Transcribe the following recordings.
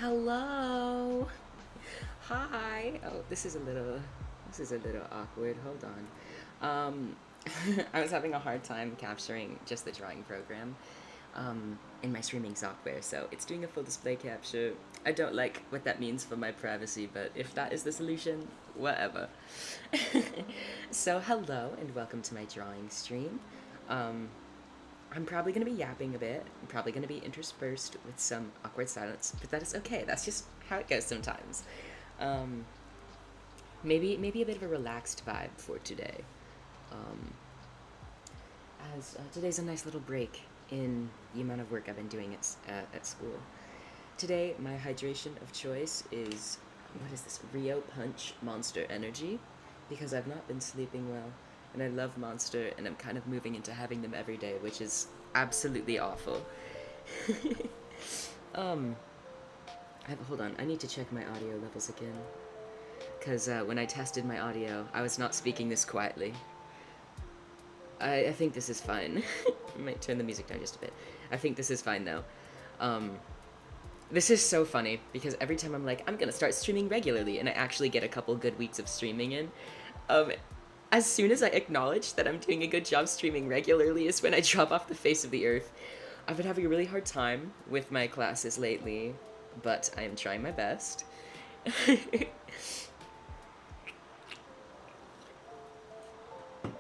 Hello. Hi. Oh, this is a little awkward. Hold on. I was having a hard time capturing just the drawing program in my streaming software, so it's doing a full display capture. I don't like what that means for my privacy, but if that is the solution, whatever. So, hello and welcome to my drawing stream. Um, I'm probably going to be yapping a bit. I'm probably going to be interspersed with some awkward silence, but that is okay. That's just how it goes sometimes. Um, maybe a bit of a relaxed vibe for today, um, as today's a nice little break in the amount of work I've been doing at school. Today, my hydration of choice is what is this? Rio Punch Monster Energy, because I've not been sleeping well, and I love Monster, and I'm kind of moving into having them every day, which is absolutely awful. um, hold on, I need to check my audio levels again, because when I tested my audio, I was not speaking this quietly. I think this is fine. I might turn the music down just a bit. I think this is fine though. Um, This is so funny because every time I'm like, I'm gonna start streaming regularly, and I actually get a couple good weeks of streaming in. Um, as soon as I acknowledge that I'm doing a good job streaming regularly, is when I drop off the face of the earth. I've been having a really hard time with my classes lately, but I am trying my best.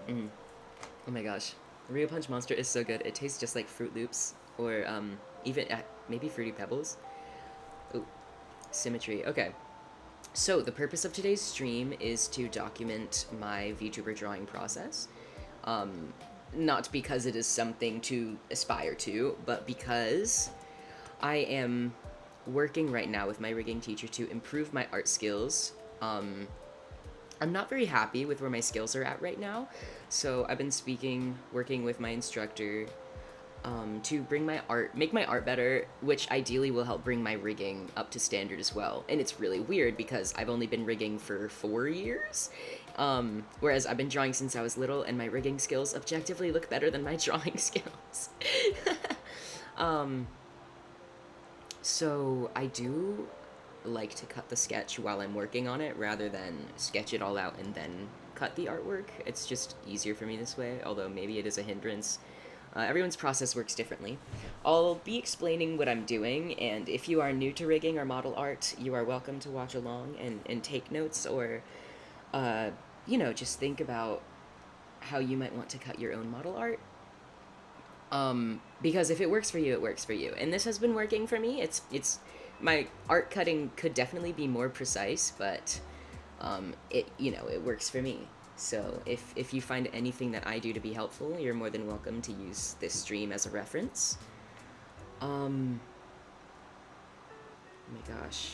Mm. Oh my gosh, Rio Punch Monster is so good. It tastes just like Fruit Loops or even maybe Fruity Pebbles. Oh, symmetry. Okay. So, the purpose of today's stream is to document my VTuber drawing process. Um, Not because it is something to aspire to, but because I am working right now with my rigging teacher to improve my art skills. I'm not very happy with where my skills are at right now, so I've been working with my instructor to make my art better, which ideally will help bring my rigging up to standard as well. And it's really weird because I've only been rigging for 4 years, whereas I've been drawing since I was little, and my rigging skills objectively look better than my drawing skills. um, so I do like to cut the sketch while I'm working on it rather than sketch it all out and then cut the artwork. It's just easier for me this way, although maybe it is a hindrance. Everyone's process works differently. I'll be explaining what I'm doing, and if you are new to rigging or model art, you are welcome to watch along and take notes or, uh, just think about how you might want to cut your own model art. Because if it works for you, it works for you. And this has been working for me. My art cutting could definitely be more precise, but it works for me. So if you find anything that I do to be helpful, you're more than welcome to use this stream as a reference. Oh my gosh.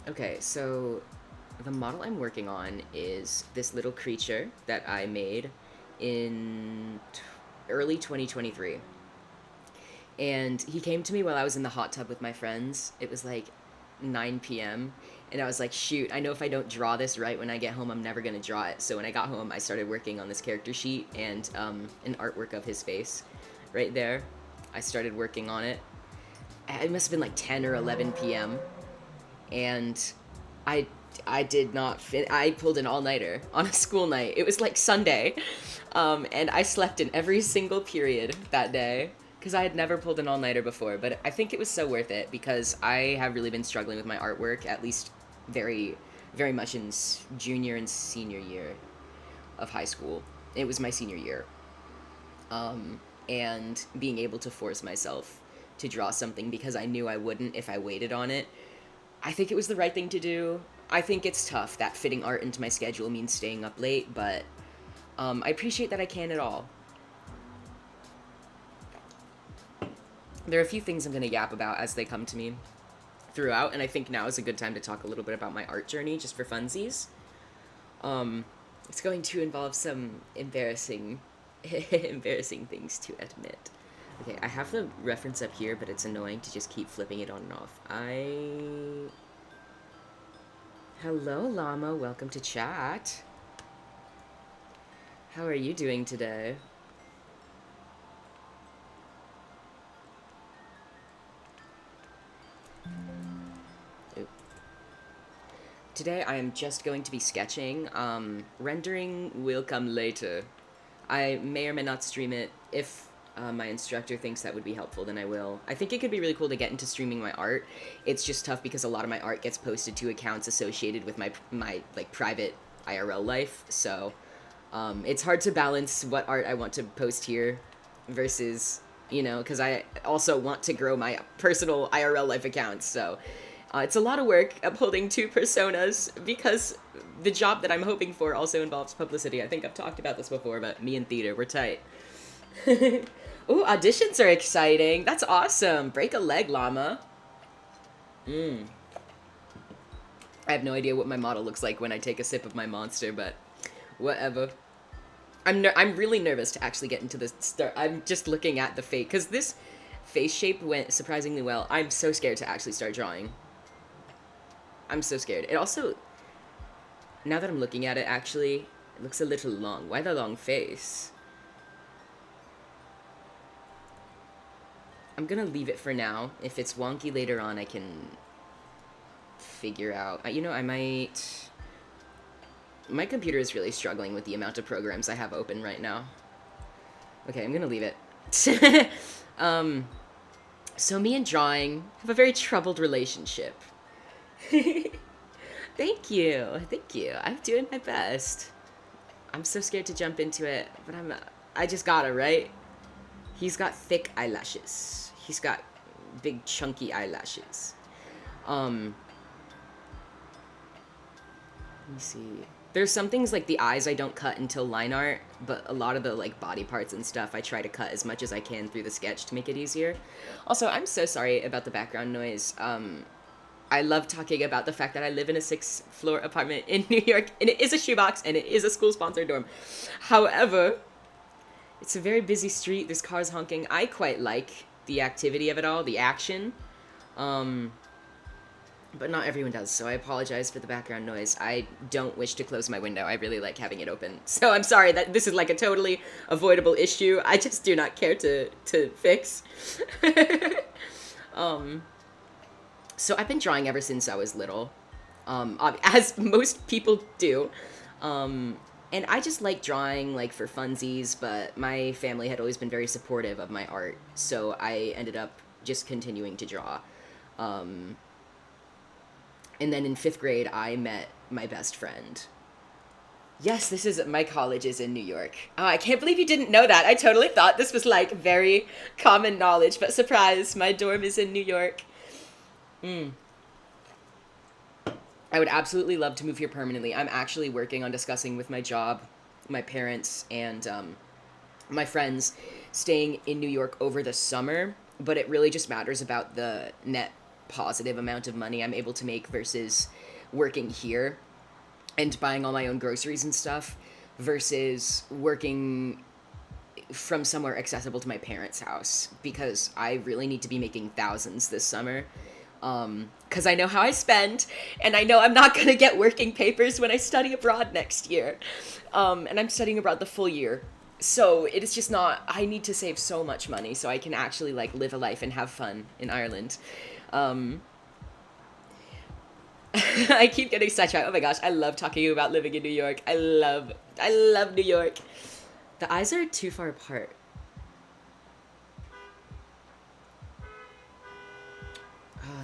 Okay, so the model I'm working on is this little creature that I made in early 2023. And he came to me while I was in the hot tub with my friends. It was like 9 p.m. And I was like, shoot, I know if I don't draw this right when I get home, I'm never going to draw it. So when I got home, I started working on this character sheet and an artwork of his face right there. I started working on it. It must have been like 10 or 11 p.m. And I I did not fit. I pulled an all-nighter on a school night. It was like Sunday. And I slept in every single period that day because I had never pulled an all-nighter before, but I think it was so worth it because I have really been struggling with my artwork, at least very, very much in junior and senior year of high school. It was my senior year. And being able to force myself to draw something because I knew I wouldn't if I waited on it, I think it was the right thing to do. I think it's tough that fitting art into my schedule means staying up late, but I appreciate that I can at all. There are a few things I'm going to yap about as they come to me throughout, and I think now is a good time to talk a little bit about my art journey, just for funsies. It's going to involve some embarrassing, embarrassing things to admit. Okay, I have the reference up here, but it's annoying to just keep flipping it on and off. Hello, Llama. Welcome to chat. How are you doing today? today I am just going to be sketching. Rendering will come later. I may or may not stream it. If my instructor thinks that would be helpful, then I will. I think it could be really cool to get into streaming my art. It's just tough because a lot of my art gets posted to accounts associated with my like private IRL life. So it's hard to balance what art I want to post here versus, you know, because I also want to grow my personal IRL life accounts. So it's a lot of work upholding two personas because the job that I'm hoping for also involves publicity. I think I've talked about this before, but me and theater, we're tight. Ooh, auditions are exciting. That's awesome. Break a leg, llama. I have no idea what my model looks like when I take a sip of my monster, but whatever. I'm really nervous to actually get into this start. I'm just looking at the face, because this face shape went surprisingly well. I'm so scared to actually start drawing. I'm so scared. It also, now that I'm looking at it, actually, it looks a little long. Why the long face? I'm gonna leave it for now. If it's wonky later on, I can figure out. You know, I might... My computer is really struggling with the amount of programs I have open right now. Okay, I'm gonna leave it. So me and drawing have a very troubled relationship. Thank you. Thank you. I'm doing my best. I'm so scared to jump into it, but I just gotta, right? He's got thick eyelashes. He's got big chunky eyelashes. Let me see. There's some things like the eyes I don't cut until line art, but a lot of the like body parts and stuff I try to cut as much as I can through the sketch to make it easier. Also, I'm so sorry about the background noise. I love talking about the fact that I live in a 6th floor apartment in New York, and it is a shoebox, and it is a school-sponsored dorm. However, it's a very busy street. There's cars honking. I quite like the activity of it all, the action. But not everyone does, so I apologize for the background noise. I don't wish to close my window. I really like having it open. So I'm sorry that this is like a totally avoidable issue. I just do not care to fix. So I've been drawing ever since I was little, as most people do. And I just like drawing like for funsies, but my family had always been very supportive of my art, so I ended up just continuing to draw. And then in 5th grade, I met my best friend. Yes, this is, my college is in New York. Oh, I can't believe you didn't know that. I totally thought this was like very common knowledge, but surprise, my dorm is in New York. I would absolutely love to move here permanently. I'm actually working on discussing with my job, my parents, and my friends staying in New York over the summer, but it really just matters about the net positive amount of money I'm able to make versus working here and buying all my own groceries and stuff versus working from somewhere accessible to my parents' house, because I really need to be making thousands this summer. Because I know how I spend, and I know I'm not going to get working papers when I study abroad next year. And I'm studying abroad the full year. So it is just not, I need to save so much money so I can actually like live a life and have fun in Ireland. I keep getting sidetracked. Oh my gosh, I love talking about living in New York. I love New York. The eyes are too far apart.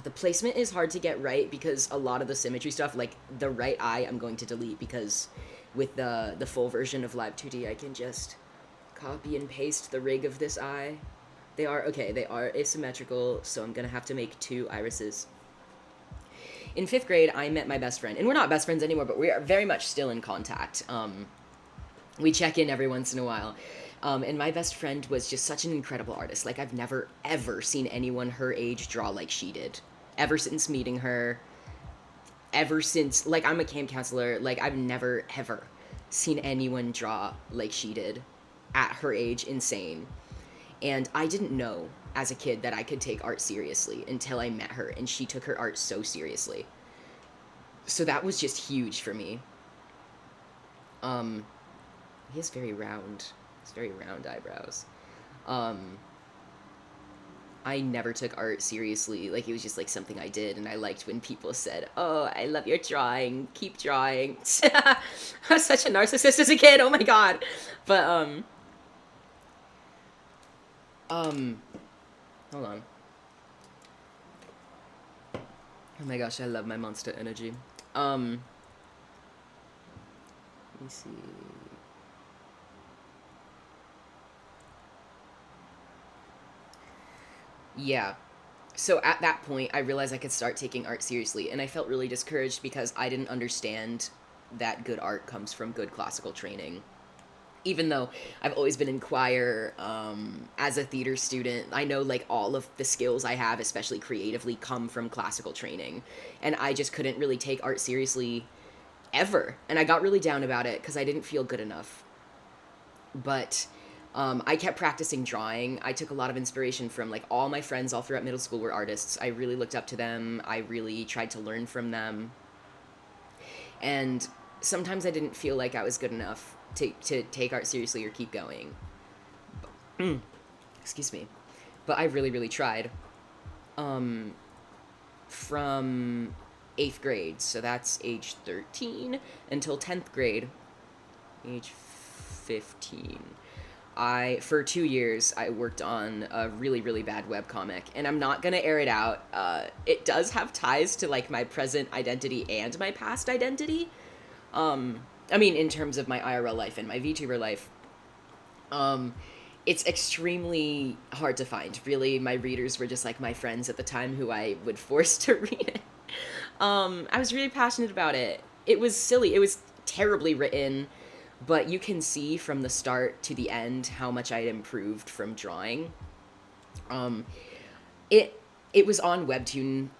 The placement is hard to get right because a lot of the symmetry stuff, like the right eye, I'm going to delete because with the full version of Live 2D, I can just copy and paste the rig of this eye. They are asymmetrical, so I'm gonna have to make 2 irises. In 5th grade, I met my best friend, and we're not best friends anymore, but we are very much still in contact. We check in every once in a while. And my best friend was just such an incredible artist. Like, I've never, ever seen anyone her age draw like she did. Ever since meeting her, ever since, like, I'm a camp counselor, like, I've never, ever seen anyone draw like she did at her age. Insane. And I didn't know as a kid that I could take art seriously until I met her, and she took her art so seriously. So that was just huge for me. He has very round eyebrows. I never took art seriously. Like, it was just like something I did, and I liked when people said, "Oh, I love your drawing. Keep drawing." I was such a narcissist as a kid. Oh my god. But um hold on. Oh my gosh, I love my Monster Energy. Um let me see. Yeah. So at that point, I realized I could start taking art seriously, and I felt really discouraged because I didn't understand that good art comes from good classical training. Even though I've always been in choir, as a theater student, I know like all of the skills I have, especially creatively, come from classical training. And I just couldn't really take art seriously ever. And I got really down about it because I didn't feel good enough. But I kept practicing drawing. I took a lot of inspiration from like all my friends all throughout middle school were artists. I really looked up to them. I really tried to learn from them. And sometimes I didn't feel like I was good enough to take art seriously or keep going. Excuse me. But I really, really tried. Um, from 8th grade, so that's age 13, until 10th grade, age 15. For 2 years, I worked on a really, really bad webcomic, and I'm not gonna air it out. It does have ties to like my present identity and my past identity. I mean, in terms of my IRL life and my VTuber life. Um, it's extremely hard to find. Really, my readers were just like my friends at the time who I would force to read it. I was really passionate about it. It was silly. It was terribly written, but you can see from the start to the end how much I had improved from drawing. Um, it it was on Webtoon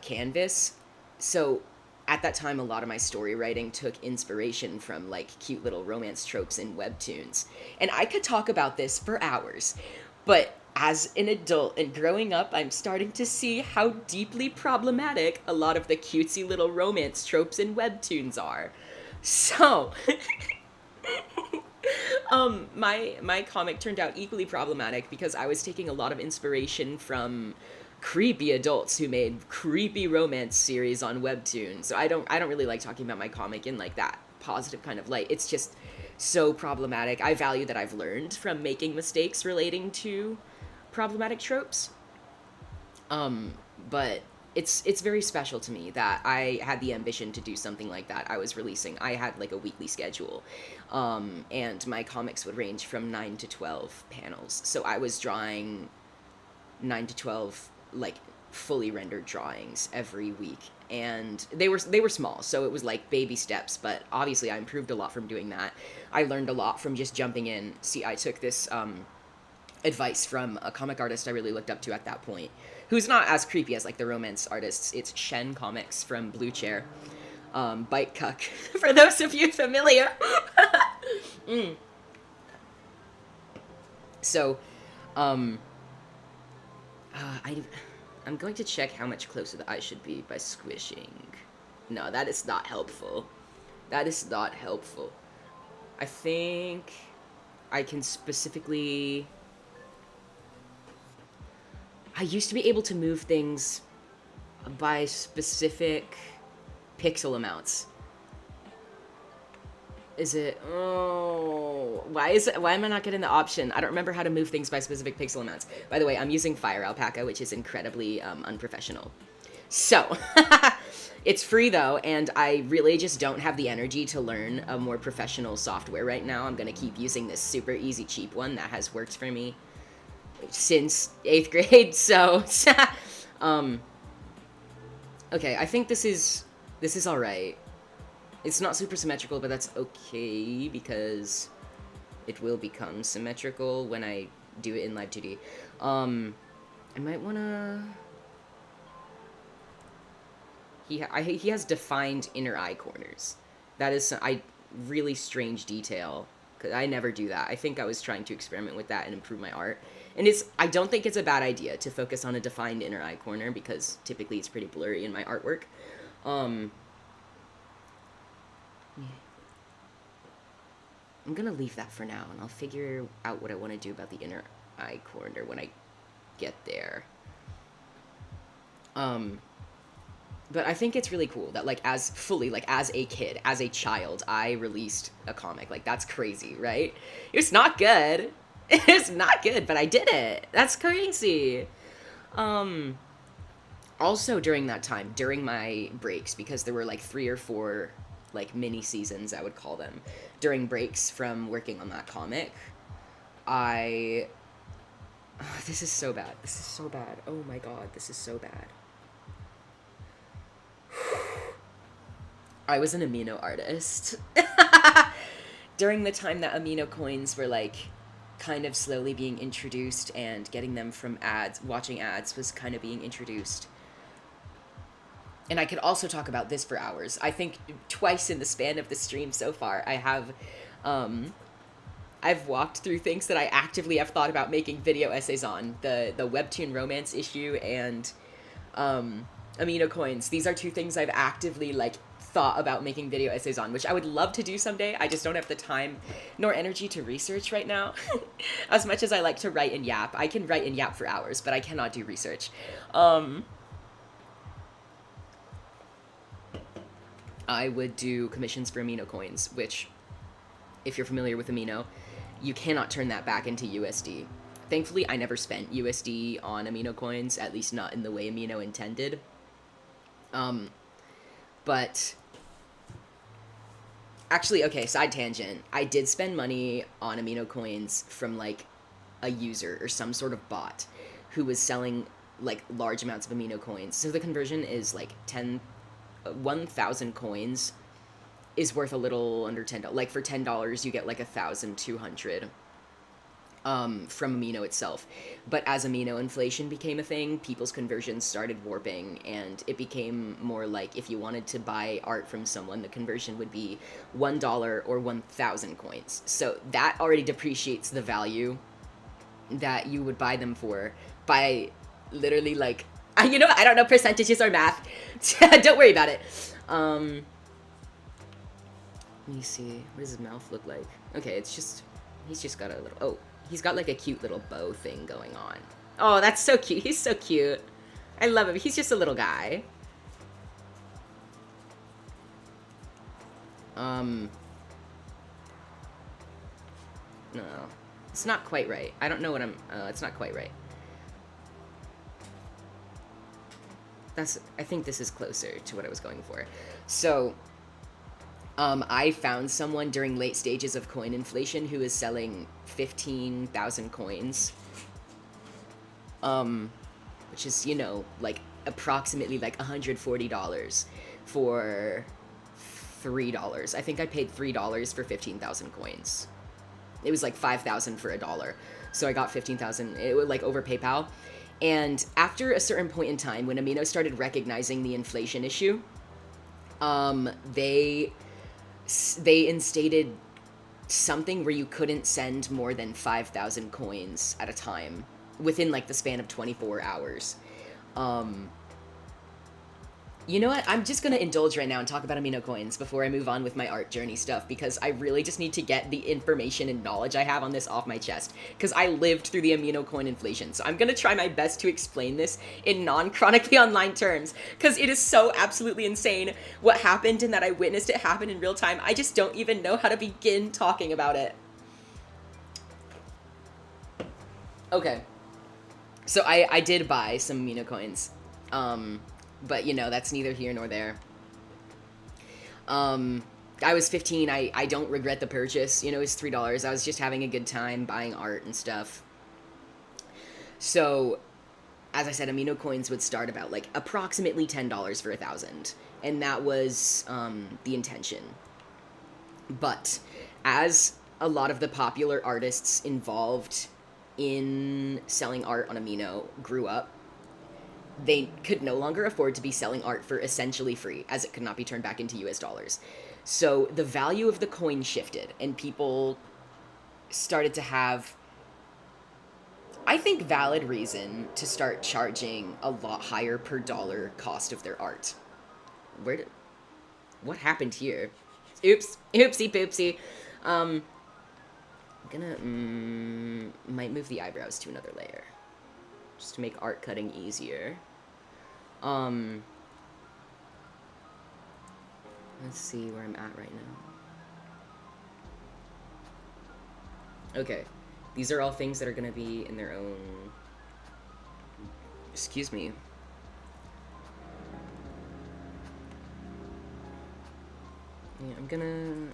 Canvas, so at that time a lot of my story writing took inspiration from like cute little romance tropes in webtoons, and I could talk about this for hours, but as an adult and growing up, I'm starting to see how deeply problematic a lot of the cutesy little romance tropes in webtoons are. So my comic turned out equally problematic because I was taking a lot of inspiration from creepy adults who made creepy romance series on webtoon. So I don't really like talking about my comic in like that positive kind of light. It's just so problematic. I value that I've learned from making mistakes relating to problematic tropes. But it's very special to me that I had the ambition to do something like that. I had like a weekly schedule, and my comics would range from 9 to 12 panels. So I was drawing 9 to 12 like fully rendered drawings every week, and they were small, so it was like baby steps. But obviously, I improved a lot from doing that. I learned a lot from just jumping in. See, I took this advice from a comic artist I really looked up to at that point, who's not as creepy as like the romance artists. It's Shen Comics from Blue Chair. Bite Cuck, for those of you familiar. mm. So, um, I'm going to check how much closer the eye should be by squishing. No, that is not helpful. That is not helpful. I think I can specifically... I used to be able to move things by specific pixel amounts. Is it... Oh... Why am I not getting the option? I don't remember how to move things by specific pixel amounts. By the way, I'm using Fire Alpaca, which is incredibly unprofessional. So... It's free, though, and I really just don't have the energy to learn a more professional software right now. I'm going to keep using this super easy, cheap one that has worked for me since 8th grade, so... okay, I think this is alright. It's not super symmetrical, but that's okay, because it will become symmetrical when I do it in Live 2D. I might wanna... He has defined inner eye corners. That is a really strange detail, because I never do that. I think I was trying to experiment with that and improve my art. And I don't think it's a bad idea to focus on a defined inner eye corner, because typically it's pretty blurry in my artwork. I'm gonna leave that for now, and I'll figure out what I want to do about the inner eye corner when I get there. But I think it's really cool that, like, as a kid, as a child, I released a comic. Like, that's crazy, right? It's not good. It's not good, but I did it. That's crazy. Um, Also during that time, during my breaks, because there were like 3 or 4 like mini seasons, I would call them, during breaks from working on that comic, I this is so bad. This is so bad. Oh my god, this is so bad. I was an amino artist. During the time that amino coins were like kind of slowly being introduced and getting them from ads, watching ads was kind of being introduced. And I could also talk about this for hours. I think twice in the span of the stream so far, um, I've walked through things that I actively have thought about making video essays on. The webtoon romance issue and amino coins. These are 2 things I've actively like thought about making video essays on, which I would love to do someday. I just don't have the time nor energy to research right now. As much as I like to write and yap, I can write and yap for hours, but I cannot do research. I would do commissions for amino coins, which, if you're familiar with amino, you cannot turn that back into USD. Thankfully, I never spent USD on amino coins, at least not in the way amino intended. But actually, okay, side tangent. I did spend money on amino coins from like a user or some sort of bot who was selling like large amounts of amino coins. So the conversion is like 1,000 coins is worth a little under $10. Like for $10, you get like 1,200 from amino itself. But as amino inflation became a thing, people's conversions started warping, and it became more like if you wanted to buy art from someone, the conversion would be $1 or 1,000 coins. So that already depreciates the value that you would buy them for by literally like, you know, I don't know percentages or math. Don't worry about it. Let me see. What does his mouth look like? Okay, it's just, he's just got a little, oh, he's got like a cute little bow thing going on. Oh, that's so cute. He's so cute. I love him. He's just a little guy. No, it's not quite right. I don't know what it's not quite right. I think this is closer to what I was going for. So, I found someone during late stages of coin inflation who is selling 15,000 coins. Which is, you know, like approximately like $140 for $3. I think I paid $3 for 15,000 coins. It was like 5,000 for $1. So I got 15,000. It was like over PayPal. And after a certain point in time, when Amino started recognizing the inflation issue, they instated something where you couldn't send more than 5,000 coins at a time within like the span of 24 hours. You know what? I'm just going to indulge right now and talk about amino coins before I move on with my art journey stuff, because I really just need to get the information and knowledge I have on this off my chest, because I lived through the amino coin inflation. So I'm going to try my best to explain this in non-chronically online terms, because it is so absolutely insane what happened and that I witnessed it happen in real time. I just don't even know how to begin talking about it. Okay. So I did buy some amino coins. But, you know, that's neither here nor there. I was 15. I don't regret the purchase. You know, it was $3. I was just having a good time buying art and stuff. So, as I said, amino coins would start about, like, approximately $10 for 1,000. And that was the intention. But as a lot of the popular artists involved in selling art on amino grew up, they could no longer afford to be selling art for essentially free, as it could not be turned back into US dollars. So the value of the coin shifted, and people started to have, I think, valid reason to start charging a lot higher per dollar cost of their art. What happened here? Oops, oopsie poopsie. Gonna, might move the eyebrows to another layer. just to make art cutting easier. Let's see where I'm at right now. Okay, these are all things that are gonna be in their own. Excuse me. Yeah, I'm gonna.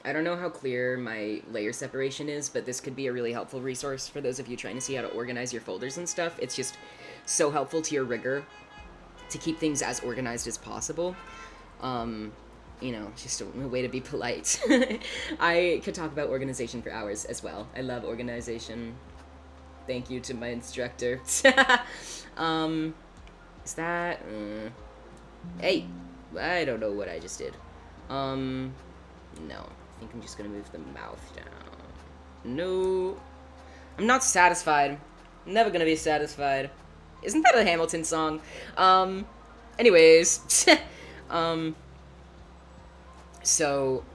I don't know how clear my layer separation is, but this could be a really helpful resource for those of you trying to see how to organize your folders and stuff. It's just so helpful to your rigor to keep things as organized as possible. You know, just a way to be polite. I could talk about organization for hours as well. I love organization. Thank you to my instructor. Is that... Hey! I don't know what I just did. No. I think I'm just gonna move the mouth down. No. I'm not satisfied. I'm never gonna be satisfied. Isn't that a Hamilton song? Anyways. So,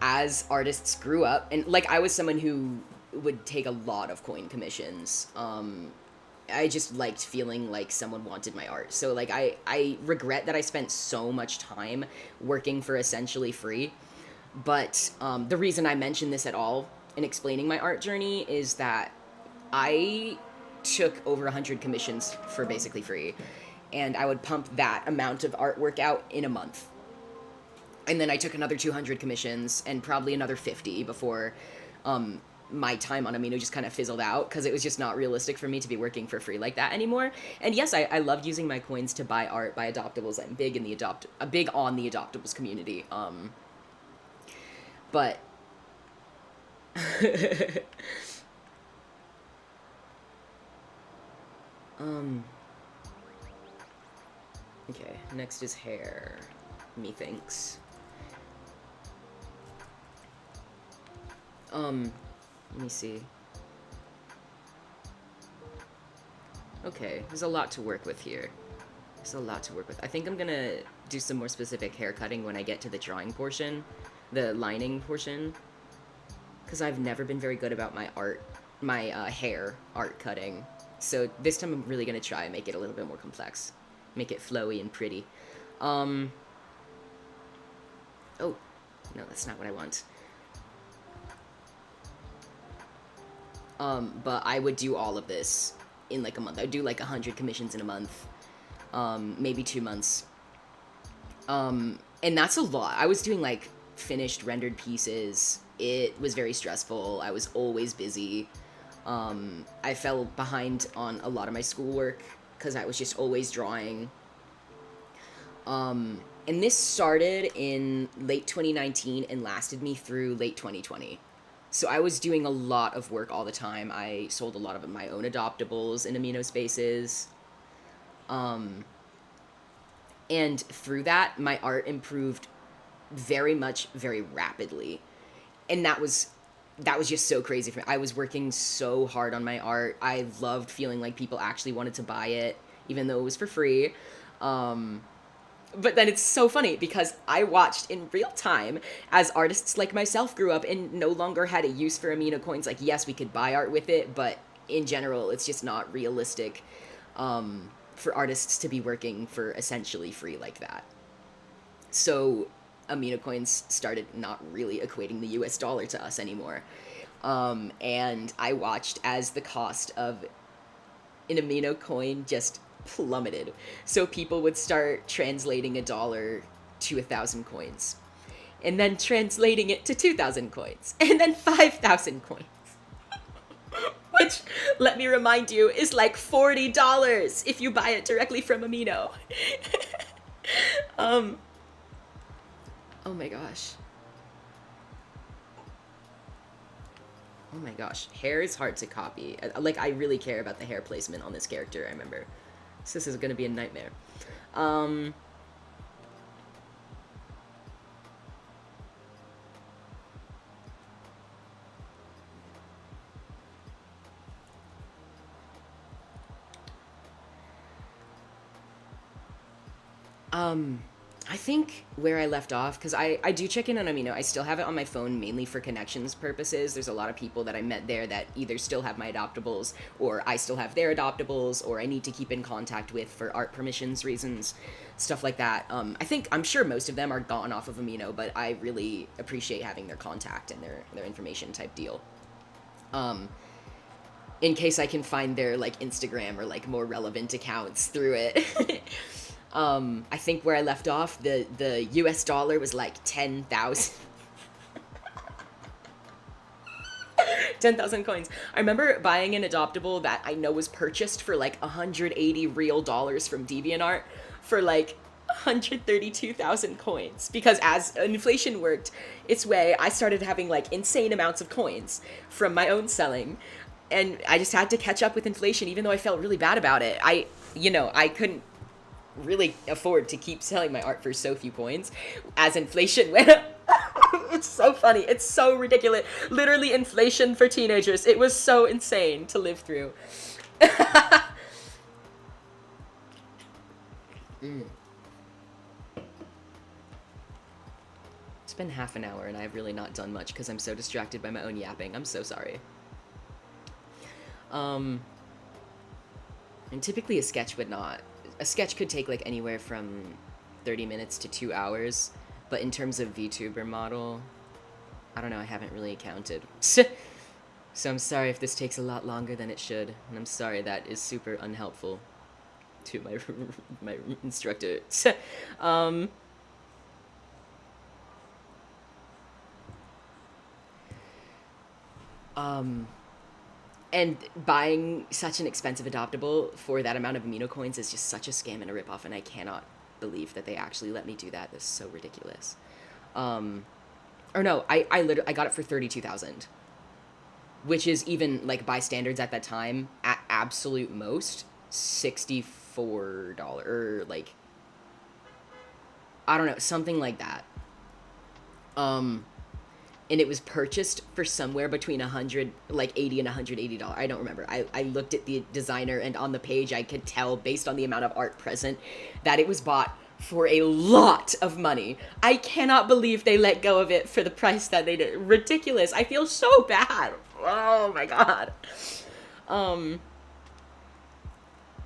as artists grew up, and, like, I was someone who would take a lot of coin commissions. I just liked feeling like someone wanted my art. So, like, I regret that I spent so much time working for essentially free. But the reason I mention this at all in explaining my art journey is that I took over 100 commissions for basically free. And I would pump that amount of artwork out in a month. And then I took another 200 commissions and probably another 50 before my time on Amino just kind of fizzled out because it was just not realistic for me to be working for free like that anymore. And yes, I love using my coins to buy art, buy adoptables. I'm big in the big on the adoptables community. But okay, next is hair, methinks. Let me see. Okay, there's a lot to work with here. There's a lot to work with. I think I'm gonna do some more specific hair cutting when I get to the drawing portion, the lining portion, because I've never been very good about my hair art cutting. So this time I'm really gonna try and make it a little bit more complex, make it flowy and pretty. Oh, no, that's not what I want. But I would do all of this in like a month. I would do like 100 commissions in a month, maybe 2 months. And that's a lot. I was doing like finished rendered pieces. It was very stressful. I was always busy. I fell behind on a lot of my schoolwork because I was just always drawing. And this started in late 2019 and lasted me through late 2020. So I was doing a lot of work all the time. I sold a lot of my own adoptables in amino spaces. And through that, my art improved very much, very rapidly. And that was just so crazy for me. I was working so hard on my art. I loved feeling like people actually wanted to buy it, even though it was for free. But then it's so funny because I watched in real time as artists like myself grew up and no longer had a use for amino coins. Like, yes, we could buy art with it, but in general, it's just not realistic for artists to be working for essentially free like that. So amino coins started not really equating the US dollar to us anymore. And I watched as the cost of an amino coin just plummeted. So people would start translating $1 to 1,000 coins, and then translating it to 2,000 coins, and then 5,000 coins. Which, let me remind you, is like $40 if you buy it directly from Amino. Oh my gosh. Oh my gosh. Hair is hard to copy. Like, I really care about the hair placement on this character, I remember. So this is gonna be a nightmare. Um, I think where I left off, because I do check in on Amino. I still have it on my phone mainly for connections purposes. There's a lot of people that I met there that either still have my adoptables, or I still have their adoptables, or I need to keep in contact with for art permissions reasons, stuff like that. I'm sure most of them are gone off of Amino, but I really appreciate having their contact and their information type deal. Um, in case I can find their like Instagram or like more relevant accounts through it. I think where I left off, the US dollar was like 10,000. 10,000 coins. I remember buying an adoptable that I know was purchased for like 180 real dollars from DeviantArt for like 132,000 coins, because as inflation worked its way, I started having like insane amounts of coins from my own selling, and I just had to catch up with inflation, even though I felt really bad about it. I couldn't really afford to keep selling my art for so few coins as inflation went up. It's so funny. It's so ridiculous. Literally inflation for teenagers. It was so insane to live through. Mm. It's been half an hour and I've really not done much because I'm so distracted by my own yapping. I'm so sorry. And typically a sketch would not. A sketch could take like anywhere from 30 minutes to 2 hours, but in terms of VTuber model, I don't know, I haven't really counted. So I'm sorry if this takes a lot longer than it should, and I'm sorry that is super unhelpful to my instructor. um, um, and buying such an expensive adoptable for that amount of amino coins is just such a scam and a ripoff, and I cannot believe that they actually let me do that. This is so ridiculous. Or no, I got it for 32,000, which is even like by standards at that time, at absolute most, $64, or like, I don't know, something like that. And it was purchased for somewhere between 100, like 80 and $180. I don't remember. I looked at the designer, and on the page I could tell based on the amount of art present that it was bought for a lot of money. I cannot believe they let go of it for the price that they did. Ridiculous. I feel so bad. Oh my god.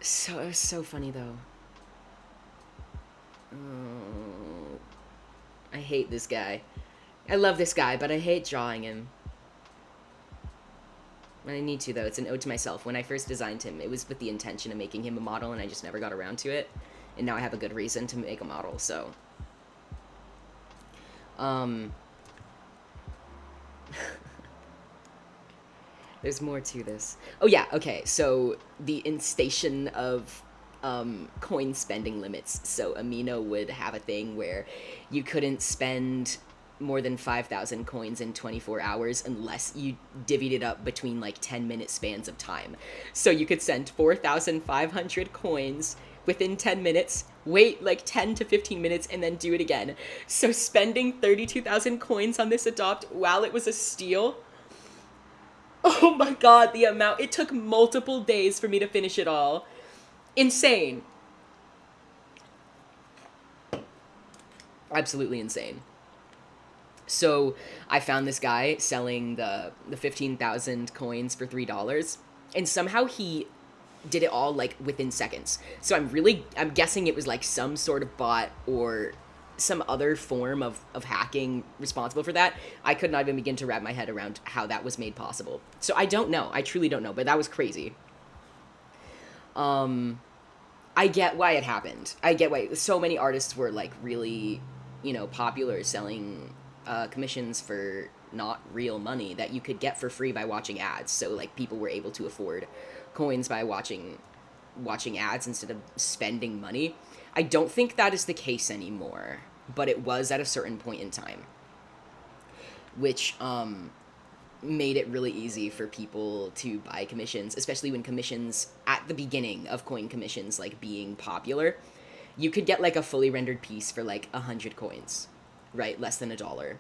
So funny though. Oh, I hate this guy. I love this guy, but I hate drawing him. I need to, though. It's an ode to myself. When I first designed him, it was with the intention of making him a model, and I just never got around to it. And now I have a good reason to make a model, so. There's more to this. Oh, yeah, okay. So, the instation of coin spending limits. So, Amino would have a thing where you couldn't spend more than 5,000 coins in 24 hours unless you divvied it up between like 10-minute spans of time. So you could send 4,500 coins within 10 minutes, wait like 10 to 15 minutes, and then do it again. So spending 32,000 coins on this adopt while it was a steal, oh my god, the amount. It took multiple days for me to finish it all. Insane. Absolutely insane. So I found this guy selling the 15,000 coins for $3, and somehow he did it all like within seconds. So I'm guessing it was like some sort of bot or some other form of hacking responsible for that. I could not even begin to wrap my head around how that was made possible. So I don't know. I truly don't know, but that was crazy. I get why it happened. I get why so many artists were like really, popular selling commissions for not real money that you could get for free by watching ads. So like people were able to afford coins by watching ads instead of spending money. I don't think that is the case anymore, but it was at a certain point in time, which made it really easy for people to buy commissions, especially when commissions at the beginning of coin commissions like being popular, you could get like a fully rendered piece for like 100 coins, right? Less than $1.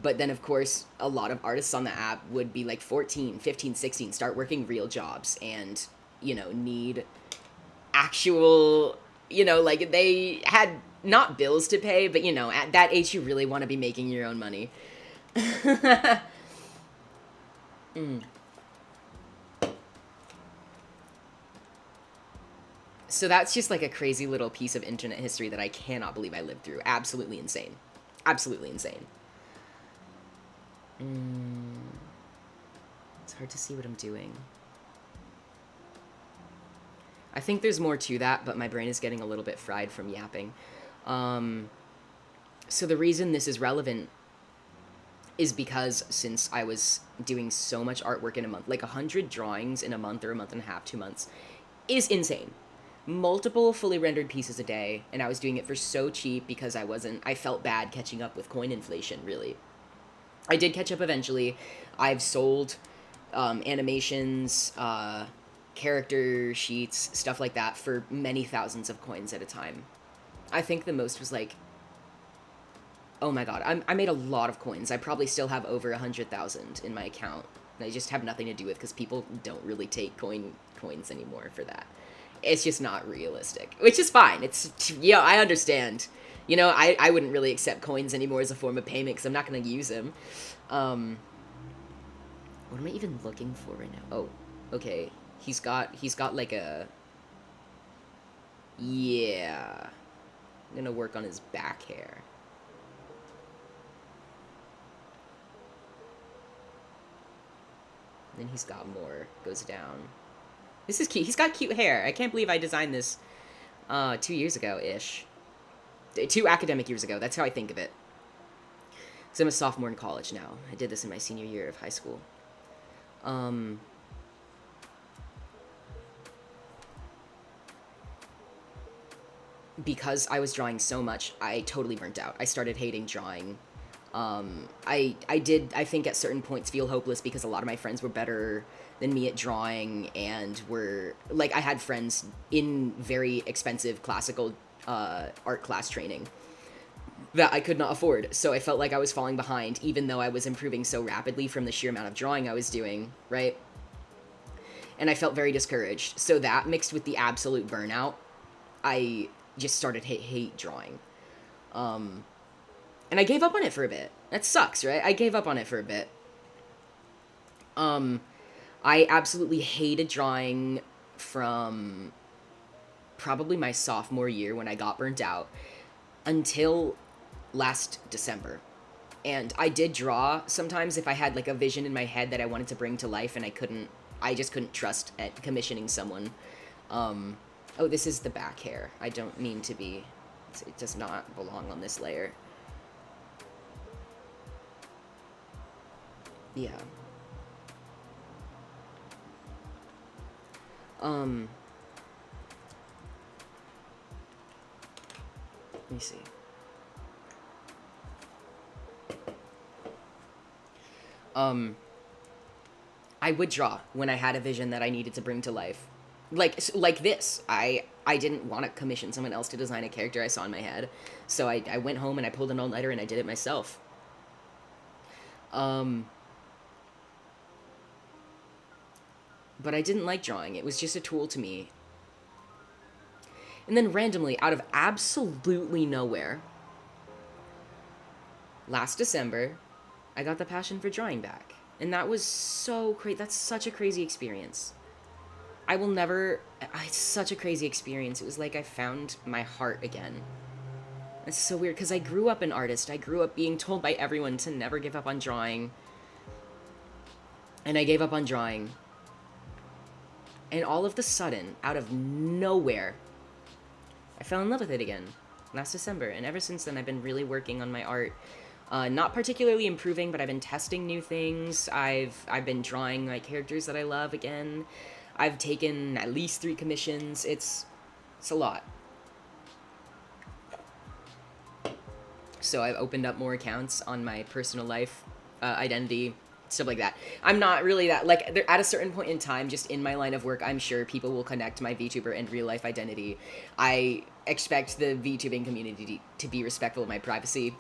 But then, of course, a lot of artists on the app would be like 14, 15, 16, start working real jobs and, need actual Like they had not bills to pay, but at that age you really want to be making your own money. Mm. So that's just like a crazy little piece of internet history that I cannot believe I lived through. Absolutely insane. Absolutely insane. It's hard to see what I'm doing. I think there's more to that, but my brain is getting a little bit fried from yapping. So the reason this is relevant is because since I was doing so much artwork in a month, like 100 drawings in a month or a month and a half, 2 months, is insane. Multiple fully rendered pieces a day, and I was doing it for so cheap because I felt bad catching up with coin inflation, really. I did catch up eventually. I've sold animations, character sheets, stuff like that for many thousands of coins at a time. I think the most was like, oh my god, I made a lot of coins. I probably still have over 100,000 in my account. And I just have nothing to do with because people don't really take coins anymore for that. It's just not realistic, which is fine. I understand. I wouldn't really accept coins anymore as a form of payment because I'm not going to use them. What am I even looking for right now? Oh, okay. He's got like a... Yeah. I'm going to work on his back hair. Then he's got more. Goes down. This is cute. He's got cute hair. I can't believe I designed this 2 years ago-ish. 2 academic years ago. That's how I think of it. Because I'm a sophomore in college now. I did this in my senior year of high school. Because I was drawing so much, I totally burnt out. I started hating drawing. I think at certain points feel hopeless because a lot of my friends were better than me at drawing and were, like, I had friends in very expensive classical art class training that I could not afford. So I felt like I was falling behind even though I was improving so rapidly from the sheer amount of drawing I was doing, right? And I felt very discouraged. So that mixed with the absolute burnout, I just started hate drawing. And I gave up on it for a bit. That sucks, right? I gave up on it for a bit. I absolutely hated drawing from probably my sophomore year when I got burnt out until last December. And I did draw sometimes if I had like a vision in my head that I wanted to bring to life and I just couldn't trust at commissioning someone. Oh, this is the back hair. I don't mean to be, it does not belong on this layer. Yeah. Let me see. I would draw when I had a vision that I needed to bring to life. Like this. I didn't want to commission someone else to design a character I saw in my head. So I went home and I pulled an all-nighter and I did it myself. But I didn't like drawing. It was just a tool to me. And then randomly, out of absolutely nowhere, last December, I got the passion for drawing back. And that was so crazy. That's such a crazy experience. It's such a crazy experience. It was like I found my heart again. It's so weird because I grew up an artist. I grew up being told by everyone to never give up on drawing. And I gave up on drawing. And all of the sudden, out of nowhere, I fell in love with it again last December. And ever since then, I've been really working on my art. Not particularly improving, but I've been testing new things. I've been drawing like characters that I love again. I've taken at least 3 commissions. It's a lot. So I've opened up more accounts on my personal life, identity, stuff like that. I'm not really that, like, at a certain point in time, just in my line of work, I'm sure people will connect my VTuber and real life identity. I expect the VTubing community to be respectful of my privacy,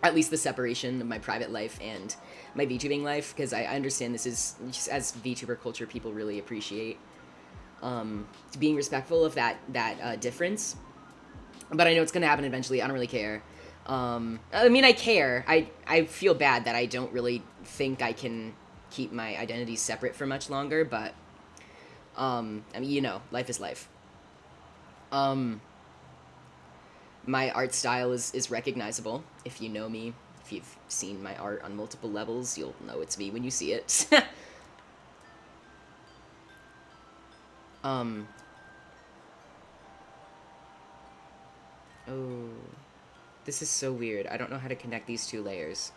at least the separation of my private life and my VTubing life, because I understand this is, just as VTuber culture, people really appreciate. being respectful of that difference. But I know it's gonna happen eventually. I don't really care. I mean, I care. I feel bad that I don't really think I can keep my identity separate for much longer. But I mean, life is life. Um, my art style is recognizable. If you know me, if you've seen my art on multiple levels, you'll know it's me when you see it. um. Oh. This is so weird. I don't know how to connect these two layers,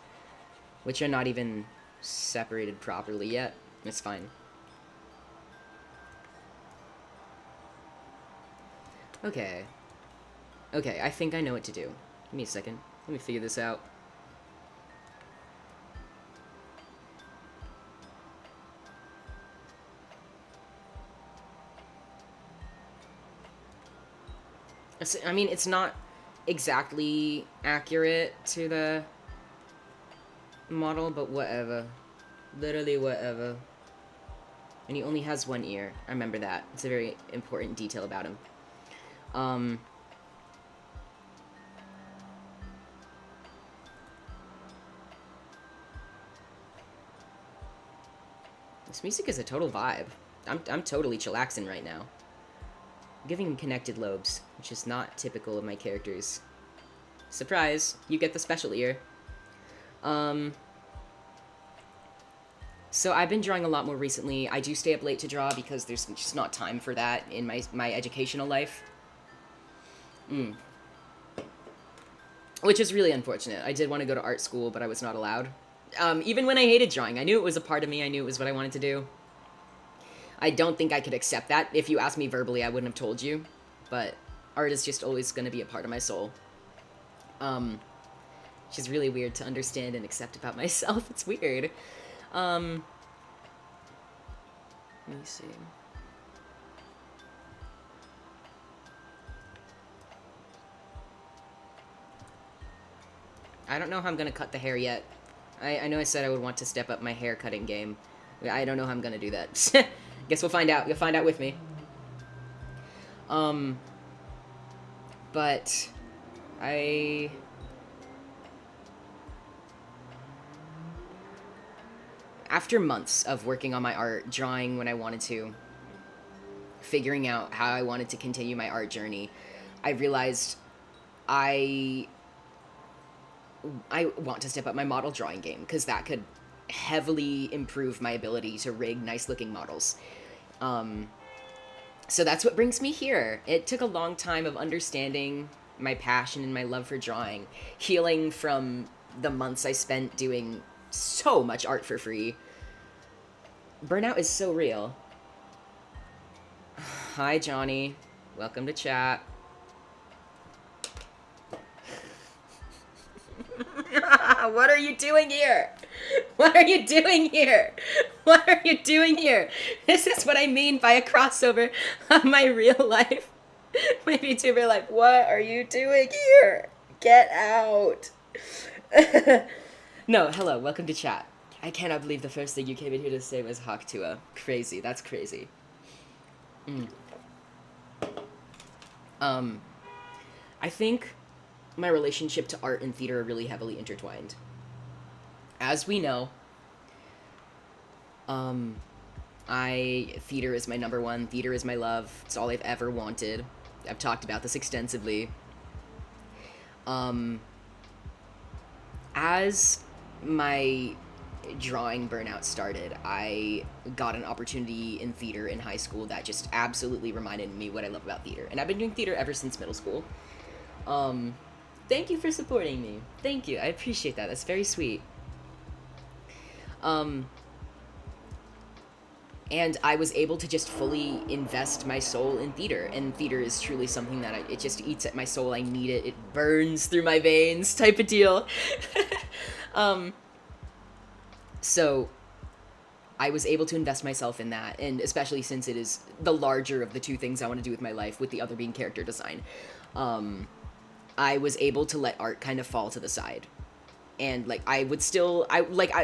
which are not even separated properly yet. It's fine. Okay. Okay, I think I know what to do. Give me a second. Let me figure this out. I mean, it's not exactly accurate to the model, but whatever. Literally whatever. And he only has one ear. I remember that. It's a very important detail about him. This music is a total vibe. I'm totally chillaxing right now. I'm giving him connected lobes, which is not typical of my characters. Surprise! You get the special ear. So I've been drawing a lot more recently. I do stay up late to draw because there's just not time for that in my educational life. Which is really unfortunate. I did want to go to art school, but I was not allowed. Even when I hated drawing, I knew it was a part of me. I knew it was what I wanted to do. I don't think I could accept that. If you asked me verbally, I wouldn't have told you. But art is just always going to be a part of my soul. Which is really weird to understand and accept about myself. It's weird. Let me see. I don't know how I'm gonna cut the hair yet. I know I said I would want to step up my hair cutting game. I don't know how I'm gonna do that. Guess we'll find out. You'll find out with me. But after months of working on my art, drawing when I wanted to, figuring out how I wanted to continue my art journey, I realized I want to step up my model drawing game, because that could heavily improve my ability to rig nice looking models. So that's what brings me here. It took a long time of understanding my passion and my love for drawing, healing from the months I spent doing so much art for free. Burnout is so real. Hi, Johnny. Welcome to chat. What are you doing here? What are you doing here? What are you doing here? This is what I mean by a crossover of my real life. My VTuber life. What are you doing here? Get out. No, hello, welcome to chat. I cannot believe the first thing you came in here to say was Haktua. Crazy, that's crazy. I think my relationship to art and theater are really heavily intertwined. As we know, theater is my number one. Theater is my love. It's all I've ever wanted. I've talked about this extensively. As my drawing burnout started, I got an opportunity in theater in high school that just absolutely reminded me what I love about theater. And I've been doing theater ever since middle school. Thank you for supporting me. Thank you. I appreciate that. That's very sweet. And I was able to just fully invest my soul in theater. And theater is truly something that it just eats at my soul. I need it. It burns through my veins type of deal. So I was able to invest myself in that. And especially since it is the larger of the two things I want to do with my life, with the other being character design. I was able to let art kind of fall to the side. And like I would still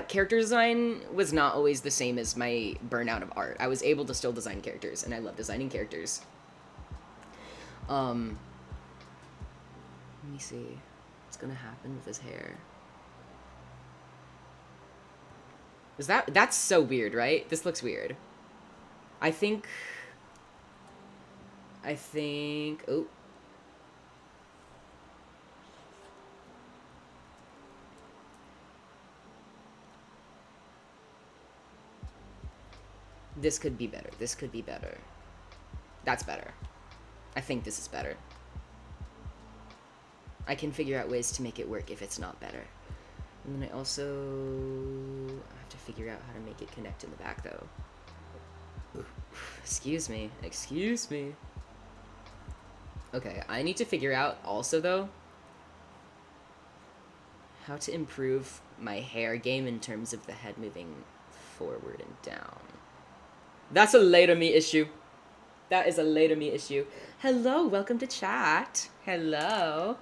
character design was not always the same as my burnout of art. I was able to still design characters, and I love designing characters. Let me see what's gonna happen with his hair. That's so weird, right? This looks weird. I think oh, this could be better. This could be better. That's better. I think this is better. I can figure out ways to make it work if it's not better. And then I also have to figure out how to make it connect in the back, though. Excuse me. Excuse me. Okay, I need to figure out also, though, how to improve my hair game in terms of the head moving forward and down. That's a later me issue. That is a later me issue. Hello, welcome to chat. Hello.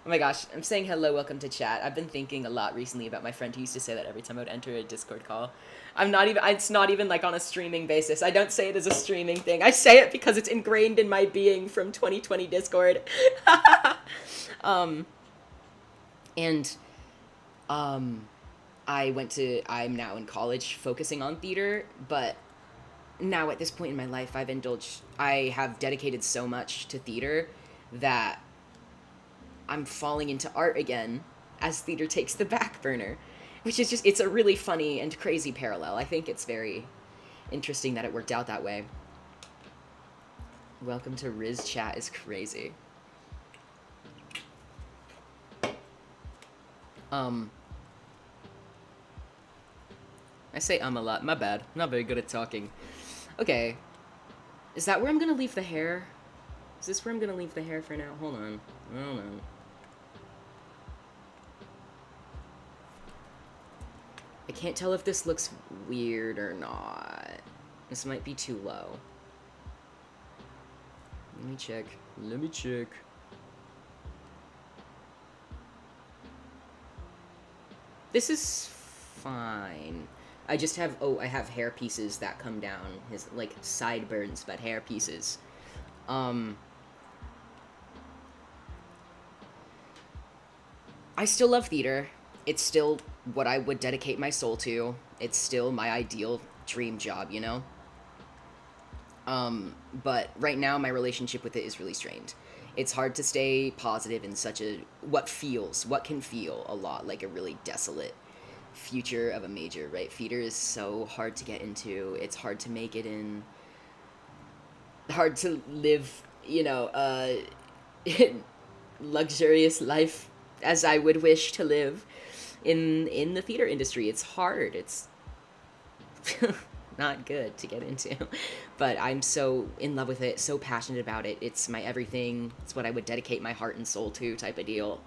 Oh my gosh, I'm saying hello, welcome to chat. I've been thinking a lot recently about my friend who used to say that every time I would enter a Discord call. It's not even like on a streaming basis. I don't say it as a streaming thing. I say it because it's ingrained in my being from 2020 Discord. I'm now in college focusing on theater, but now at this point in my life, I have dedicated so much to theater that I'm falling into art again as theater takes the back burner, which is it's a really funny and crazy parallel. I think it's very interesting that it worked out that way. Welcome to Riz chat is crazy. I say a lot. My bad. Not very good at talking. Okay. Is that where I'm gonna leave the hair? Is this where I'm gonna leave the hair for now? Hold on. I don't know. I can't tell if this looks weird or not. This might be too low. Let me check. Let me check. This is fine. I just have, I have hair pieces that come down. His, like, sideburns, but hair pieces. I still love theater. It's still what I would dedicate my soul to. It's still my ideal dream job, you know? But right now my relationship with it is really strained. It's hard to stay positive in such what can feel a lot like a really desolate future of a major, right? Theater is so hard to get into. It's hard to make it in. Hard to live, you know, luxurious life as I would wish to live in the theater industry. It's hard. It's not good to get into, but I'm so in love with it, so passionate about it. It's my everything. It's what I would dedicate my heart and soul to, type of deal.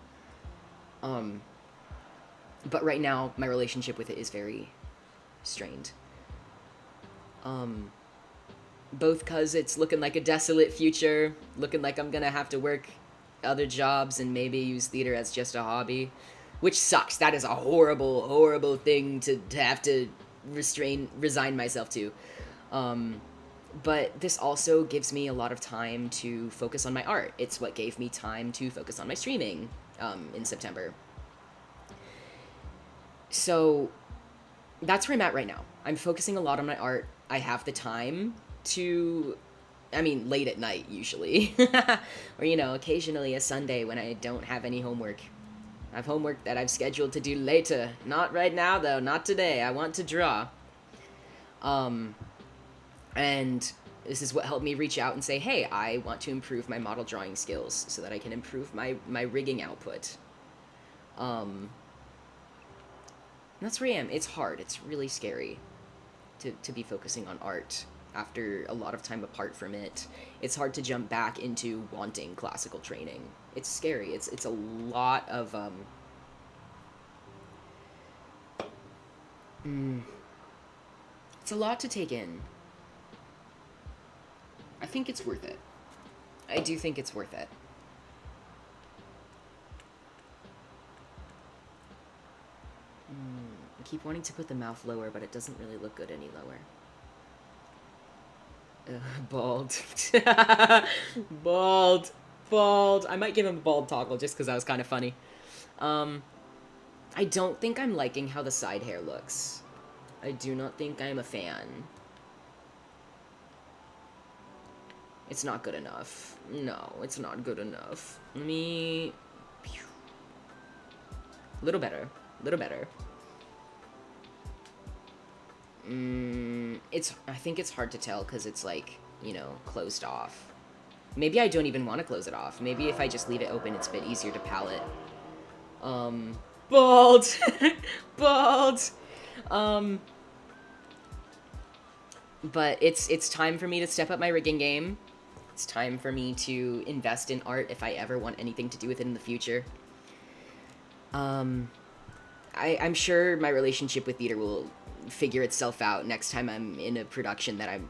But right now my relationship with it is very strained. Both because it's looking like a desolate future, looking like I'm gonna have to work other jobs and maybe use theater as just a hobby, which sucks. That is a horrible, horrible thing to have to resign myself to. But this also gives me a lot of time to focus on my art. It's what gave me time to focus on my streaming in September. So that's where I'm at right now. I'm focusing a lot on my art. I have the time to, late at night usually, or, you know, occasionally a Sunday when I don't have any homework. I have homework that I've scheduled to do later. Not right now, though. Not today. I want to draw. And this is what helped me reach out and say, hey, I want to improve my model drawing skills so that I can improve my rigging output. That's where I am. It's hard. It's really scary to be focusing on art after a lot of time apart from it. It's hard to jump back into wanting classical training. It's scary. It's a lot of it's a lot to take in. I think it's worth it. I do think it's worth it. I keep wanting to put the mouth lower, but it doesn't really look good any lower. Bald. Bald. Bald. I might give him a bald toggle just because that was kind of funny. Um, I don't think I'm liking how the side hair looks. I do not think I'm a fan. It's not good enough. No, it's not good enough. Let me... Little better. Little better. I think it's hard to tell because it's like, you know, closed off. Maybe I don't even want to close it off. Maybe if I just leave it open, it's a bit easier to palette. Bald! Bald! But it's time for me to step up my rigging game. It's time for me to invest in art if I ever want anything to do with it in the future. I'm sure my relationship with theater will figure itself out next time I'm in a production that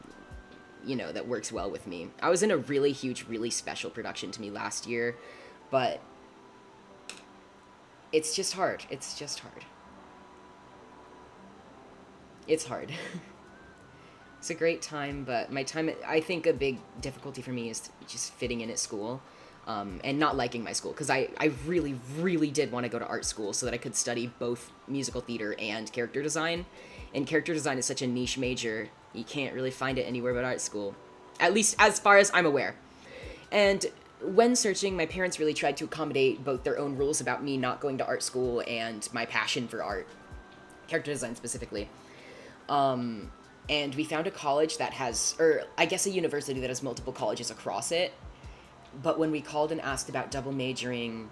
that works well with me. I was in a really huge, really special production to me last year, but it's just hard. It's just hard. It's hard. It's a great time, but I think a big difficulty for me is just fitting in at school. And not liking my school, because I really, really did want to go to art school so that I could study both musical theater and character design. And character design is such a niche major, you can't really find it anywhere but art school. At least as far as I'm aware. And when searching, my parents really tried to accommodate both their own rules about me not going to art school and my passion for art. Character design specifically. And we found a college that has, or I guess a university that has multiple colleges across it. But when we called and asked about double majoring,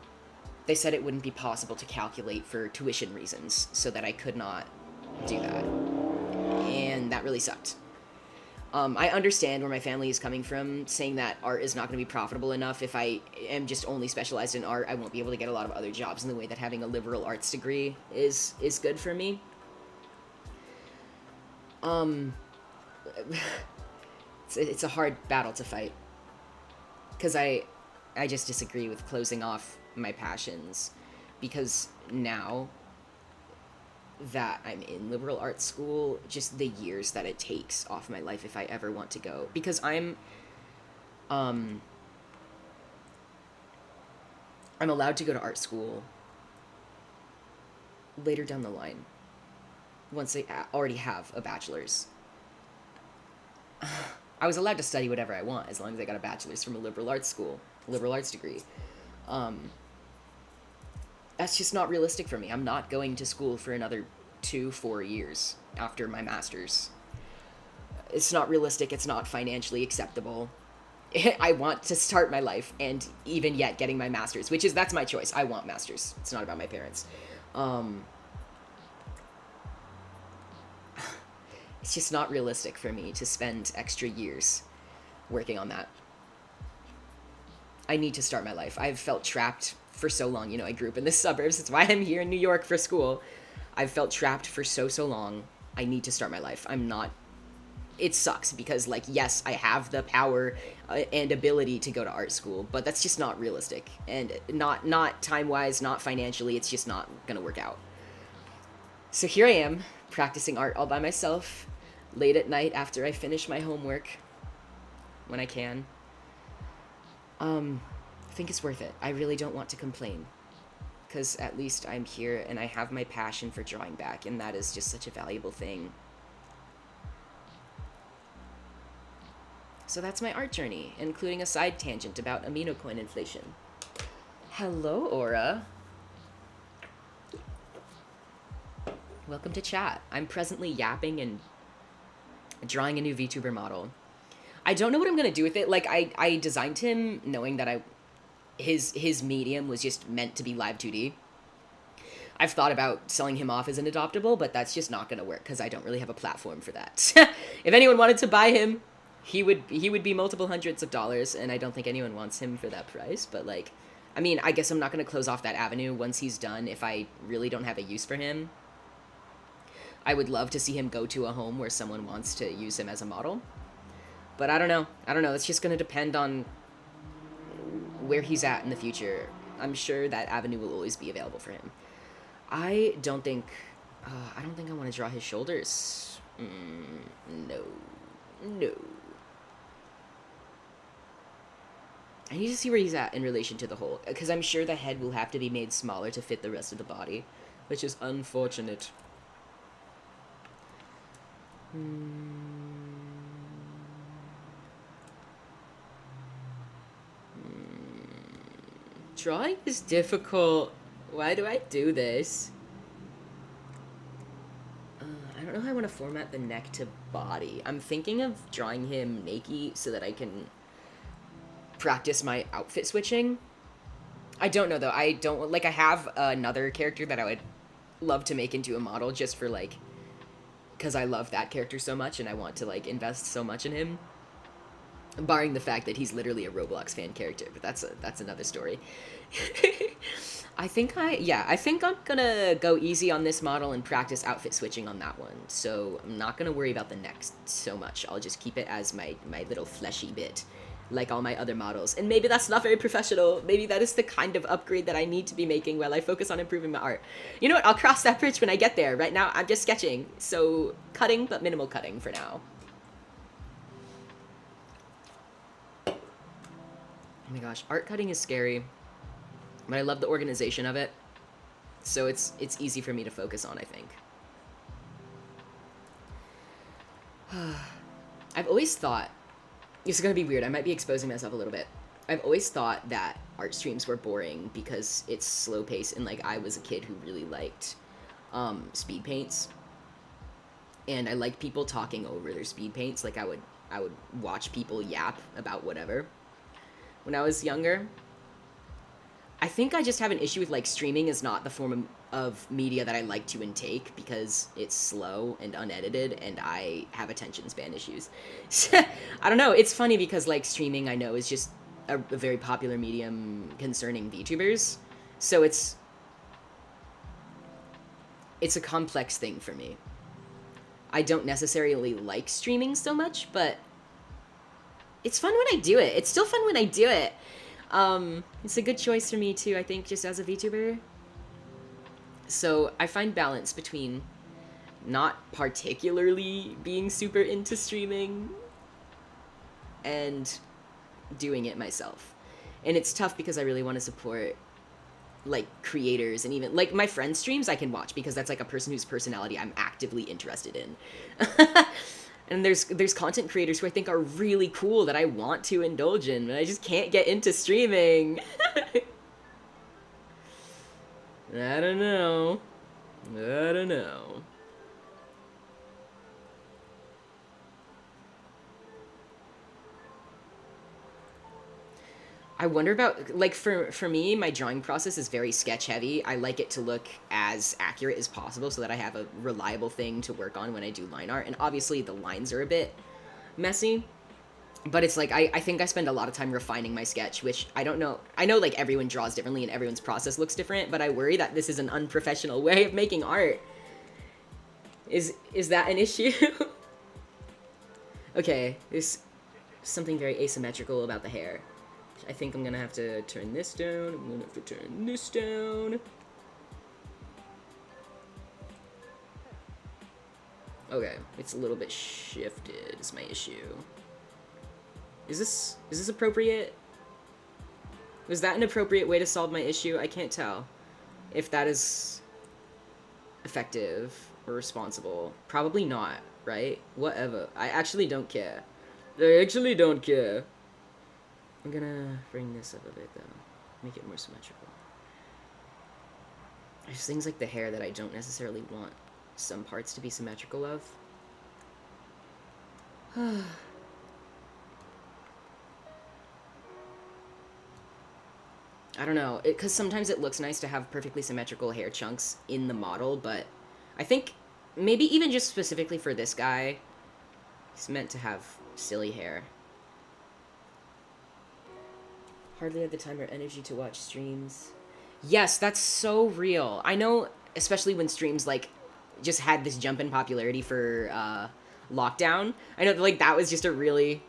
they said it wouldn't be possible to calculate for tuition reasons, so that I could not do that. And that really sucked. I understand where my family is coming from, saying that art is not going to be profitable enough. If I am just only specialized in art, I won't be able to get a lot of other jobs in the way that having a liberal arts degree is good for me. It's a hard battle to fight. Because I just disagree with closing off my passions. Because now that I'm in liberal arts school, just the years that it takes off my life if I ever want to go. Because I'm allowed to go to art school later down the line. Once I already have a bachelor's. I was allowed to study whatever I want as long as I got a bachelor's from a liberal arts school, liberal arts degree. That's just not realistic for me. I'm not going to school for another 2-4 years after my master's. It's not realistic. It's not financially acceptable. I want to start my life, and even yet getting my master's, that's my choice. I want master's. It's not about my parents. It's just not realistic for me to spend extra years working on that. I need to start my life. I've felt trapped for so long. I grew up in the suburbs. That's why I'm here in New York for school. I've felt trapped for so long. I need to start my life. It sucks because, yes, I have the power and ability to go to art school, but that's just not realistic. And not time-wise, not financially, it's just not gonna work out. So here I am, practicing art all by myself, late at night after I finish my homework, when I can. I think it's worth it. I really don't want to complain, because at least I'm here and I have my passion for drawing back, and that is just such a valuable thing. So that's my art journey, including a side tangent about amino coin inflation. Hello, Aura. Welcome to chat. I'm presently yapping and drawing a new Vtuber model. I don't know what I'm gonna do with it. I designed him knowing that his medium was just meant to be live 2D. I've thought about selling him off as an adoptable, but that's just not gonna work because I don't really have a platform for that. If anyone wanted to buy him, he would be multiple hundreds of dollars, and I don't think anyone wants him for that price. But I guess I'm not gonna close off that avenue once he's done if I really don't have a use for him. I would love to see him go to a home where someone wants to use him as a model. But I don't know. It's just going to depend on where he's at in the future. I'm sure that avenue will always be available for him. I don't think I don't think I want to draw his shoulders. No. No. I need to see where he's at in relation to the whole, because I'm sure the head will have to be made smaller to fit the rest of the body, which is unfortunate. Drawing is difficult. Why do I do this? I don't know how I want to format the neck to body. I'm thinking of drawing him naked so that I can practice my outfit switching. I don't know though. I don't like. I have another character that I would love to make into a model just for like, because I love that character so much and I want to like invest so much in him. Barring the fact that he's literally a Roblox fan character, but that's another story. I think I'm gonna go easy on this model and practice outfit switching on that one. So I'm not gonna worry about the neck so much. I'll just keep it as my little fleshy bit, like all my other models. And maybe that's not very professional. Maybe that is the kind of upgrade that I need to be making while I focus on improving my art. You know what? I'll cross that bridge when I get there. Right now, I'm just sketching. So cutting, but minimal cutting for now. Oh my gosh, art cutting is scary, but I love the organization of it, so it's easy for me to focus on, I think. I've always thought, this is gonna be weird, I might be exposing myself a little bit. I've always thought that art streams were boring because it's slow paced, and like I was a kid who really liked speed paints, and I liked people talking over their speed paints. Like I would watch people yap about whatever when I was younger. I think I just have an issue with like streaming is not the form of media that I like to intake because it's slow and unedited and I have attention span issues. I don't know, it's funny because like streaming I know is just a very popular medium concerning VTubers, so it's a complex thing for me. I don't necessarily like streaming so much, but it's fun when I do it. It's still fun when I do it. It's a good choice for me too, I think, just as a VTuber. So I find balance between not particularly being super into streaming and doing it myself. And it's tough because I really want to support like creators, and even like my friends' streams I can watch because that's like a person whose personality I'm actively interested in. And there's content creators who I think are really cool that I want to indulge in, but I just can't get into streaming. I don't know. I wonder about, like, for me, my drawing process is very sketch heavy. I like it to look as accurate as possible so that I have a reliable thing to work on when I do line art. And obviously the lines are a bit messy, but it's like, I think I spend a lot of time refining my sketch, which I don't know. I know like everyone draws differently and everyone's process looks different, but I worry that this is an unprofessional way of making art. Is that an issue? Okay, there's something very asymmetrical about the hair. I think I'm gonna have to turn this down. I'm gonna have to turn this down. Okay, it's a little bit shifted is my issue. Is this appropriate? Was that an appropriate way to solve my issue? I can't tell if that is effective or responsible. Probably not, right? Whatever. I actually don't care. I actually don't care. I'm gonna bring this up a bit though, make it more symmetrical. There's things like the hair that I don't necessarily want some parts to be symmetrical of. I don't know, because sometimes it looks nice to have perfectly symmetrical hair chunks in the model, but I think maybe even just specifically for this guy, he's meant to have silly hair. Hardly have the time or energy to watch streams. Yes, that's so real. I know, especially when streams like just had this jump in popularity for lockdown. I know like that was just a really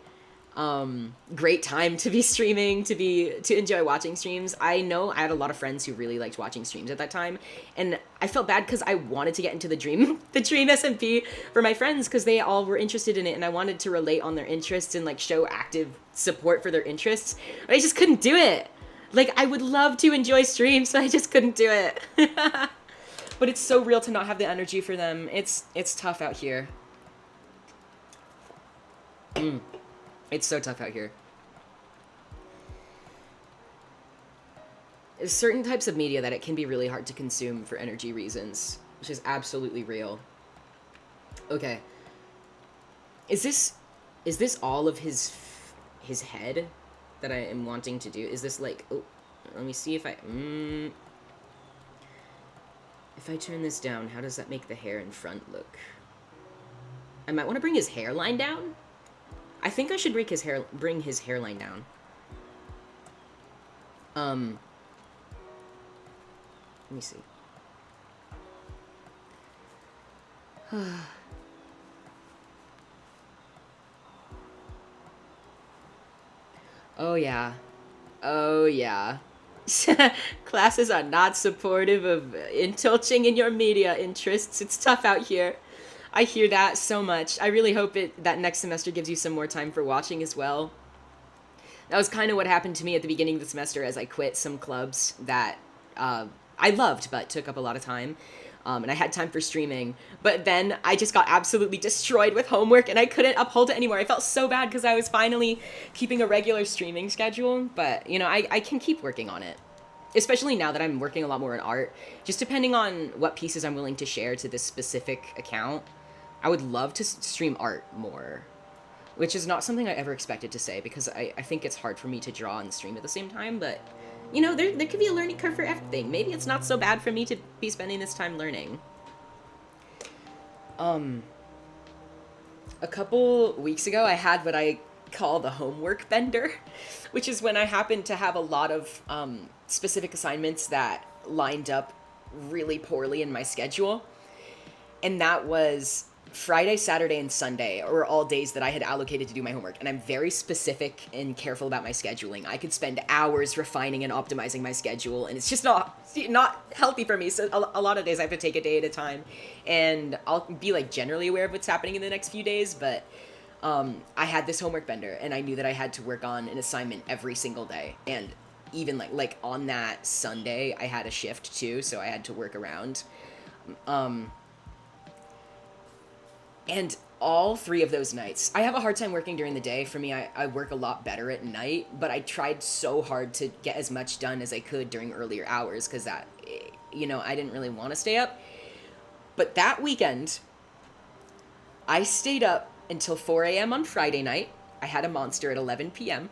Great time to be streaming, to enjoy watching streams. I know I had a lot of friends who really liked watching streams at that time, and I felt bad because I wanted to get into the dream the dream SMP for my friends because they all were interested in it, and I wanted to relate on their interests and like show active support for their interests, but I just couldn't do it. Like I would love to enjoy streams, but I just couldn't do it. But it's so real to not have the energy for them. It's tough out here. It's so tough out here. There's certain types of media that it can be really hard to consume for energy reasons, which is absolutely real. Okay. Is this all of his head that I am wanting to do? Is this like, oh, let me see if I turn this down, how does that make the hair in front look? I might want to bring his hairline down. I think I should bring his hairline down. Let me see. Oh yeah. Oh yeah. Classes are not supportive of indulging in your media interests. It's tough out here. I hear that so much. I really hope that next semester gives you some more time for watching as well. That was kind of what happened to me at the beginning of the semester as I quit some clubs that I loved but took up a lot of time. And I had time for streaming. But then I just got absolutely destroyed with homework and I couldn't uphold it anymore. I felt so bad because I was finally keeping a regular streaming schedule. But, you know, I can keep working on it. Especially now that I'm working a lot more in art. Just depending on what pieces I'm willing to share to this specific account, I would love to stream art more. Which is not something I ever expected to say because I think it's hard for me to draw and stream at the same time. But, you know, there could be a learning curve for everything. Maybe it's not so bad for me to be spending this time learning. A couple weeks ago, I had what I call the homework bender, which is when I happened to have a lot of specific assignments that lined up really poorly in my schedule. And that was Friday, Saturday, and Sunday were all days that I had allocated to do my homework. And I'm very specific and careful about my scheduling. I could spend hours refining and optimizing my schedule, and it's just not healthy for me. So a lot of days I have to take a day at a time. And I'll be like generally aware of what's happening in the next few days, but I had this homework bender, and I knew that I had to work on an assignment every single day. And even like on that Sunday, I had a shift too, so I had to work around. And all 3 of those nights, I have a hard time working during the day. For me, I work a lot better at night, but I tried so hard to get as much done as I could during earlier hours because that, you know, I didn't really want to stay up. But that weekend, I stayed up until 4 a.m. on Friday night. I had a monster at 11 p.m.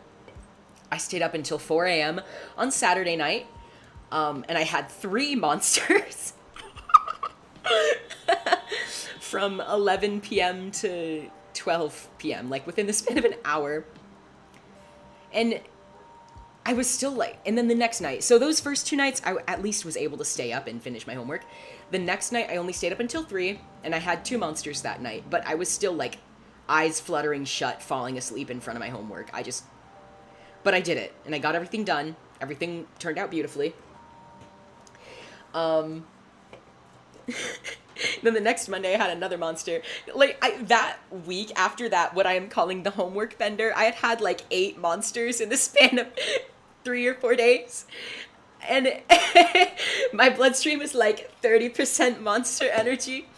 I stayed up until 4 a.m. on Saturday night, and I had 3 monsters. From 11 p.m. to 12 p.m., like within the span of an hour. And I was still like, and then the next night, so those first 2 nights, I at least was able to stay up and finish my homework. The next night, I only stayed up until 3, and I had 2 monsters that night, but I was still like, eyes fluttering shut, falling asleep in front of my homework. But I did it, and I got everything done. Everything turned out beautifully. Then the next Monday, I had another monster. Like, that week after that, what I am calling the homework bender, I had like 8 monsters in the span of 3 or 4 days. And my bloodstream is like 30% monster energy.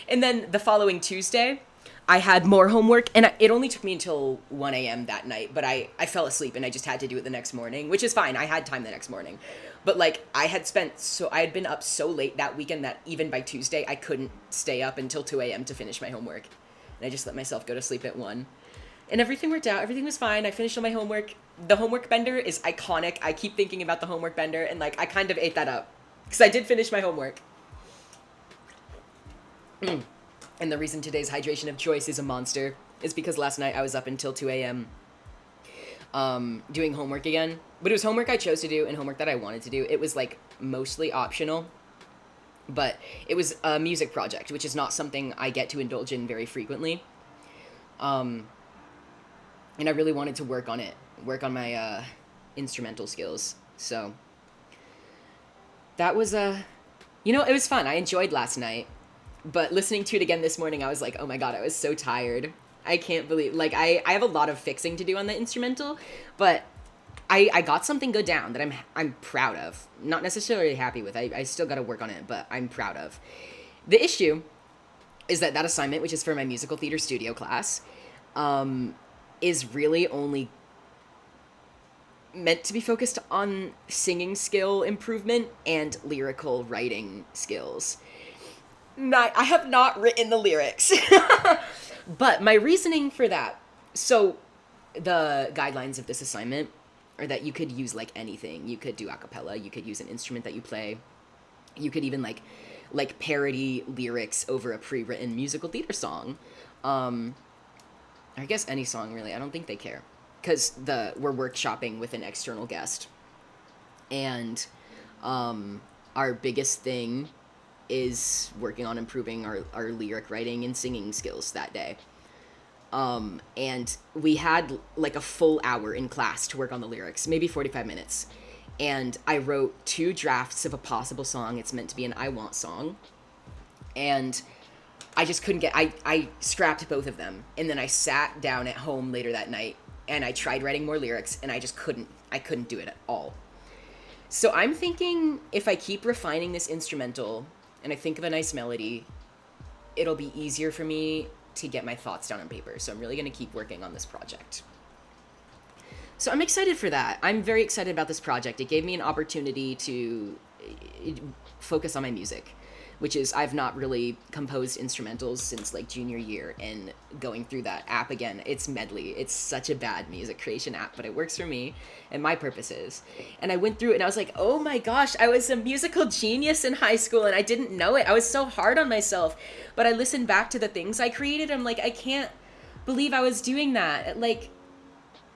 And then the following Tuesday, I had more homework, and it only took me until 1 a.m. that night, but I fell asleep, and I just had to do it the next morning, which is fine. I had time the next morning. But, like, I had been up so late that weekend that even by Tuesday, I couldn't stay up until 2 a.m. to finish my homework. And I just let myself go to sleep at 1. And everything worked out. Everything was fine. I finished all my homework. The homework bender is iconic. I keep thinking about the homework bender, and, like, I kind of ate that up. Because I did finish my homework. And the reason today's hydration of choice is a monster is because last night I was up until 2 a.m. Doing homework again. But it was homework I chose to do and homework that I wanted to do. It was, like, mostly optional. But it was a music project, which is not something I get to indulge in very frequently. and I really wanted to work on my instrumental skills. So that was it was fun. I enjoyed last night, but listening to it again this morning, I was like, oh my god, I was so tired. I can't believe, like, I have a lot of fixing to do on the instrumental, but I got something good down that I'm proud of. Not necessarily happy with. I still got to work on it, but I'm proud of. The issue is that assignment, which is for my musical theater studio class, is really only meant to be focused on singing skill improvement and lyrical writing skills. I have not written the lyrics. But my reasoning for that, so the guidelines of this assignment are that you could use like anything. You could do a cappella, you could use an instrument that you play. You could even like parody lyrics over a pre-written musical theater song. I guess any song really. I don't think they care, because we're workshopping with an external guest, and our biggest thing is working on improving our lyric writing and singing skills that day. And we had like a full hour in class to work on the lyrics, maybe 45 minutes. And I wrote 2 drafts of a possible song. It's meant to be an I Want song. And I just couldn't I scrapped both of them. And then I sat down at home later that night and I tried writing more lyrics, and I couldn't do it at all. So I'm thinking, if I keep refining this instrumental and I think of a nice melody, it'll be easier for me to get my thoughts down on paper. So I'm really going to keep working on this project. So I'm excited for that. I'm very excited about this project. It gave me an opportunity to focus on my music, which is, I've not really composed instrumentals since like junior year, and going through that app again, it's Medley. It's such a bad music creation app, but it works for me and my purposes. And I went through it and I was like, oh my gosh, I was a musical genius in high school and I didn't know it. I was so hard on myself. But I listened back to the things I created. I'm like, I can't believe I was doing that at like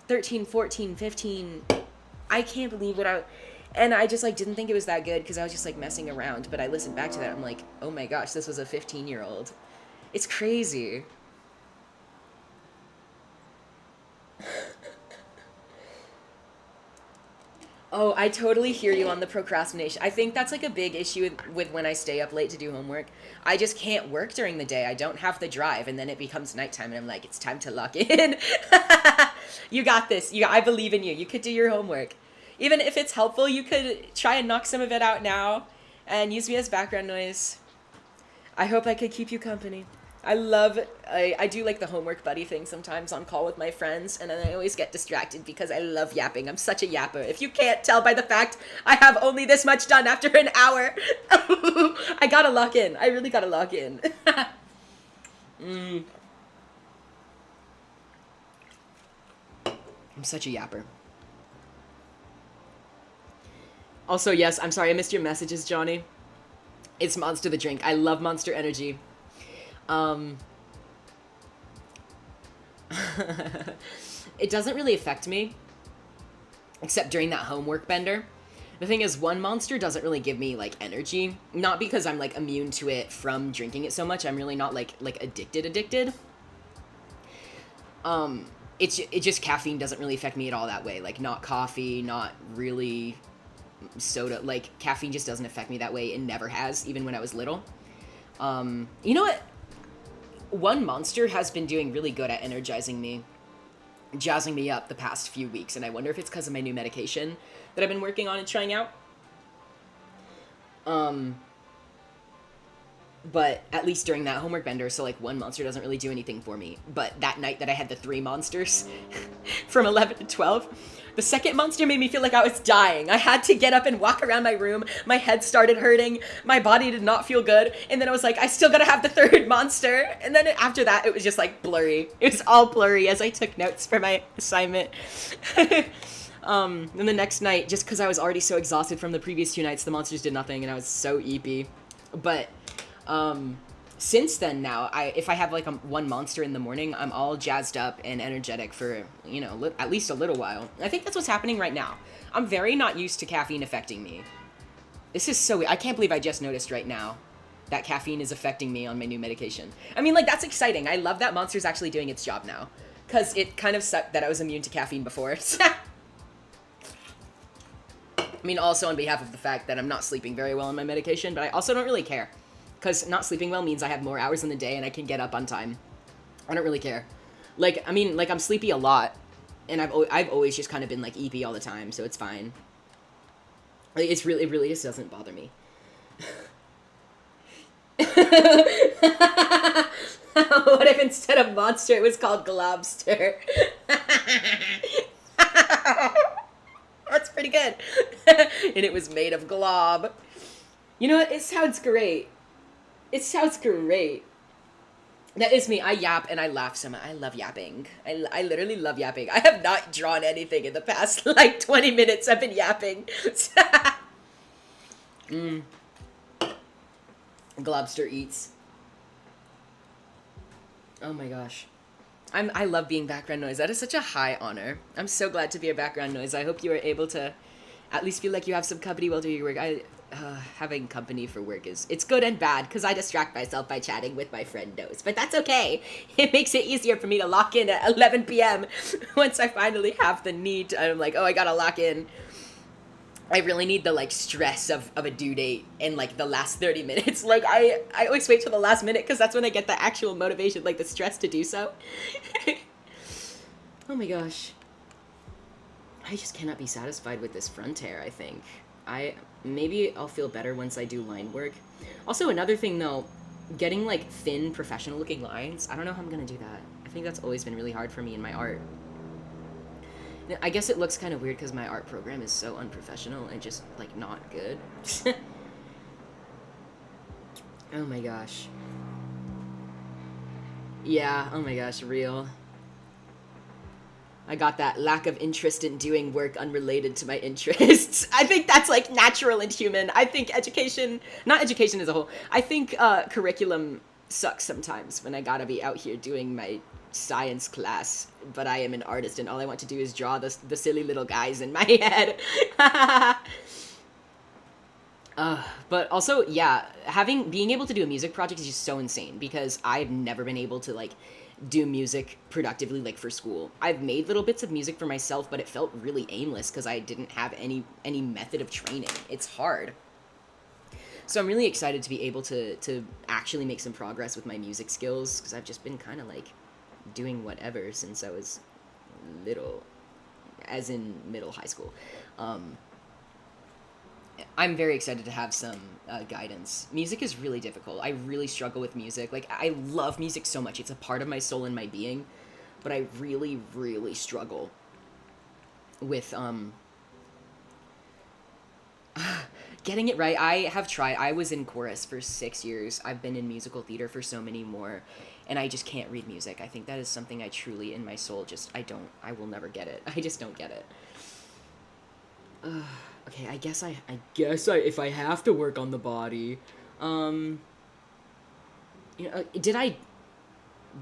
13, 14, 15. I can't believe and I just like didn't think it was that good because I was just like messing around. But I listened back to that, I'm like, oh my gosh, this was a 15-year-old. It's crazy. Oh, I totally hear you on the procrastination. I think that's like a big issue with when I stay up late to do homework. I just can't work during the day. I don't have the drive, and then it becomes nighttime, and I'm like, it's time to lock in. You got this. I believe in you. You could do your homework. Even if it's helpful, you could try and knock some of it out now and use me as background noise. I hope I could keep you company. I do like the homework buddy thing sometimes on call with my friends, and then I always get distracted because I love yapping. I'm such a yapper. If you can't tell by the fact I have only this much done after an hour, I gotta lock in. I really gotta lock in. I'm such a yapper. Also, yes, I'm sorry I missed your messages, Johnny. It's Monster the drink. I love Monster Energy. It doesn't really affect me, except during that homework bender. The thing is, one Monster doesn't really give me like energy, not because I'm like immune to it from drinking it so much. I'm really not like addicted. It just, caffeine doesn't really affect me at all that way. Like, not coffee, not really soda. Like, caffeine just doesn't affect me that way. It never has, even when I was little. You know what? One Monster has been doing really good at energizing me, jazzing me up the past few weeks, and I wonder if it's because of my new medication that I've been working on and trying out. But at least during that homework bender, so like one Monster doesn't really do anything for me. But that night that I had the 3 monsters from 11 to 12, the second Monster made me feel like I was dying. I had to get up and walk around my room. My head started hurting. My body did not feel good. And then I was like, I still gotta have the 3rd Monster. And then after that, it was just like blurry. It was all blurry as I took notes for my assignment. And the next night, just because I was already so exhausted from the previous 2 nights, the Monsters did nothing and I was so eepy. But since then now, if I have like one Monster in the morning, I'm all jazzed up and energetic for, you know, at least a little while. I think that's what's happening right now. I'm very not used to caffeine affecting me. This is so weird. I can't believe I just noticed right now that caffeine is affecting me on my new medication. I mean, like, that's exciting. I love that Monster's actually doing its job now. Because it kind of sucked that I was immune to caffeine before. I mean, also on behalf of the fact that I'm not sleeping very well on my medication, but I also don't really care. Because not sleeping well means I have more hours in the day and I can get up on time. I don't really care. Like, I mean, like, I'm sleepy a lot, and I've always just kind of been, like, EP all the time, so it's fine. Like, it really just doesn't bother me. What if instead of monster it was called globster? That's pretty good. And it was made of glob. You know what? It sounds great. It sounds great. That is me. I yap and I laugh so much. I love yapping. I literally love yapping. I have not drawn anything in the past, like, 20 minutes. I've been yapping. Globster eats. Oh my gosh. I love being background noise. That is such a high honor. I'm so glad to be a background noise. I hope you are able to at least feel like you have some company while doing your work. Having company for work it's good and bad, because I distract myself by chatting with my friend Nose. But that's okay. It makes it easier for me to lock in at 11 p.m. once I finally have the need. I'm like, oh, I gotta lock in. I really need the, like, stress of a due date in, like, the last 30 minutes. Like, I always wait till the last minute, because that's when I get the actual motivation, like, the stress to do so. Oh my gosh. I just cannot be satisfied with this front hair, I think. Maybe I'll feel better once I do line work. Also, another thing, though, getting, like, thin, professional-looking lines, I don't know how I'm gonna do that. I think that's always been really hard for me in my art. I guess it looks kind of weird because my art program is so unprofessional and just, like, not good. Oh my gosh. Yeah, oh my gosh, real. I got that lack of interest in doing work unrelated to my interests. I think that's, like, natural and human. I think education, not education as a whole, I think curriculum sucks sometimes when I gotta be out here doing my science class, but I am an artist and all I want to do is draw the silly little guys in my head. But also, yeah, being able to do a music project is just so insane, because I've never been able to, like, do music productively, like, for school. I've made little bits of music for myself, but it felt really aimless because I didn't have any method of training. It's hard. So I'm really excited to be able to actually make some progress with my music skills, because I've just been kind of, like, doing whatever since I was little, as in middle high school. I'm very excited to have some guidance. Music is really difficult. I really struggle with music. Like, I love music so much. It's a part of my soul and my being, but I really, really struggle with getting it right. I have tried. I was in chorus for 6 years. I've been in musical theater for so many more, and I just can't read music. I think that is something I truly, in my soul, I will never get it. I just don't get it. Okay, I guess if I have to work on the body, did I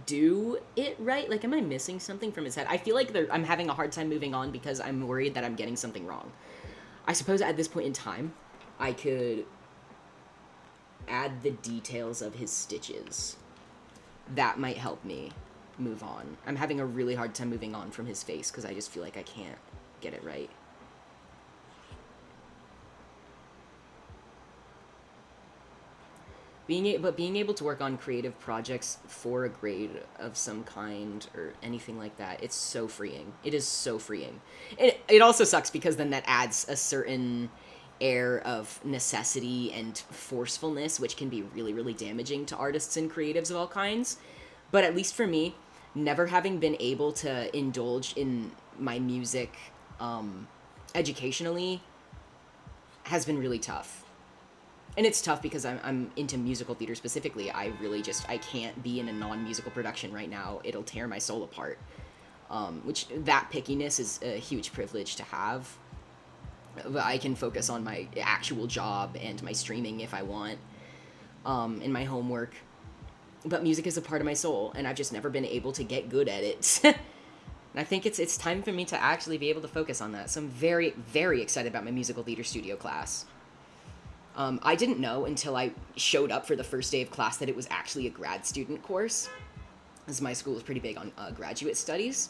do it right? Like, am I missing something from his head? I feel like I'm having a hard time moving on because I'm worried that I'm getting something wrong. I suppose at this point in time, I could add the details of his stitches. That might help me move on. I'm having a really hard time moving on from his face because I just feel like I can't get it right. Being able to work on creative projects for a grade of some kind or anything like that, it's so freeing. It is so freeing. It also sucks because then that adds a certain air of necessity and forcefulness, which can be really, really damaging to artists and creatives of all kinds. But at least for me, never having been able to indulge in my music educationally has been really tough. And it's tough because I'm into musical theater specifically. I can't be in a non-musical production right now. It'll tear my soul apart. Which, that pickiness is a huge privilege to have. But I can focus on my actual job and my streaming if I want, and my homework. But music is a part of my soul, and I've just never been able to get good at it. And I think it's time for me to actually be able to focus on that. So I'm very, very excited about my musical theater studio class. I didn't know until I showed up for the first day of class that it was actually a grad student course. as my school is pretty big on graduate studies.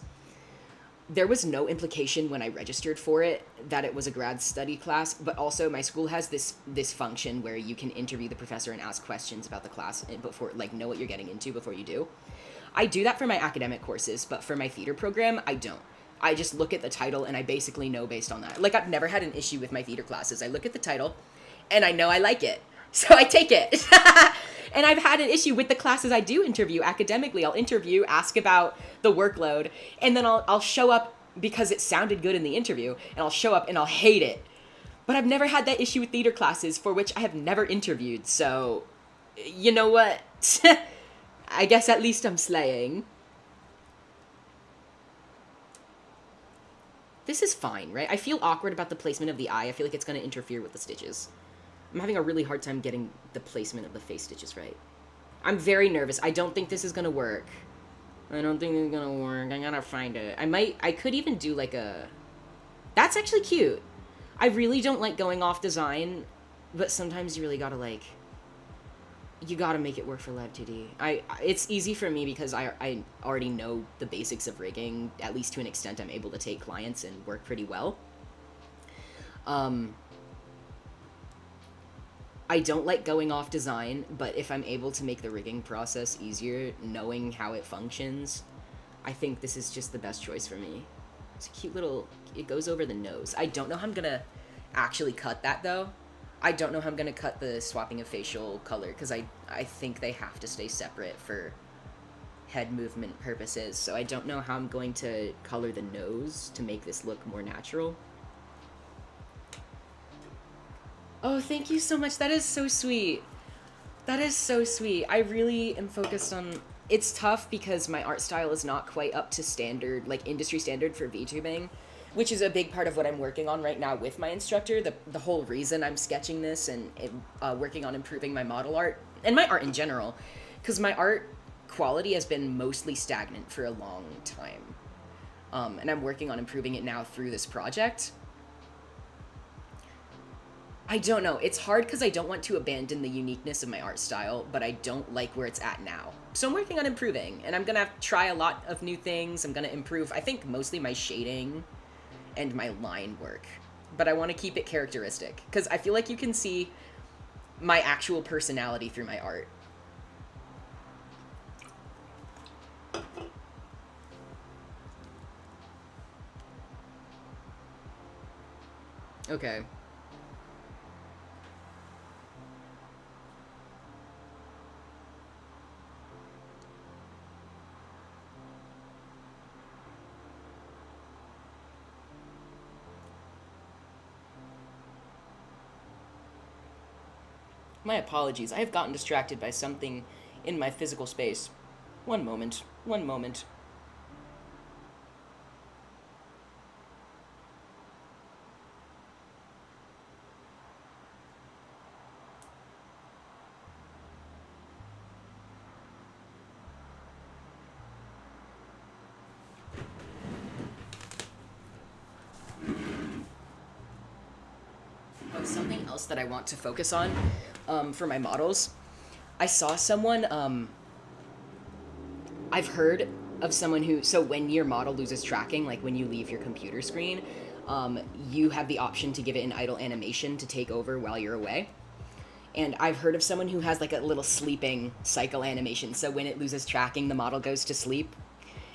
There was no implication when I registered for it that it was a grad study class, but also my school has this function where you can interview the professor and ask questions about the class before, like, know what you're getting into before you do. I do that for my academic courses, but for my theater program, I don't. I just look at the title and I basically know based on that. Like, I've never had an issue with my theater classes. I look at the title and I know I like it, so I take it. And I've had an issue with the classes I do interview academically. I'll interview, ask about the workload, and then I'll show up because it sounded good in the interview, and I'll show up and I'll hate it. But I've never had that issue with theater classes for which I have never interviewed, so you know what? I guess at least I'm slaying. This is fine, right? I feel awkward about the placement of the eye. I feel like it's going to interfere with the stitches. I'm having a really hard time getting the placement of the face stitches right. I'm very nervous. I don't think this is going to work. I don't think it's going to work. I gotta find it. I could even do like a... That's actually cute. I really don't like going off design, but sometimes you really gotta like... You gotta make it work for Lab 2D. It's easy for me because I already know the basics of rigging. At least to an extent, I'm able to take clients and work pretty well. I don't like going off design, but if I'm able to make the rigging process easier, knowing how it functions, I think this is just the best choice for me. It's a cute little... It goes over the nose. I don't know how I'm gonna actually cut that, though. I don't know how I'm gonna cut the swapping of facial color, because I think they have to stay separate for head movement purposes, so I don't know how I'm going to color the nose to make this look more natural. Oh, thank you so much. That is so sweet. That is so sweet. I really am focused on... It's tough because my art style is not quite up to standard, like industry standard for VTubing, which is a big part of what I'm working on right now with my instructor. The whole reason I'm sketching this and working on improving my model art, and my art in general, because my art quality has been mostly stagnant for a long time. And I'm working on improving it now through this project. I don't know. It's hard because I don't want to abandon the uniqueness of my art style, but I don't like where it's at now. So I'm working on improving, and I'm going to try a lot of new things. I'm going to improve, I think, mostly my shading and my line work. But I want to keep it characteristic, because I feel like you can see my actual personality through my art. Okay. My apologies. I have gotten distracted by something in my physical space. One moment. One moment. Something else that I want to focus on for my models. I saw someone, I've heard of someone who, so when your model loses tracking, like when you leave your computer screen, you have the option to give it an idle animation to take over while you're away. And I've heard of someone who has like a little sleeping cycle animation, so when it loses tracking, the model goes to sleep.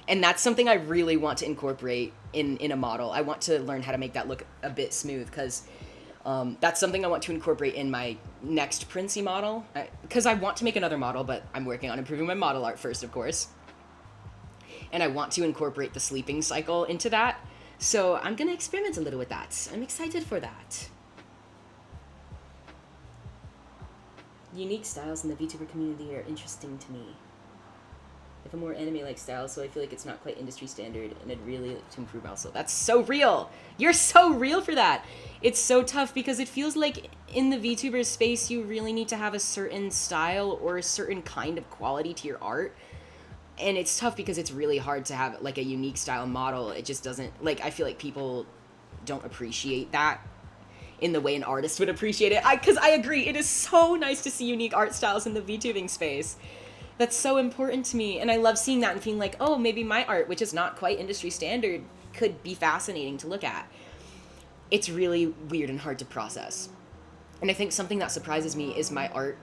And that's something I really want to incorporate in a model. I want to learn how to make that look a bit smooth, because that's something I want to incorporate in my next Princey model, because I want to make another model, but I'm working on improving my model art first, of course. And I want to incorporate the sleeping cycle into that, so I'm going to experiment a little with that. I'm excited for that. Unique styles in the VTuber community are interesting to me. I have a more anime-like style, so I feel like it's not quite industry standard, and I'd really like to improve also. That's so real! You're so real for that! It's so tough because it feels like in the VTuber space you really need to have a certain style or a certain kind of quality to your art. And it's tough because it's really hard to have like a unique style model. It just doesn't, like, I feel like people don't appreciate that in the way an artist would appreciate it. Because I agree, it is so nice to see unique art styles in the VTubing space. That's so important to me. And I love seeing that and feeling like, oh, maybe my art, which is not quite industry standard, could be fascinating to look at. It's really weird and hard to process. And I think something that surprises me is my art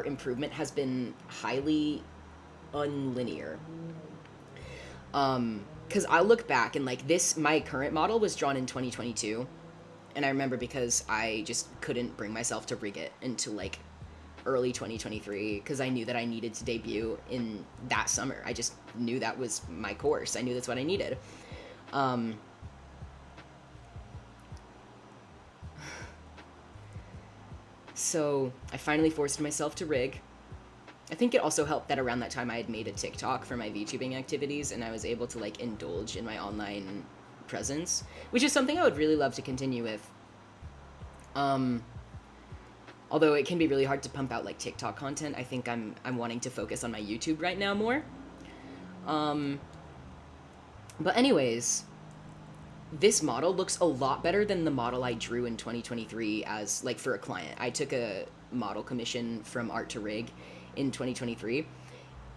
improvement has been highly unlinear. Because I look back and like this, my current model was drawn in 2022. And I remember because I just couldn't bring myself to rig it until like early 2023 because I knew that I needed to debut in that summer. I just knew that was my course. I knew that's what I needed. Um, so I finally forced myself to rig. I think it also helped that around that time I had made a TikTok for my VTubing activities and I was able to like indulge in my online presence, which is something I would really love to continue with. Um, Although it can be really hard to pump out like TikTok content, I think I'm wanting to focus on my YouTube right now more. Um, but anyways, this model looks a lot better than the model I drew in 2023 as like for a client. I took a model commission from Art to Rig in 2023,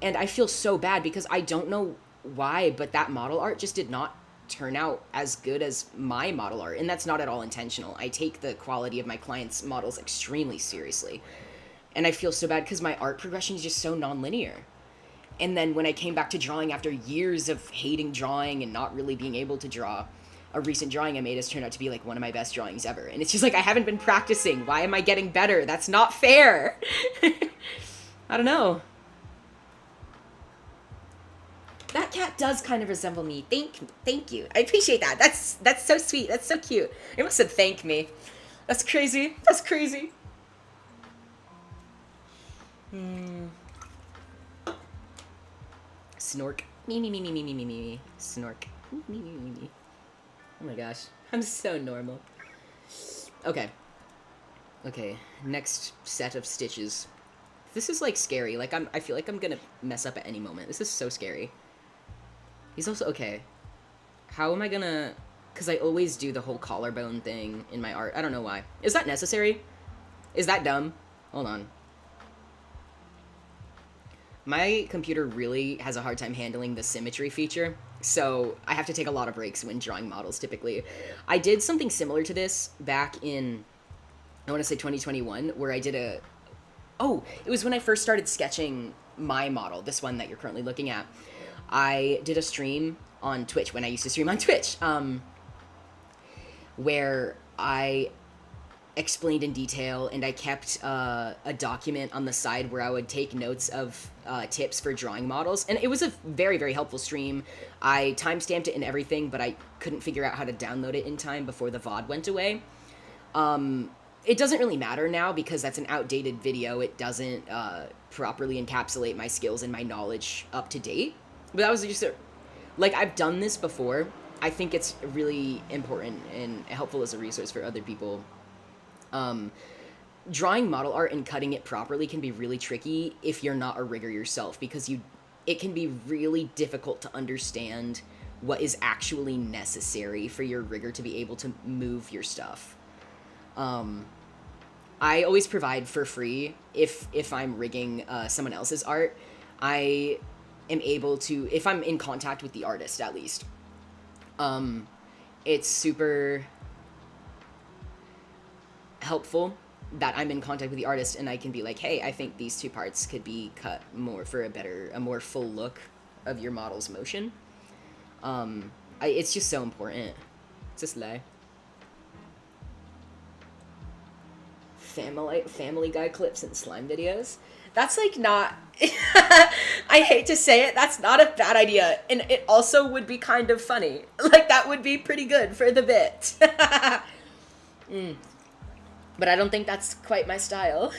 and I feel so bad because I don't know why, but that model art just did not turn out as good as my model art, and that's not at all intentional. I take the quality of my clients' models extremely seriously, and I feel so bad because my art progression is just so non-linear. And then when I came back to drawing after years of hating drawing and not really being able to draw, a recent drawing I made has turned out to be like one of my best drawings ever. And it's just like, I haven't been practicing. Why am I getting better? That's not fair. I don't know. That cat does kind of resemble me. Thank you. I appreciate that. That's so sweet. That's so cute. It must have thanked me. That's crazy. That's crazy. Snork. Me. Snork. Me. Oh my gosh. I'm so normal. Okay. Okay. Next set of stitches. This is like scary. Like I feel like I'm gonna mess up at any moment. This is so scary. He's also okay. How am I gonna? Because I always do the whole collarbone thing in my art. I don't know why. Is that necessary? Is that dumb? Hold on. My computer really has a hard time handling the symmetry feature, so I have to take a lot of breaks when drawing models typically. I did something similar to this back in, I want to say 2021, where I did a, oh, it was when I first started sketching my model, this one that you're currently looking at. I did a stream on Twitch when I used to stream on Twitch, where I explained in detail, and I kept a document on the side where I would take notes of tips for drawing models, and it was a very, very helpful stream. I timestamped it and everything, but I couldn't figure out how to download it in time before the VOD went away. It doesn't really matter now because that's an outdated video. It doesn't properly encapsulate my skills and my knowledge up to date. But that was just like, I've done this before. I think it's really important and helpful as a resource for other people. Drawing model art and cutting it properly can be really tricky if you're not a rigger yourself, because it can be really difficult to understand what is actually necessary for your rigger to be able to move your stuff. I always provide for free if I'm rigging someone else's art. I am able to, if I'm in contact with the artist at least. It's super helpful that I'm in contact with the artist and I can be like, hey, I think these two parts could be cut more for a more full look of your model's motion. It's just so important. It's a slay. Family Guy clips and slime videos. That's like not, I hate to say it, that's not a bad idea. And it also would be kind of funny. Like, that would be pretty good for the bit. But I don't think that's quite my style.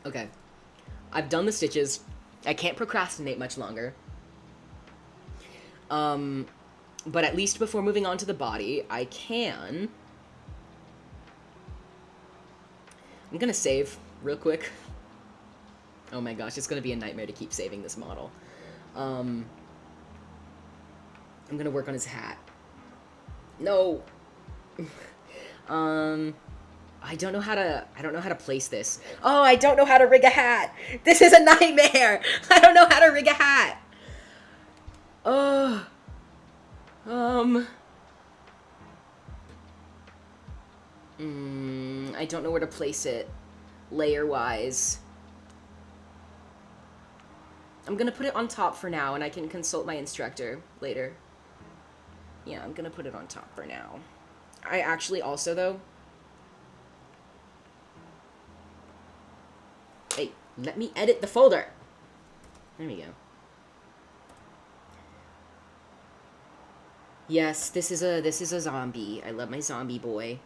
Okay. I've done the stitches. I can't procrastinate much longer. But at least before moving on to the body, I can... I'm gonna save real quick. Oh my gosh, it's gonna be a nightmare to keep saving this model. I'm gonna work on his hat. No! Um, I don't know how to place this. Oh, I don't know how to rig a hat. This is a nightmare. I don't know how to rig a hat. Oh, um, I don't know where to place it layer wise. I'm gonna put it on top for now, and I can consult my instructor later. Yeah, I'm gonna put it on top for now. I actually also, though... Hey, let me edit the folder! There we go. Yes, this is a zombie. I love my zombie boy.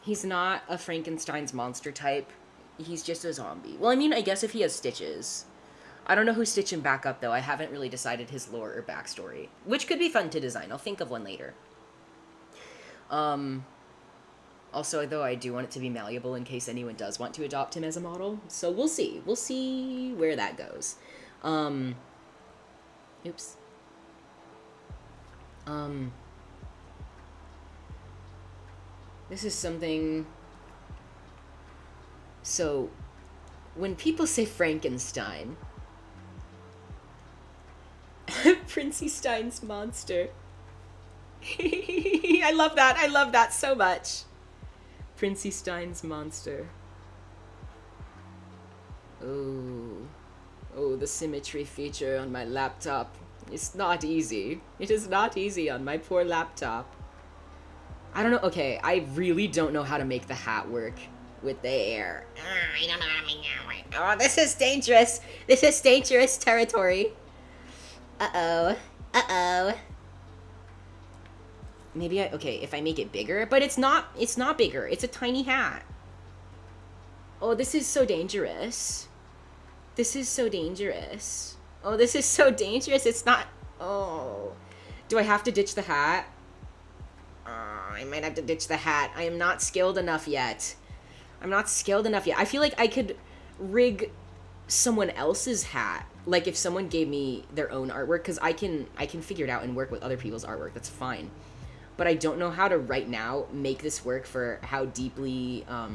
He's not a Frankenstein's monster type. He's just a zombie. Well, I mean, I guess if he has stitches. I don't know who stitched him back up, though. I haven't really decided his lore or backstory, which could be fun to design. I'll think of one later. Also, though, I do want it to be malleable in case anyone does want to adopt him as a model. So we'll see. We'll see where that goes. Oops. This is something... So, when people say Frankenstein... Princey Stein's monster. I love that. I love that so much. Princey Stein's monster. Oh. Oh, the symmetry feature on my laptop. It's not easy. It is not easy on my poor laptop. I don't know. Okay, I really don't know how to make the hat work with the air. I don't know how to make that work. Oh, this is dangerous. This is dangerous territory. Uh-oh. Uh-oh. Maybe okay, if I make it bigger, but it's not bigger. It's a tiny hat. Oh, this is so dangerous. This is so dangerous. Oh, this is so dangerous. It's not, oh. Do I have to ditch the hat? Oh, I might have to ditch the hat. I am not skilled enough yet. I'm not skilled enough yet. I feel like I could rig someone else's hat. Like if someone gave me their own artwork, because I can figure it out and work with other people's artwork. That's fine. But I don't know how to right now make this work for how deeply I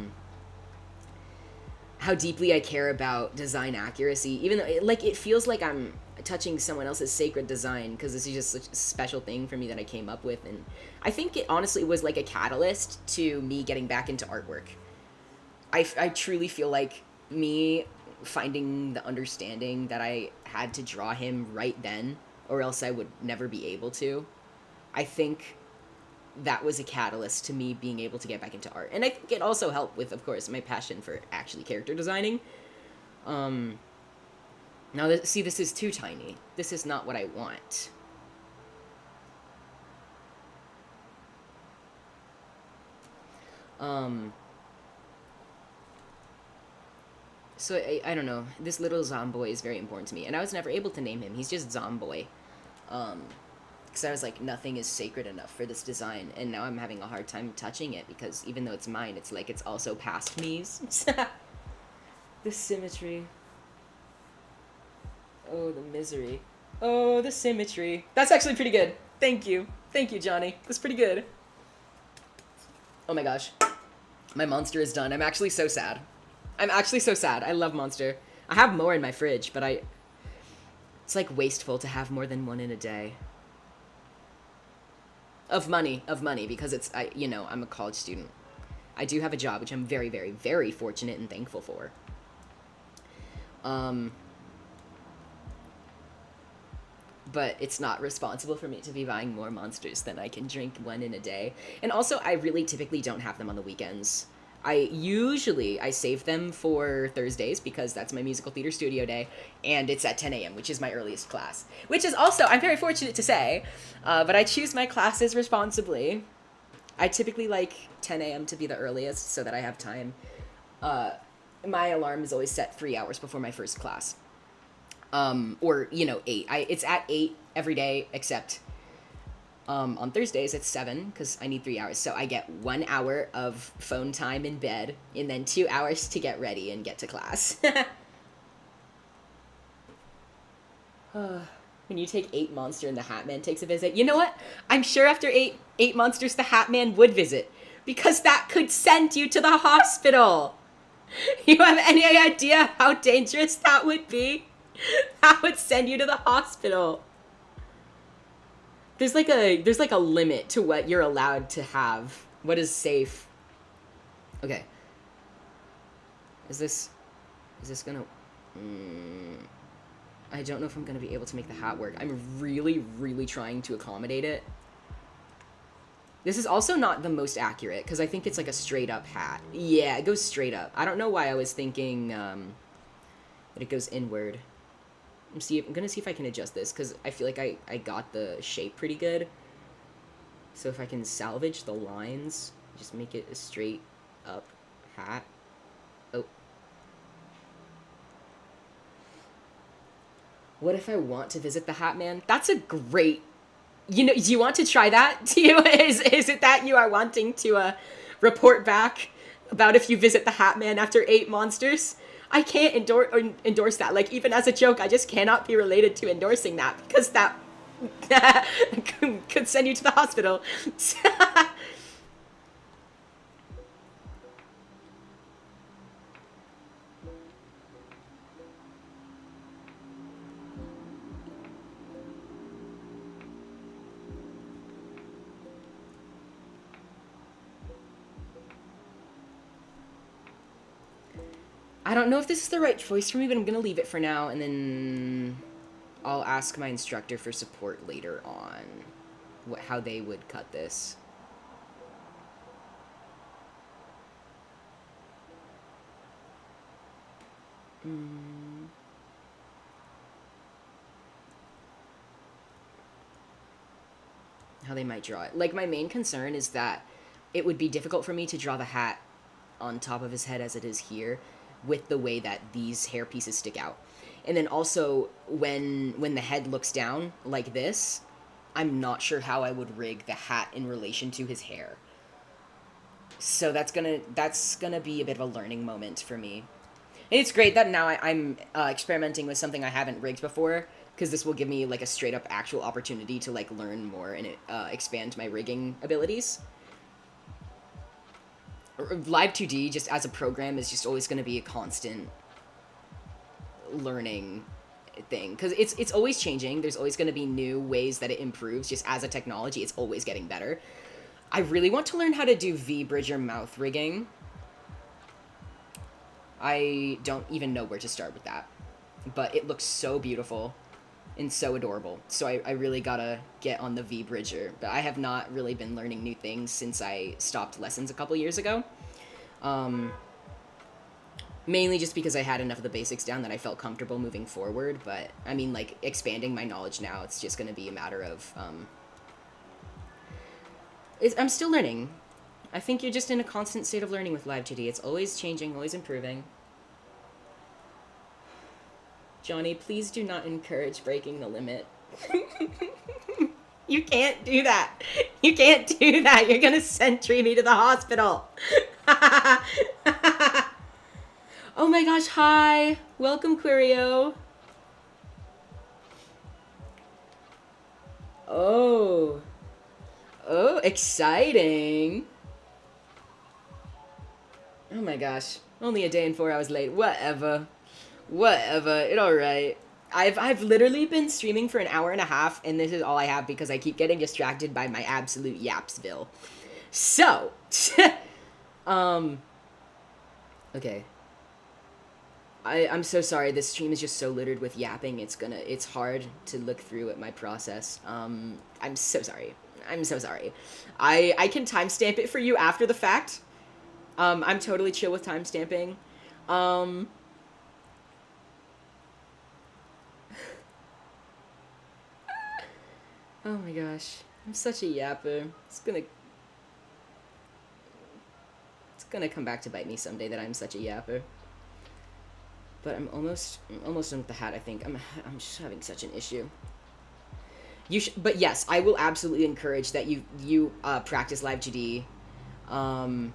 care about design accuracy. Even though it feels like I'm touching someone else's sacred design, because this is just such a special thing for me that I came up with. And I think it honestly was like a catalyst to me getting back into artwork. I truly feel like me finding the understanding that I had to draw him right then, or else I would never be able to. I think that was a catalyst to me being able to get back into art. And I think it also helped with, of course, my passion for actually character designing. Now, see, this is too tiny. This is not what I want. So, I don't know. This little Zomboy is very important to me. And I was never able to name him. He's just Zomboy. Because I was like, nothing is sacred enough for this design. And now I'm having a hard time touching it, because even though it's mine, it's like it's also past me's. The symmetry. Oh, the misery. Oh, the symmetry. That's actually pretty good. Thank you. Thank you, Johnny. That's pretty good. Oh my gosh. My monster is done. I'm actually so sad. I'm actually so sad. I love Monster. I have more in my fridge, but it's like wasteful to have more than one in a day. Of money, because I'm a college student. I do have a job, which I'm very, very, very fortunate and thankful for. But it's not responsible for me to be buying more monsters than I can drink one in a day. And also, I really typically don't have them on the weekends. I save them for Thursdays, because that's my musical theater studio day, and it's at 10 a.m., which is my earliest class. Which is also, I'm very fortunate to say, but I choose my classes responsibly. I typically like 10 a.m. to be the earliest, so that I have time. My alarm is always set 3 hours before my first class. Or, 8. It's at 8 every day, except... on Thursdays, it's 7, because I need 3 hours. So I get 1 hour of phone time in bed, and then 2 hours to get ready and get to class. when you take 8 monster and the Hat Man takes a visit. You know what? I'm sure after eight monsters, the Hat Man would visit because that could send you to the hospital. You have any idea how dangerous that would be? That would send you to the hospital. There's like a limit to what you're allowed to have. What is safe? Okay. Is this gonna? I don't know if I'm gonna be able to make the hat work. I'm really, really trying to accommodate it. This is also not the most accurate because I think it's like a straight up hat. Yeah, it goes straight up. I don't know why I was thinking that it goes inward. I'm gonna see if I can adjust this because I feel like I got the shape pretty good. So if I can salvage the lines, just make it a straight up hat. Oh. What if I want to visit the Hat Man? That's a great... do you want to try that? Is it that you are wanting to report back about if you visit the Hat Man after 8 monsters? I can't endorse that. Like, even as a joke, I just cannot be related to endorsing that because that could send you to the hospital. I don't know if this is the right choice for me, but I'm going to leave it for now, and then I'll ask my instructor for support later on how they would cut this. How they might draw it. Like, my main concern is that it would be difficult for me to draw the hat on top of his head as it is here, with the way that these hair pieces stick out. And then also when the head looks down like this, I'm not sure how I would rig the hat in relation to his hair. So that's gonna be a bit of a learning moment for me. And it's great that now I'm experimenting with something I haven't rigged before, because this will give me like a straight up actual opportunity to like learn more and expand my rigging abilities. Live 2D, just as a program, is just always going to be a constant learning thing. Because it's always changing. There's always going to be new ways that it improves. Just as a technology, it's always getting better. I really want to learn how to do V-bridger mouth rigging. I don't even know where to start with that. But it looks so beautiful and so adorable. So I really gotta get on the V-bridger. But I have not really been learning new things since I stopped lessons a couple years ago. Mainly just because I had enough of the basics down that I felt comfortable moving forward. But, I mean, like, expanding my knowledge now, it's just gonna be a matter of, I'm still learning. I think you're just in a constant state of learning with Live 2D. It's always changing, always improving. Johnny, please do not encourage breaking the limit. You can't do that. You can't do that. You're gonna sentry me to the hospital. Oh my gosh, hi. Welcome, Quirio. Oh. Oh, exciting. Oh my gosh. Only a day and 4 hours late. Whatever. It's alright. I've literally been streaming for an hour and a half, and this is all I have because I keep getting distracted by my absolute yapsville. So, okay. I'm so sorry. This stream is just so littered with yapping. It's hard to look through at my process. I'm so sorry. I'm so sorry. I can timestamp it for you after the fact. I'm totally chill with timestamping. Oh my gosh. I'm such a yapper. It's gonna come back to bite me someday that I'm such a yapper. But I'm almost done with the hat, I think. I'm just having such an issue. But yes, I will absolutely encourage that you practice Live 2D. I'm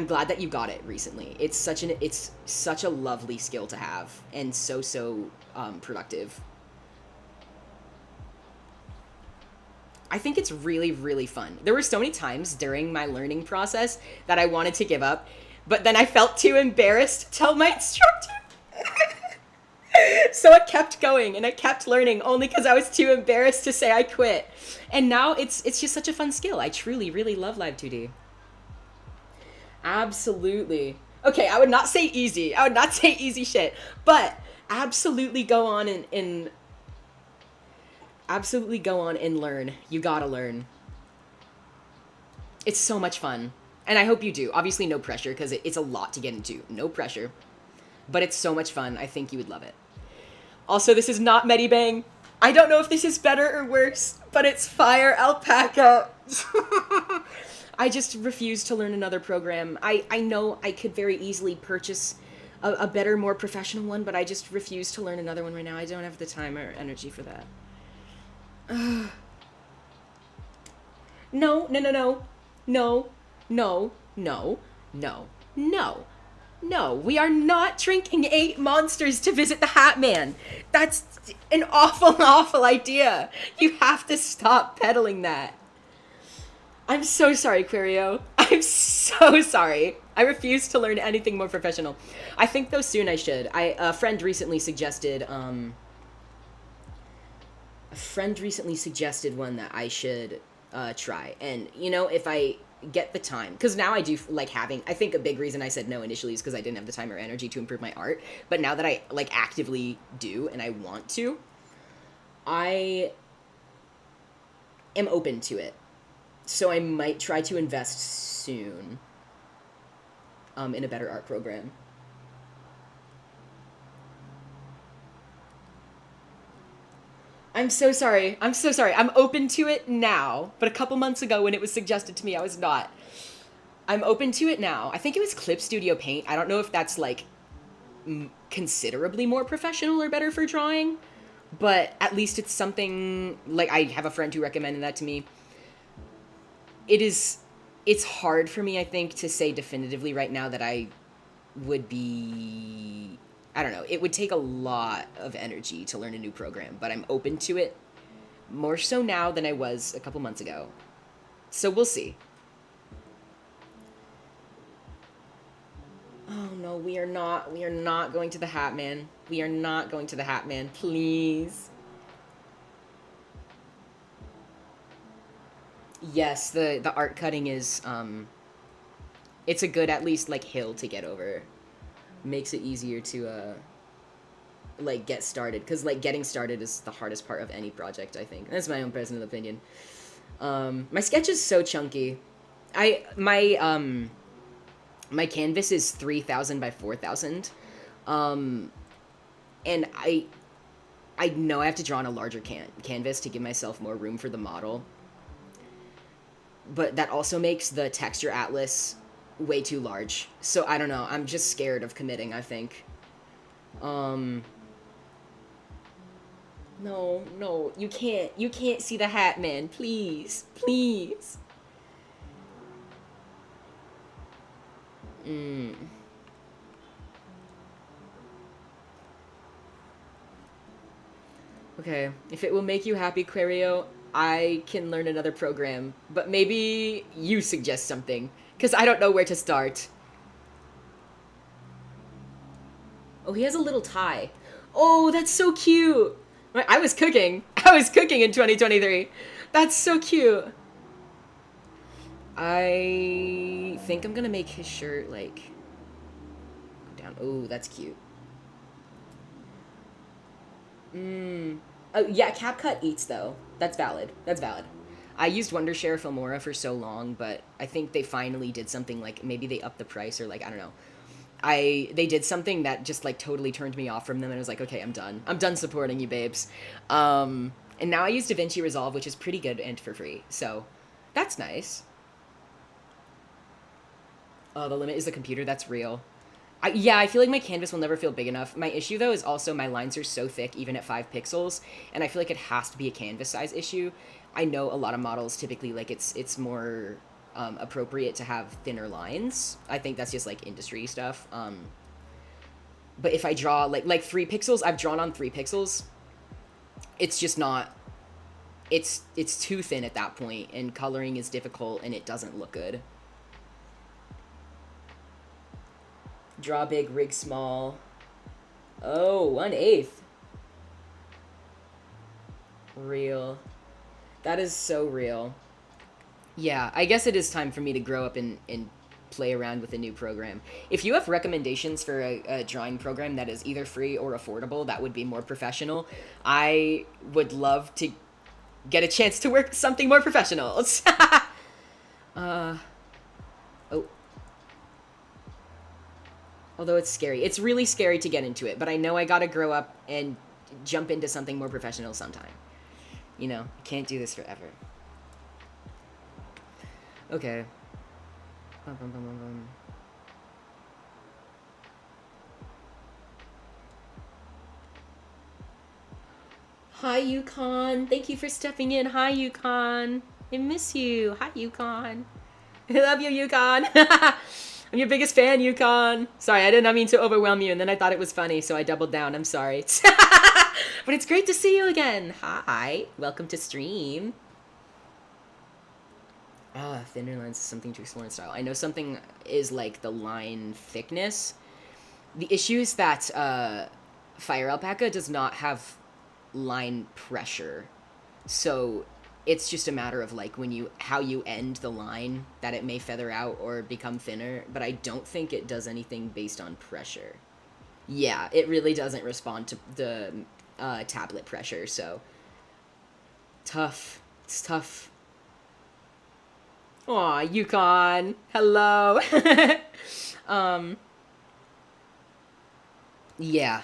glad that you got it recently. It's such a lovely skill to have, and so productive. I think it's really, really fun. There were so many times during my learning process that I wanted to give up, but then I felt too embarrassed to tell my instructor. So I kept going and I kept learning only because I was too embarrassed to say I quit. And now it's just such a fun skill. I truly, really love Live 2D. Absolutely. Okay, I would not say easy. I would not say easy shit, but absolutely go on and absolutely go on and learn. You gotta learn. It's so much fun. And I hope you do. Obviously, no pressure, because it's a lot to get into. No pressure. But it's so much fun. I think you would love it. Also, this is not Medibang. I don't know if this is better or worse, but it's Fire Alpaca. I just refuse to learn another program. I know I could very easily purchase a better, more professional one, but I just refuse to learn another one right now. I don't have the time or energy for that. No, no, no, no. No, no, no, no, no. No, we are not drinking 8 monsters to visit the Hat Man. That's an awful, awful idea. You have to stop peddling that. I'm so sorry, Quirio. I'm so sorry. I refuse to learn anything more professional. I think, though, soon I should. A friend recently suggested, one that I should try. And, you know, if I get the time, because now I do like having, I think a big reason I said no initially is because I didn't have the time or energy to improve my art, but now that I like actively do and I want to, I am open to it. So I might try to invest soon in a better art program. I'm so sorry. I'm so sorry. I'm open to it now, but a couple months ago when it was suggested to me, I was not. I'm open to it now. I think it was Clip Studio Paint. I don't know if that's like considerably more professional or better for drawing, but at least it's something, like I have a friend who recommended that to me. It's hard for me, I think, to say definitively right now that I would be, I don't know, it would take a lot of energy to learn a new program, but I'm open to it more so now than I was a couple months ago. So we'll see. Oh no, we are not going to the Hat Man. We are not going to the Hat Man, please. Yes, the art cutting is, it's a good, at least, like, hill to get over. Makes it easier to, like, get started. Because, like, getting started is the hardest part of any project, I think. That's my own personal opinion. My sketch is so chunky. My canvas is 3,000 by 4,000. And I know I have to draw on a larger canvas to give myself more room for the model. But that also makes the texture atlas way too large. So I don't know. I'm just scared of committing, I think. No, you can't see the Hat Man, please. Please. Okay, if it will make you happy, Querio, I can learn another program, but maybe you suggest something, because I don't know where to start. Oh, he has a little tie. Oh, that's so cute. I was cooking. I was cooking in 2023. That's so cute. I think I'm gonna make his shirt, like, go down. Oh, that's cute. Oh, yeah, CapCut eats, though. That's valid. That's valid. I used Wondershare Filmora for so long, but I think they finally did something, like, maybe they upped the price, or, like, I don't know. They did something that just, like, totally turned me off from them, and I was like, okay, I'm done. I'm done supporting you, babes. And now I use DaVinci Resolve, which is pretty good and for free, so that's nice. Oh, the limit is the computer. That's real. Yeah, I feel like my canvas will never feel big enough. My issue, though, is also my lines are so thick, even at 5 pixels, and I feel like it has to be a canvas size issue. I know a lot of models typically, like, it's more appropriate to have thinner lines. I think that's just, like, industry stuff. But if I draw, like 3 pixels, I've drawn on 3 pixels. It's just not it's too thin at that point, and coloring is difficult, and it doesn't look good. Draw big, rig small. Oh, 1/8. Real. That is so real. Yeah, I guess it is time for me to grow up and play around with a new program. If you have recommendations for a drawing program that is either free or affordable, that would be more professional, I would love to get a chance to work something more professional. Oh. Although it's scary. It's really scary to get into it, but I know I gotta grow up and jump into something more professional sometime. You know, I can't do this forever. Okay. Bum, bum, bum, bum, bum. Hi, Yukon. Thank you for stepping in. Hi, Yukon. I miss you. Hi, Yukon. I love you, Yukon. I'm your biggest fan, Yukon. Sorry, I did not mean to overwhelm you, and then I thought it was funny, so I doubled down. I'm sorry. But it's great to see you again. Hi. Welcome to stream. Thinner lines is something to explore in style. I know something is like the line thickness. The issue is that Fire Alpaca does not have line pressure. So it's just a matter of like how you end the line that it may feather out or become thinner, but I don't think it does anything based on pressure. Yeah, it really doesn't respond to the tablet pressure, so tough. It's tough. Aw, Yukon. Hello. Yeah.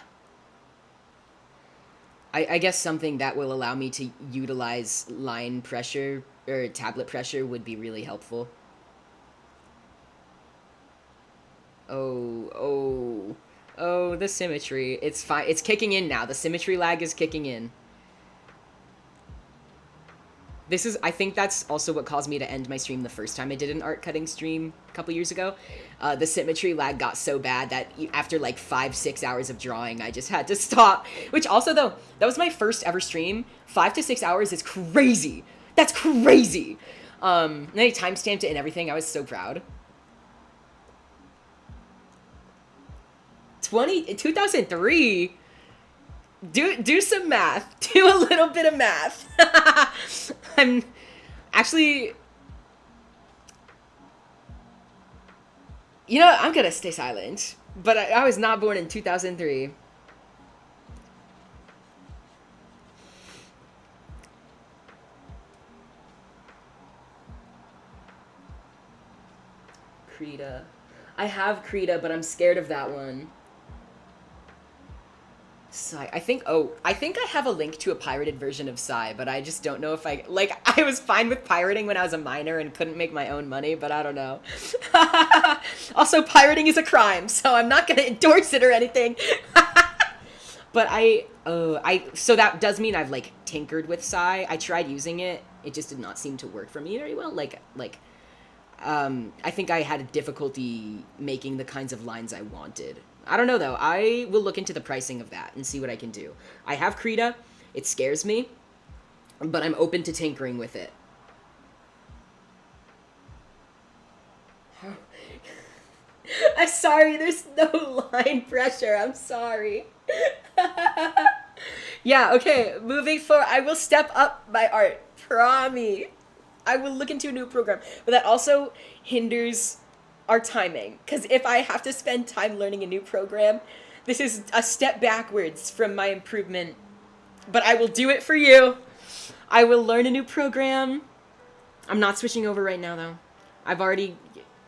I guess something that will allow me to utilize line pressure or tablet pressure would be really helpful. Oh, the symmetry. It's fine. It's kicking in now. The symmetry lag is kicking in. I think that's also what caused me to end my stream the first time I did an art cutting stream a couple years ago. The symmetry lag got so bad that after like 5-6 hours of drawing, I just had to stop. Which also, though, that was my first ever stream. 5 to 6 hours is crazy. That's crazy. And I timestamped it and everything. I was so proud. 2003? Do some math. Do a little bit of math. I'm actually... You know, I'm gonna stay silent. But I was not born in 2003. Krita. I have Krita, but I'm scared of that one. Psy. I think I have a link to a pirated version of Psy, but I just don't know if I was fine with pirating when I was a minor and couldn't make my own money, but I don't know. Also, pirating is a crime, so I'm not gonna endorse it or anything. But so that does mean I've like tinkered with Psy. I tried using it. It just did not seem to work for me very well. I think I had a difficulty making the kinds of lines I wanted. I don't know, though. I will look into the pricing of that and see what I can do. I have Krita. It scares me, but I'm open to tinkering with it. I'm sorry, there's no line pressure. I'm sorry. Yeah, okay, moving forward. I will step up my art. Promise. I will look into a new program. But that also hinders our timing, because if I have to spend time learning a new program, this is a step backwards from my improvement. But I will do it for you. I will learn a new program. I'm not switching over right now, though. I've already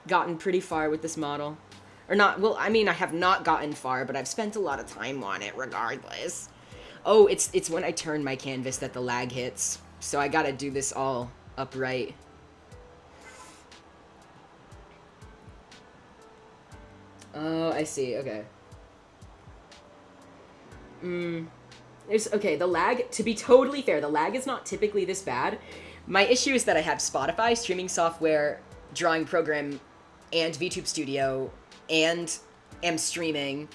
gotten pretty far with this model. Or not, well, I mean, I have not gotten far, but I've spent a lot of time on it regardless. Oh, it's when I turn my canvas that the lag hits. So I gotta do this all upright. Oh, I see. Okay. Okay, the lag, to be totally fair, the lag is not typically this bad. My issue is that I have Spotify, streaming software, drawing program, and VTube Studio, and am streaming,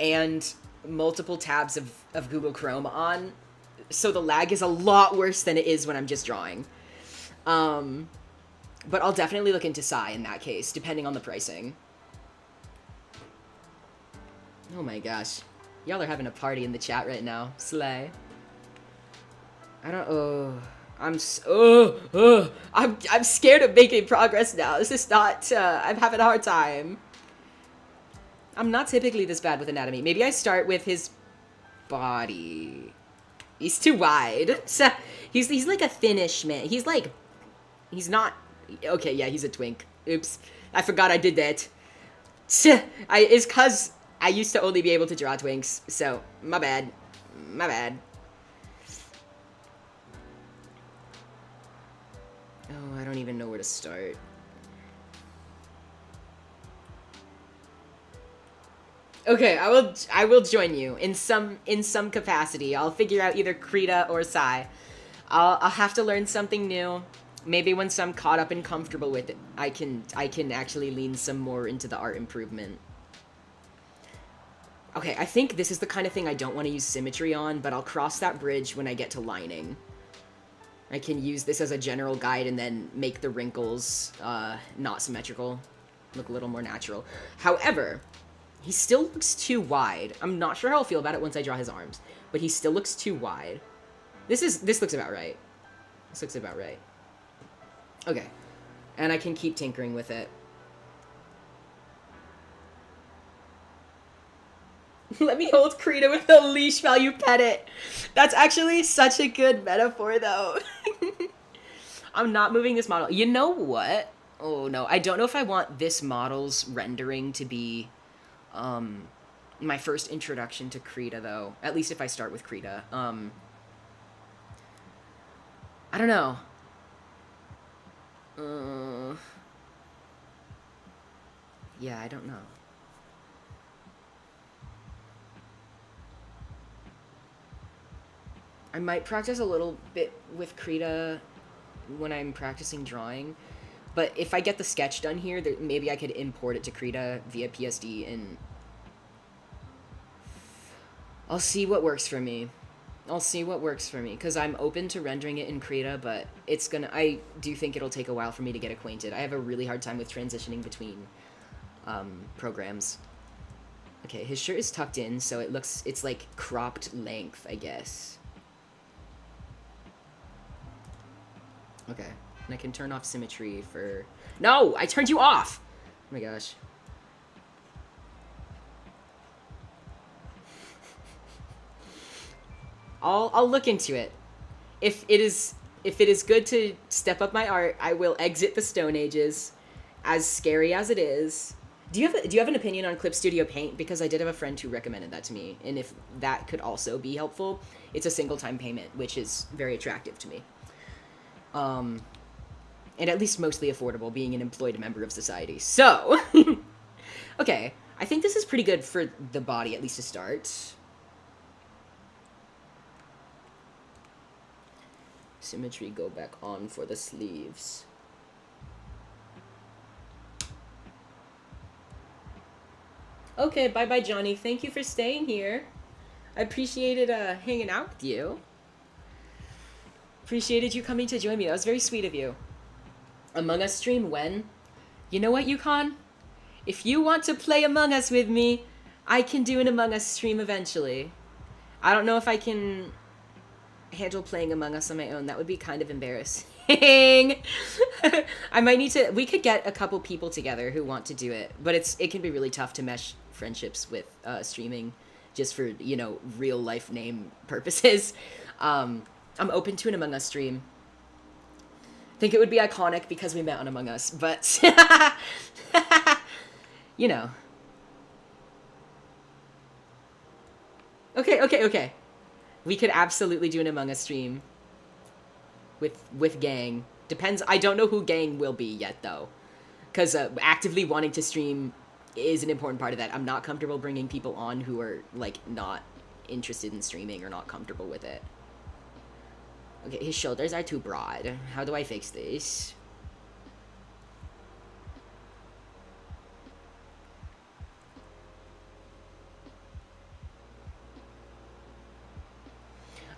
and multiple tabs of Google Chrome on. so the lag is a lot worse than it is when I'm just drawing. But I'll definitely look into Psy in that case, depending on the pricing. Oh my gosh. Y'all are having a party in the chat right now. Slay. I don't... I'm scared of making progress now. This is not... I'm having a hard time. I'm not typically this bad with anatomy. Maybe I start with his body. He's too wide. So, he's like a thinnish man. He's like... He's not... Okay, yeah, he's a twink. Oops. I forgot I did that. It's cause I used to only be able to draw twinks, so my bad. My bad. Oh, I don't even know where to start. Okay, I will join you in some capacity. I'll figure out either Krita or Psy. I'll have to learn something new. Maybe once I'm caught up and comfortable with it, I can actually lean some more into the art improvement. Okay, I think this is the kind of thing I don't want to use symmetry on, but I'll cross that bridge when I get to lining. I can use this as a general guide and then make the wrinkles not symmetrical, look a little more natural. However, he still looks too wide. I'm not sure how I'll feel about it once I draw his arms, but he still looks too wide. This looks about right. This looks about right. Okay, and I can keep tinkering with it. Let me hold Krita with a leash while you pet it. That's actually such a good metaphor, though. I'm not moving this model. You know what? Oh, no. I don't know if I want this model's rendering to be my first introduction to Krita, though. At least if I start with Krita. I don't know. Yeah, I don't know. I might practice a little bit with Krita when I'm practicing drawing, but if I get the sketch done here, maybe I could import it to Krita via PSD, and I'll see what works for me. I'll see what works for me, because I'm open to rendering it in Krita, but I do think it'll take a while for me to get acquainted. I have a really hard time with transitioning between programs. Okay, his shirt is tucked in, so it's like cropped length, I guess. Okay, and I can turn off symmetry for... No! I turned you off! Oh my gosh. I'll look into it. If it is good to step up my art, I will exit the Stone Ages, as scary as it is. Do you have an opinion on Clip Studio Paint? Because I did have a friend who recommended that to me, and if that could also be helpful, it's a single time payment, which is very attractive to me. And at least mostly affordable, being an employed member of society. So, okay, I think this is pretty good for the body, at least to start. Symmetry go back on for the sleeves. Okay, bye-bye, Johnny. Thank you for staying here. I appreciated hanging out with you. Appreciated you coming to join me. That was very sweet of you. Among Us stream when? You know what, Yukon? If you want to play Among Us with me, I can do an Among Us stream eventually. I don't know if I can handle playing Among Us on my own. That would be kind of embarrassing. I might need to... We could get a couple people together who want to do it, but it can be really tough to mesh friendships with streaming just for, you know, real life name purposes. I'm open to an Among Us stream. I think it would be iconic because we met on Among Us, but... you know. Okay. We could absolutely do an Among Us stream. With gang. Depends. I don't know who gang will be yet, though. Because actively wanting to stream is an important part of that. I'm not comfortable bringing people on who are, like, not interested in streaming or not comfortable with it. Okay, his shoulders are too broad. How do I fix this?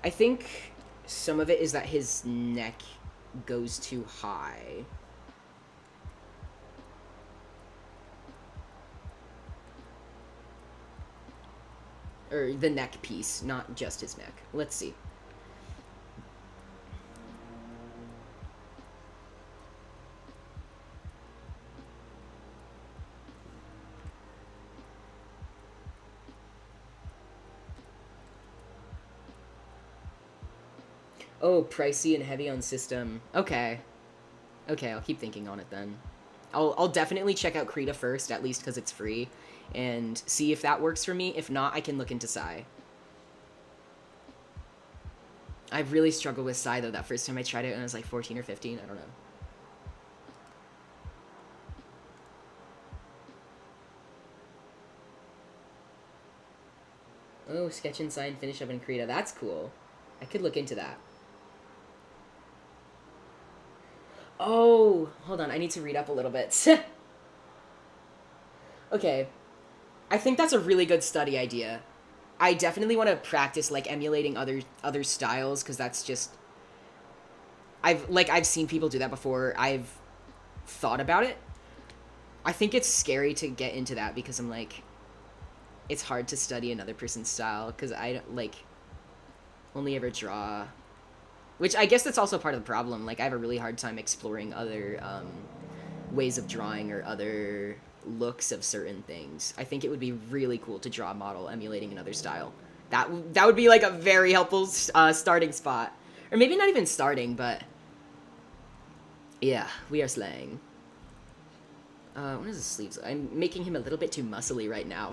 I think some of it is that his neck goes too high. Or the neck piece, not just his neck. Let's see. Oh, pricey and heavy on system. Okay. Okay, I'll keep thinking on it then. I'll definitely check out Krita first, at least because it's free, and see if that works for me. If not, I can look into Psy. I really struggled with Psy, though, that first time I tried it when I was like 14 or 15. I don't know. Oh, sketch inside, finish up in Krita. That's cool. I could look into that. Oh, hold on. I need to read up a little bit. Okay. I think that's a really good study idea. I definitely want to practice like emulating other styles because that's just I've seen people do that before. I've thought about it. I think it's scary to get into that because I'm like it's hard to study another person's style because I don't like only ever draw, which I guess that's also part of the problem. Like I have a really hard time exploring other ways of drawing or other looks of certain things. I think it would be really cool to draw a model emulating another style. That would be like a very helpful starting spot, or maybe not even starting, but yeah, we are slaying. What is his sleeves? I'm making him a little bit too muscly right now.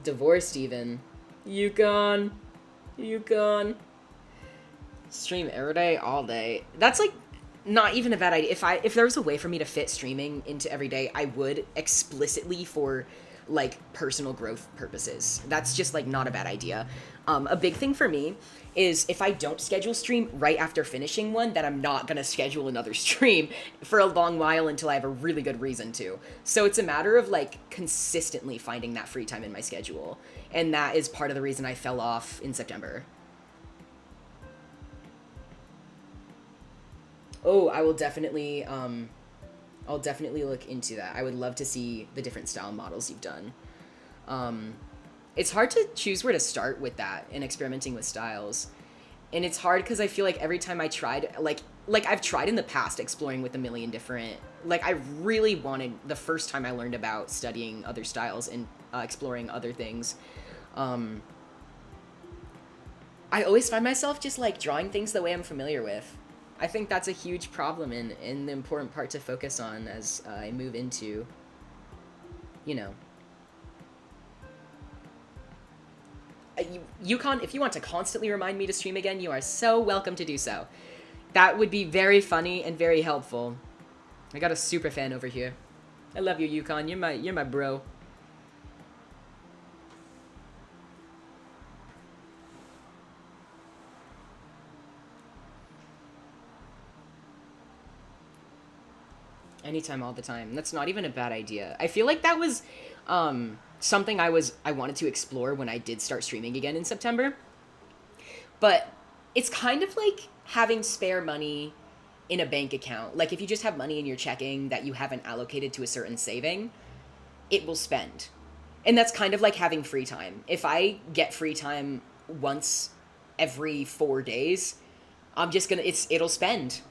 Divorced even. Yukon. Yukon. Stream every day, all day. That's like not even a bad idea. If there was a way for me to fit streaming into every day, I would explicitly for like personal growth purposes. That's just like not a bad idea. A big thing for me is if I don't schedule stream right after finishing one, then I'm not gonna schedule another stream for a long while until I have a really good reason to. So it's a matter of like consistently finding that free time in my schedule. And that is part of the reason I fell off in September. Oh, I will definitely, I'll definitely look into that. I would love to see the different style models you've done. It's hard to choose where to start with that and experimenting with styles. And it's hard because I feel like every time I tried, like I've tried in the past exploring with a million different, like I really wanted, the first time I learned about studying other styles and exploring other things, I always find myself just like drawing things the way I'm familiar with. I think that's a huge problem and the important part to focus on as I move into, you know. Yukon, if you want to constantly remind me to stream again, you are so welcome to do so. That would be very funny and very helpful. I got a super fan over here. I love you, Yukon. You're my bro. Anytime, all the time. That's not even a bad idea. I feel like that was something I wanted to explore when I did start streaming again in September. But it's kind of like having spare money in a bank account. Like if you just have money in your checking that you haven't allocated to a certain saving, it will spend. And that's kind of like having free time. If I get free time once every 4 days, I'm just gonna it'll spend.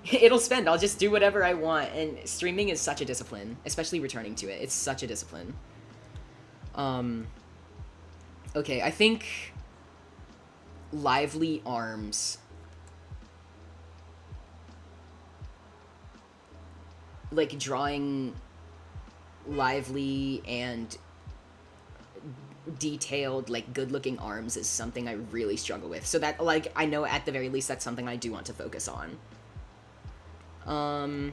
It'll spend. I'll just do whatever I want. And streaming is such a discipline, especially returning to it. It's such a discipline. Okay, I think lively arms. Like drawing lively and detailed, like good-looking arms is something I really struggle with. So that, like, I know at the very least that's something I do want to focus on. Oh,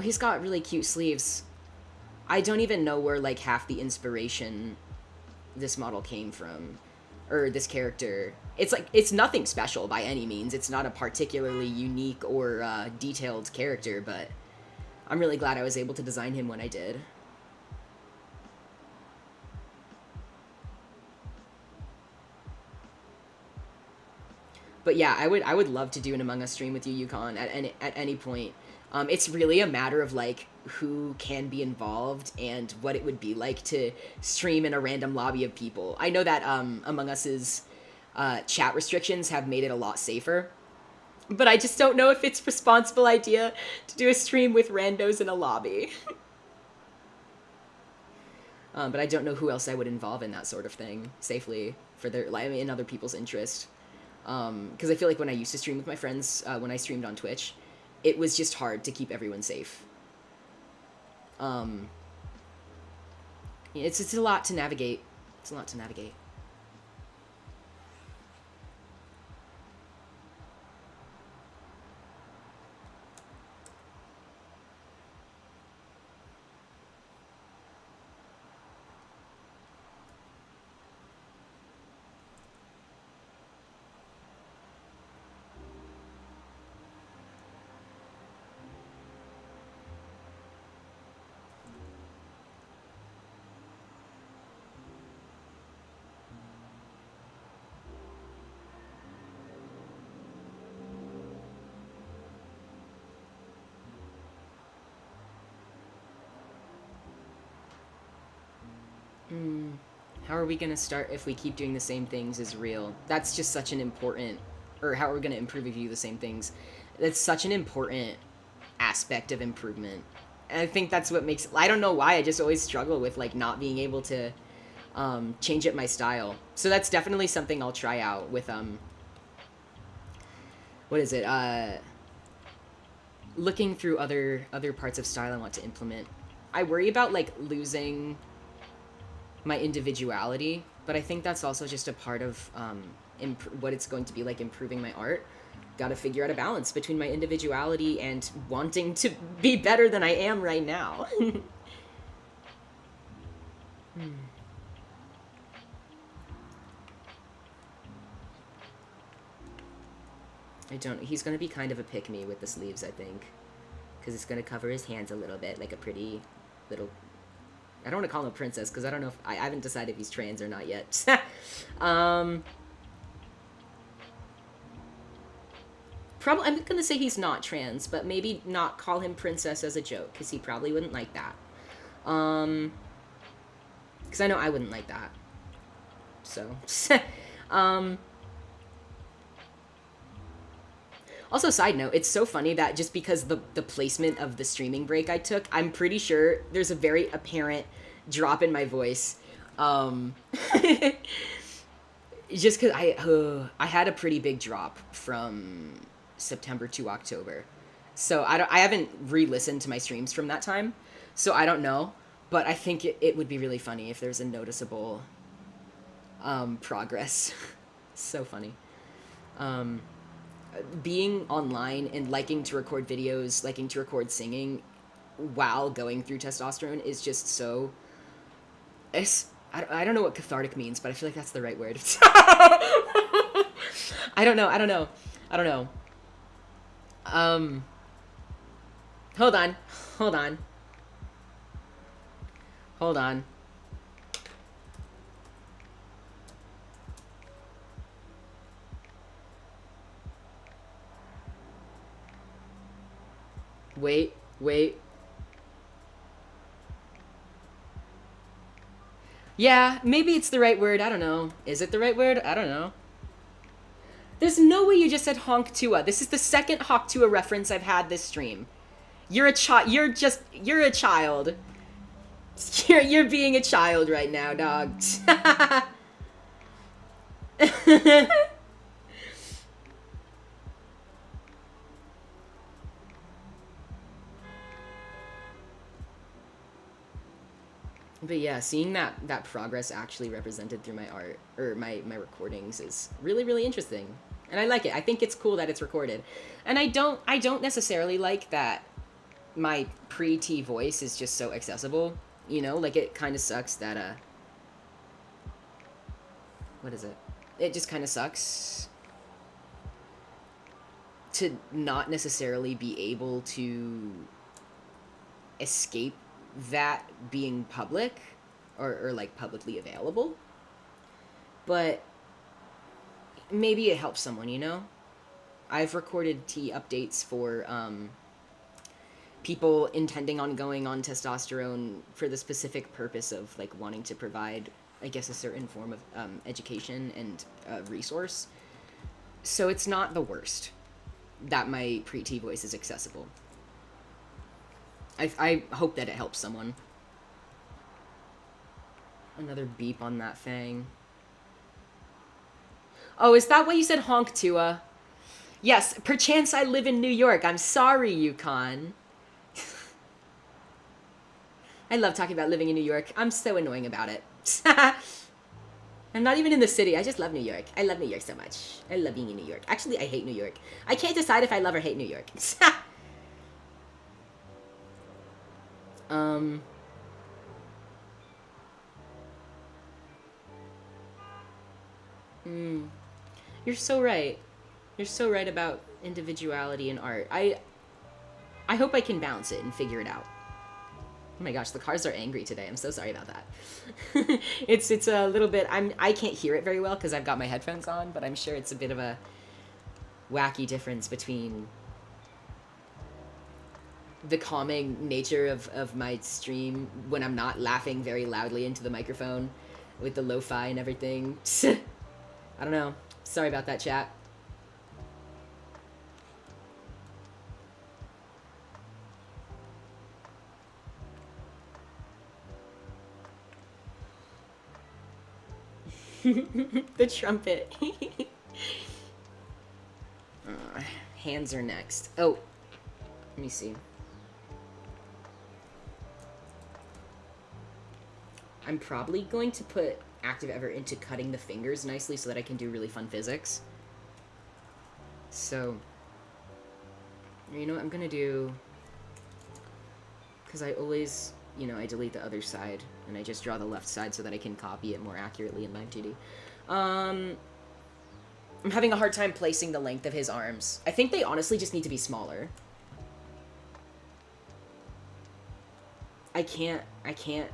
he's got really cute sleeves. I don't even know where, like, half the inspiration this model came from. Or this character. It's, like, it's nothing special by any means. It's not a particularly unique or, detailed character, but I'm really glad I was able to design him when I did. But yeah, I would love to do an Among Us stream with you, Yukon, at any point. It's really a matter of like who can be involved and what it would be like to stream in a random lobby of people. I know that Among Us's chat restrictions have made it a lot safer, but I just don't know if it's a responsible idea to do a stream with randos in a lobby. But I don't know who else I would involve in that sort of thing safely for their, I mean, in other people's interest. Because I feel like when I used to stream with my friends, when I streamed on Twitch, it was just hard to keep everyone safe. It's a lot to navigate. It's a lot to navigate. How are we going to start if we keep doing the same things is real? That's just such an important, or how are we going to improve if you do the same things? That's such an important aspect of improvement. And I think that's what makes, I don't know why, I just always struggle with like not being able to change up my style. So that's definitely something I'll try out with, what is it? Looking through other parts of style I want to implement. I worry about like losing my individuality, but I think that's also just a part of what it's going to be like improving my art. Got to figure out a balance between my individuality and wanting to be better than I am right now. I don't. He's gonna be kind of a pick-me with the sleeves, I think, because it's gonna cover his hands a little bit, like a pretty little. I don't want to call him a princess because I don't know if I haven't decided if he's trans or not yet. Probably I'm gonna say he's not trans, but maybe not call him princess as a joke because he probably wouldn't like that. Because I know I wouldn't like that. So, Also, side note, it's so funny that just because the placement of the streaming break I took, I'm pretty sure there's a very apparent drop in my voice. Just because I had a pretty big drop from September to October. So I haven't re-listened to my streams from that time, so I don't know. But I think it would be really funny if there's a noticeable progress. So funny. Being online and liking to record videos, liking to record singing while going through testosterone is just so... I don't know what cathartic means, but I feel like that's the right word. I don't know. Hold on. Wait. Yeah, maybe it's the right word. I don't know. Is it the right word? I don't know. There's no way you just said honk tua. This is the second honk tua reference I've had this stream. You're a child. You're a child. You're being a child right now, dog. But yeah, seeing that progress actually represented through my art or my recordings is really, really interesting. And I like it. I think it's cool that it's recorded. And I don't necessarily like that my pre-T voice is just so accessible, you know? Like it kind of sucks that what is it? It just kind of sucks to not necessarily be able to escape that being public or like publicly available. But maybe it helps someone, you know? I've recorded tea updates for people intending on going on testosterone for the specific purpose of like wanting to provide, I guess, a certain form of education and resource. So it's not the worst that my pre-T voice is accessible. I hope that it helps someone. Another beep on that thing. Oh, is that what you said, honk Tua? Yes, perchance I live in New York. I'm sorry, Yukon. I love talking about living in New York. I'm so annoying about it. I'm not even in the city. I just love New York. I love New York so much. I love being in New York. Actually, I hate New York. I can't decide if I love or hate New York. um... You're so right. You're so right about individuality in art. I hope I can balance it and figure it out. Oh my gosh, the cars are angry today. I'm so sorry about that. it's a little bit. I can't hear it very well because I've got my headphones on, but I'm sure it's a bit of a wacky difference between the calming nature of my stream when I'm not laughing very loudly into the microphone with the lo-fi and everything. I don't know. Sorry about that, chat. The trumpet. Hands are next. Oh, let me see. I'm probably going to put active effort into cutting the fingers nicely so that I can do really fun physics. So, you know what I'm gonna do? Because I always, you know, I delete the other side and I just draw the left side so that I can copy it more accurately in my 2D. I'm having a hard time placing the length of his arms. I think they honestly just need to be smaller. I can't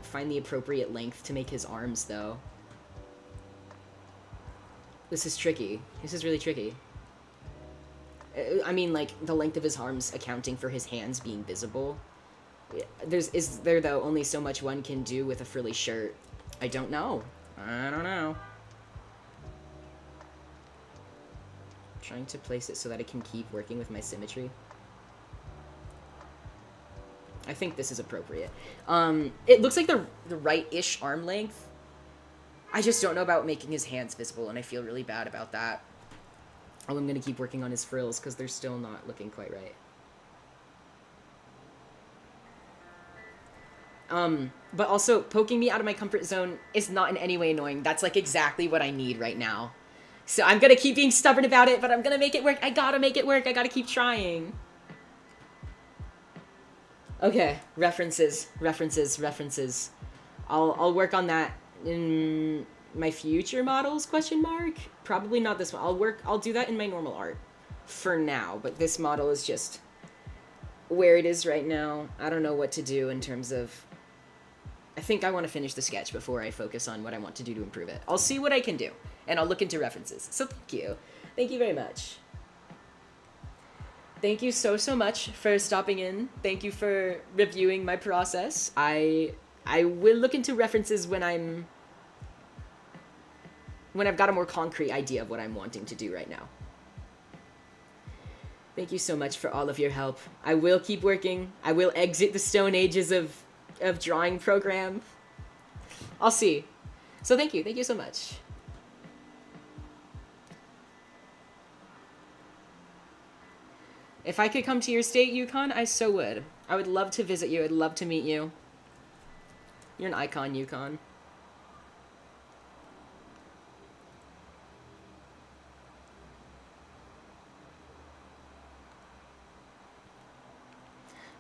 find the appropriate length to make his arms, though. This is tricky. This is really tricky. I mean, like, the length of his arms accounting for his hands being visible. Is there, though, only so much one can do with a frilly shirt? I don't know. I don't know. Trying to place it so that I can keep working with my symmetry. I think this is appropriate. It looks like the right-ish arm length. I just don't know about making his hands visible, and I feel really bad about that. Oh, I'm gonna keep working on his frills, because they're still not looking quite right. But also, poking me out of my comfort zone is not in any way annoying. That's, like, exactly what I need right now. So I'm gonna keep being stubborn about it, but I'm gonna make it work. I gotta make it work. I gotta keep trying. Okay, references. I'll work on that in my future models, question mark? Probably not this one. I'll do that in my normal art for now, but this model is just where it is right now. I don't know what to do in terms of... I think I want to finish the sketch before I focus on what I want to do to improve it. I'll see what I can do, and I'll look into references. So thank you. Thank you very much. Thank you so much for stopping in. Thank you for reviewing my process. I will look into references when I've got a more concrete idea of what I'm wanting to do right now. Thank you so much for all of your help. I will keep working. I will exit the Stone Ages of drawing program. I'll see. So thank you. Thank you so much. If I could come to your state, Yukon, I so would. I would love to visit you. I'd love to meet you. You're an icon, Yukon.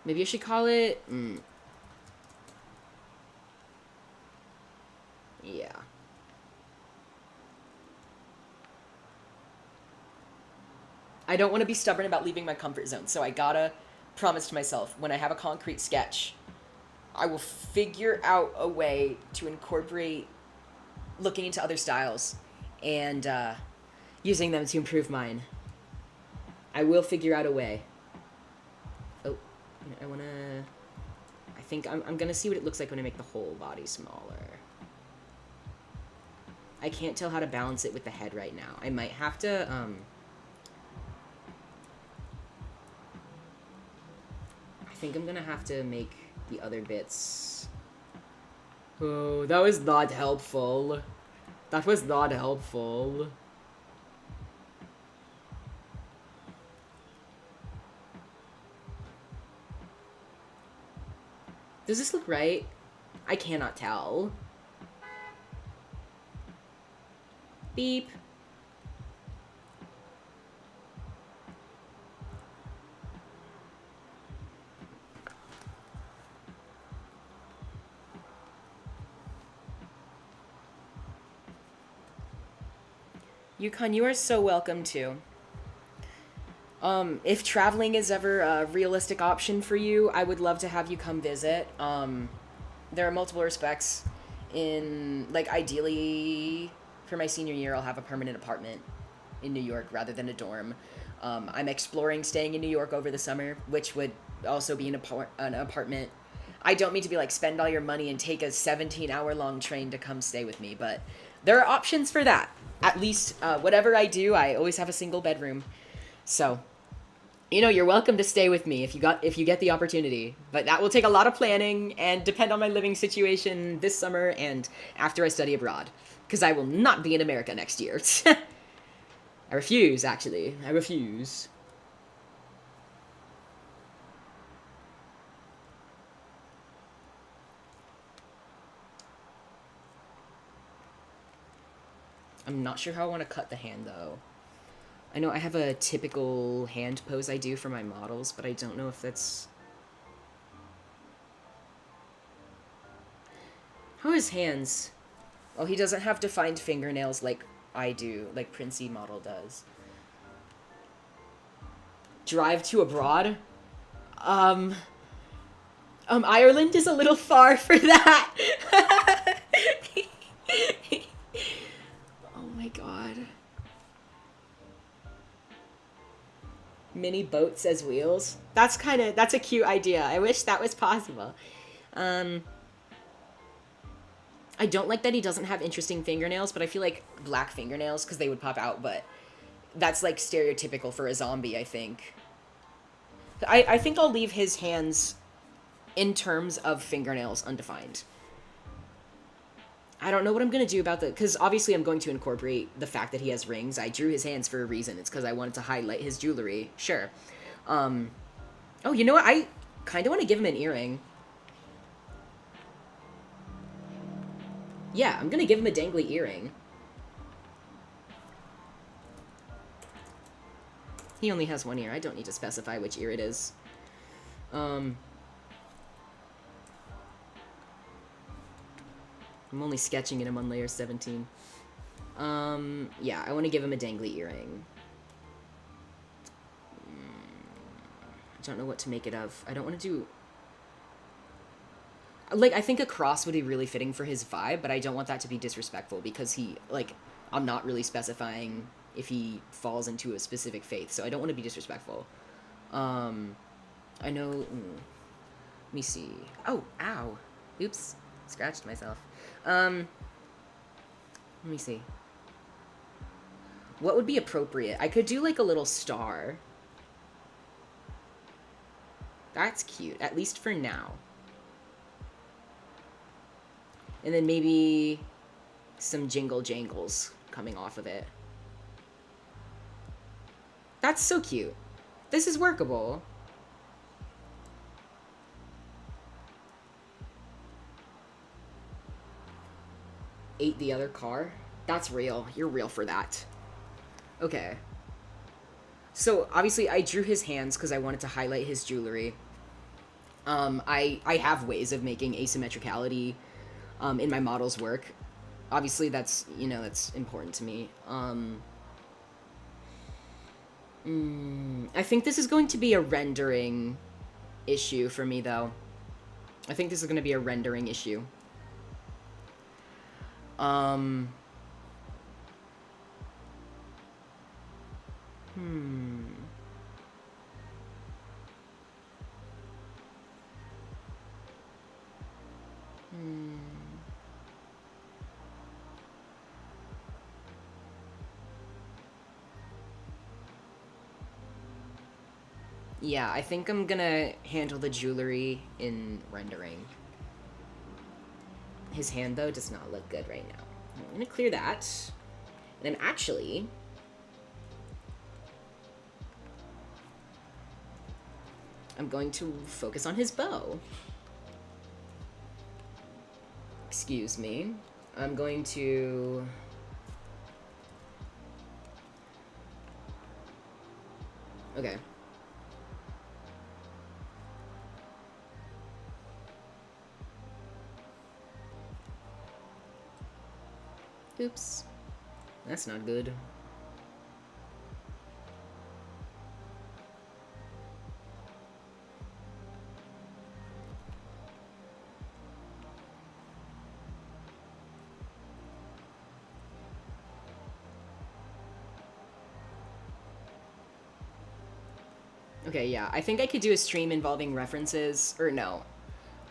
Maybe I should call it... Yeah. I don't want to be stubborn about leaving my comfort zone, so I gotta promise to myself, when I have a concrete sketch, I will figure out a way to incorporate looking into other styles and using them to improve mine. I will figure out a way. Oh, I want to... I think I'm going to see what it looks like when I make the whole body smaller. I can't tell how to balance it with the head right now. I might have to... I think I'm going to have to make the other bits... Oh, that was not helpful. That was not helpful. Does this look right? I cannot tell. Beep. Yukon, you are so welcome too. If traveling is ever a realistic option for you, I would love to have you come visit. There are multiple respects in, like, ideally, for my senior year, I'll have a permanent apartment in New York rather than a dorm. I'm exploring staying in New York over the summer, which would also be an apartment. I don't mean to be like, spend all your money and take a 17-hour-long train to come stay with me, but there are options for that. At least, whatever I do, I always have a single bedroom. So, you know, you're welcome to stay with me if you get the opportunity. But that will take a lot of planning and depend on my living situation this summer and after I study abroad. Because I will not be in America next year. I refuse, actually. I refuse. I'm not sure how I want to cut the hand, though. I know I have a typical hand pose I do for my models, but I don't know if that's... How are his hands? Well, he doesn't have defined fingernails like I do, like Princey model does. Drive to abroad? Ireland is a little far for that. Oh my god. Mini boats as wheels? That's a cute idea. I wish that was possible. I don't like that he doesn't have interesting fingernails, but I feel like black fingernails, because they would pop out, but that's, like, stereotypical for a zombie, I think. I think I'll leave his hands, in terms of fingernails, undefined. I don't know what I'm going to do about the... Because obviously I'm going to incorporate the fact that he has rings. I drew his hands for a reason. It's because I wanted to highlight his jewelry. Sure. Oh, you know what? I kind of want to give him an earring. Yeah, I'm going to give him a dangly earring. He only has one ear. I don't need to specify which ear it is. I'm only sketching him on layer 17. Yeah, I want to give him a dangly earring. I don't know what to make it of. I don't want to do... Like, I think a cross would be really fitting for his vibe, but I don't want that to be disrespectful because he, like, I'm not really specifying if he falls into a specific faith, so I don't want to be disrespectful. I know... let me see. Oh, ow. Oops. Scratched myself. Let me see. What would be appropriate? I could do, like, a little star. That's cute, at least for now. And then maybe some jingle jangles coming off of it. That's so cute. This is workable. Ate the other car? That's real. You're real for that. Okay. So, obviously, I drew his hands because I wanted to highlight his jewelry. I have ways of making asymmetricality in my model's work. Obviously, that's, you know, that's important to me. I think this is going to be a rendering issue for me, though. I think this is going to be a rendering issue. Hmm. Yeah, I think I'm gonna handle the jewelry in rendering. His hand, though, does not look good right now. I'm gonna clear that. And then actually... I'm going to focus on his bow. Excuse me. I'm going to... Okay. Oops. That's not good. Okay, yeah. I think I could do a stream involving references. Or no.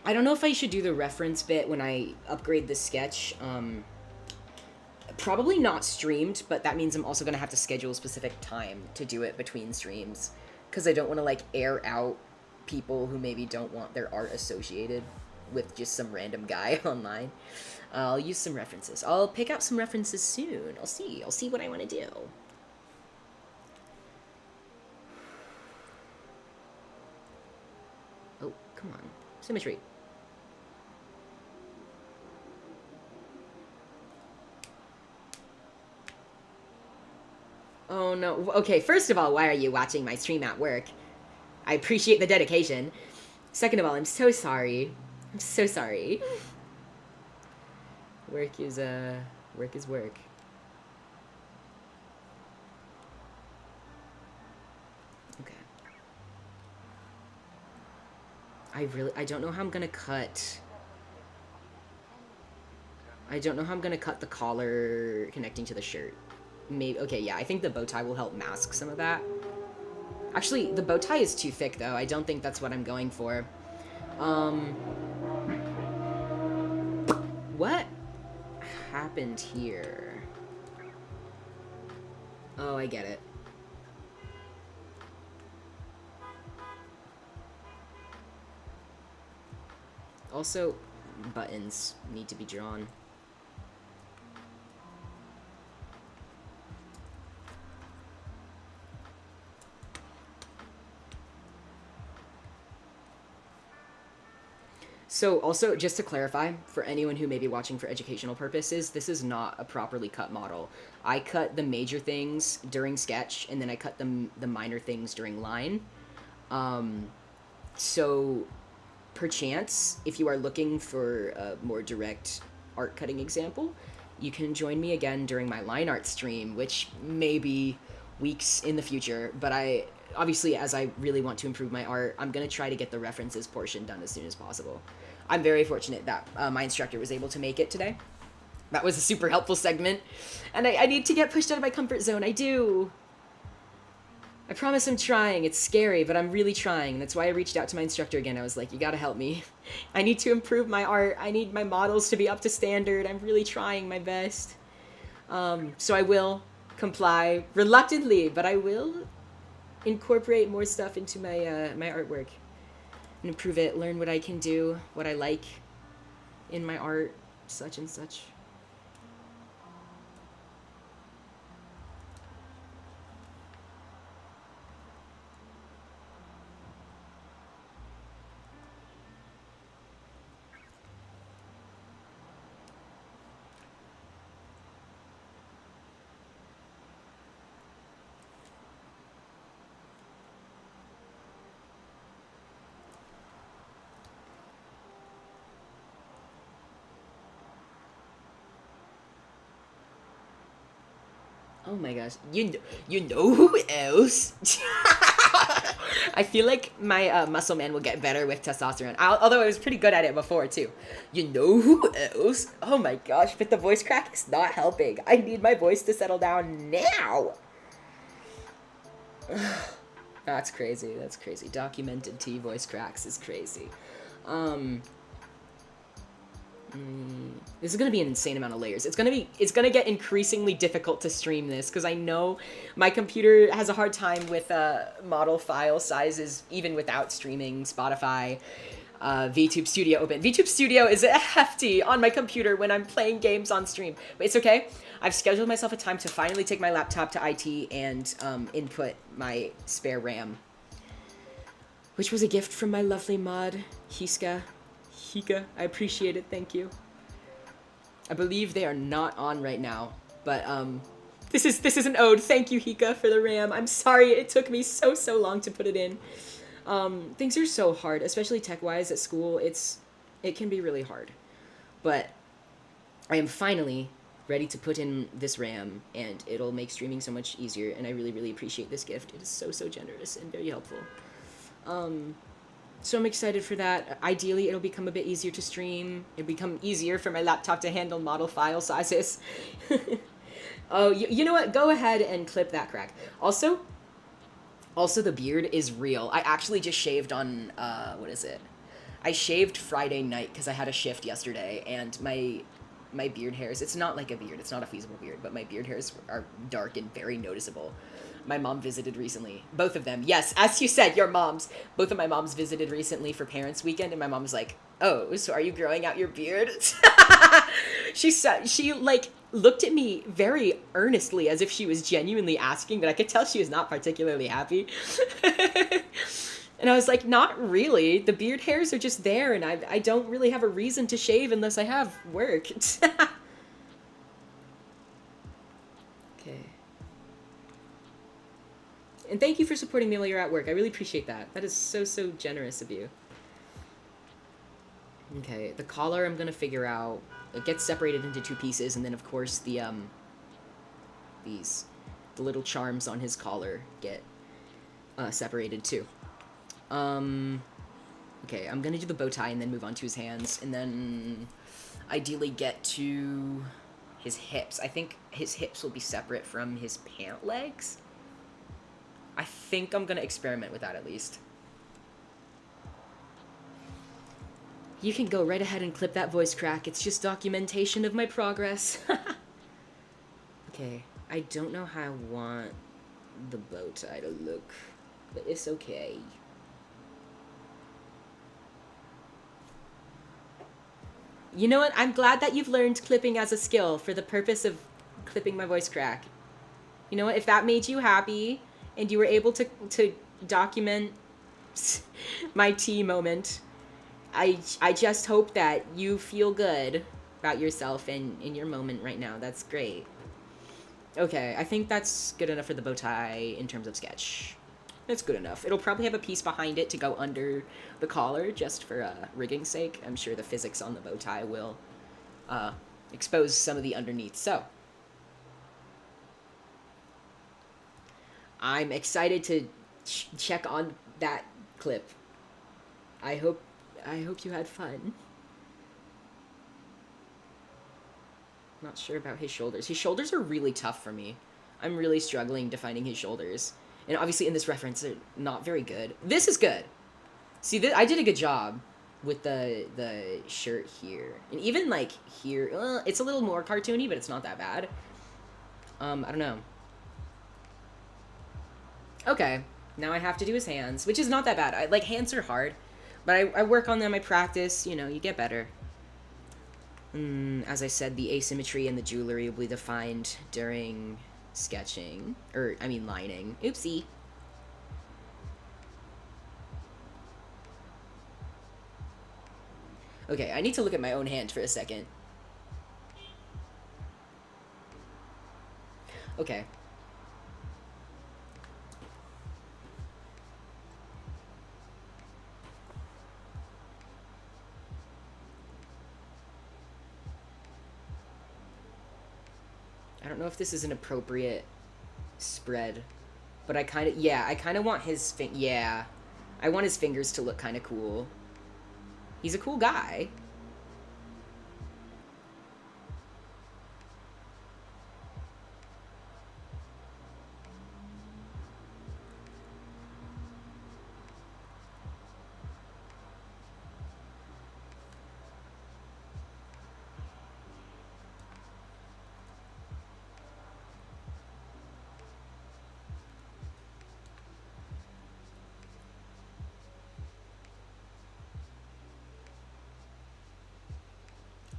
I don't know if I should do the reference bit when I upgrade the sketch. Probably not streamed, but that means I'm also going to have to schedule a specific time to do it between streams. Because I don't want to, like, air out people who maybe don't want their art associated with just some random guy online. I'll use some references. I'll pick out some references soon. I'll see. I'll see what I want to do. Oh, come on. Symmetry. Oh no. Okay, first of all, why are you watching my stream at work? I appreciate the dedication. Second of all, I'm so sorry. I'm so sorry. Work is work. Okay. I don't know how I'm gonna cut. I don't know how I'm gonna cut the collar connecting to the shirt. Maybe, okay, yeah, I think the bow tie will help mask some of that. Actually, the bow tie is too thick, though. I don't think that's what I'm going for. What happened here? Oh, I get it. Also, buttons need to be drawn. So also, just to clarify, for anyone who may be watching for educational purposes, this is not a properly cut model. I cut the major things during sketch, and then I cut the minor things during line. So, perchance, if you are looking for a more direct art cutting example, you can join me again during my line art stream, which may be weeks in the future, but obviously, as I really want to improve my art, I'm going to try to get the references portion done as soon as possible. I'm very fortunate that my instructor was able to make it today. That was a super helpful segment, and I need to get pushed out of my comfort zone. I do. I promise I'm trying. It's scary, but I'm really trying. That's why I reached out to my instructor again. I was like, you gotta help me. I need to improve my art. I need my models to be up to standard. I'm really trying my best. So I will comply reluctantly, but I will incorporate more stuff into my my artwork and improve it, learn what I can do, what I like in my art, such and such. Oh my gosh. You know who else? I feel like my muscle man will get better with testosterone. Although I was pretty good at it before too. You know who else? Oh my gosh, but the voice crack is not helping. I need my voice to settle down now. That's crazy. That's crazy. Documented T voice cracks is crazy. Um, this is gonna be an insane amount of layers. It's gonna get increasingly difficult to stream this because I know my computer has a hard time with model file sizes even without streaming Spotify. VTube Studio open. VTube Studio is hefty on my computer when I'm playing games on stream, but it's okay. I've scheduled myself a time to finally take my laptop to IT and input my spare RAM, which was a gift from my lovely mod, Hika. I appreciate it, thank you. I believe they are not on right now, but this is an ode. Thank you, Hika, for the RAM. I'm sorry it took me so long to put it in. Things are so hard, especially tech-wise at school. It can be really hard, but I am finally ready to put in this RAM, and it'll make streaming so much easier, and I really appreciate this gift. It is so generous and very helpful. So I'm excited for that. Ideally, it'll become a bit easier to stream. It'll become easier for my laptop to handle model file sizes. Oh, you know what? Go ahead and clip that crack. Also, the beard is real. I actually just shaved on, what is it? I shaved Friday night because I had a shift yesterday, and my beard hairs, it's not like a beard, it's not a feasible beard, but my beard hairs are dark and very noticeable. My mom visited recently. Both of them. Yes, as you said, your moms. Both of my moms visited recently for Parents' Weekend, and my mom was like, oh, so are you growing out your beard? She like looked at me very earnestly as if she was genuinely asking, but I could tell she was not particularly happy. And I was like, not really. The beard hairs are just there, and I don't really have a reason to shave unless I have work. Okay. And thank you for supporting me while you're at work. I really appreciate that. That is so generous of you. Okay, the collar I'm gonna figure out. It gets separated into two pieces, and then of course the little charms on his collar get separated too. Okay, I'm gonna do the bow tie and then move on to his hands, and then ideally get to his hips. I think his hips will be separate from his pant legs. I think I'm gonna experiment with that at least. You can go right ahead and clip that voice crack. It's just documentation of my progress. Okay, I don't know how I want the bow tie to look, but it's okay. You know what? I'm glad that you've learned clipping as a skill for the purpose of clipping my voice crack. You know what? If that made you happy and you were able to document my tea moment, I just hope that you feel good about yourself and in your moment right now. That's great. Okay, I think that's good enough for the bow tie in terms of sketch. It's good enough. It'll probably have a piece behind it to go under the collar just for rigging's sake. I'm sure the physics on the bow tie will expose some of the underneath. So I'm excited to check on that clip. I hope you had fun. Not sure about his shoulders. His shoulders are really tough for me. I'm really struggling defining his shoulders. And obviously in this reference, they're not very good. This is good. See, I did a good job with the shirt here. And even, like, here, it's a little more cartoony, but it's not that bad. I don't know. Okay, now I have to do his hands, which is not that bad. Like, hands are hard, but I work on them, I practice, you know, you get better. As I said, the asymmetry and the jewelry will be defined during sketching, or I mean lining. Oopsie. Okay, I need to look at my own hand for a second. Okay. I don't know if this is an appropriate spread But yeah, I kind of want yeah. I want his fingers to look kind of cool. He's a cool guy.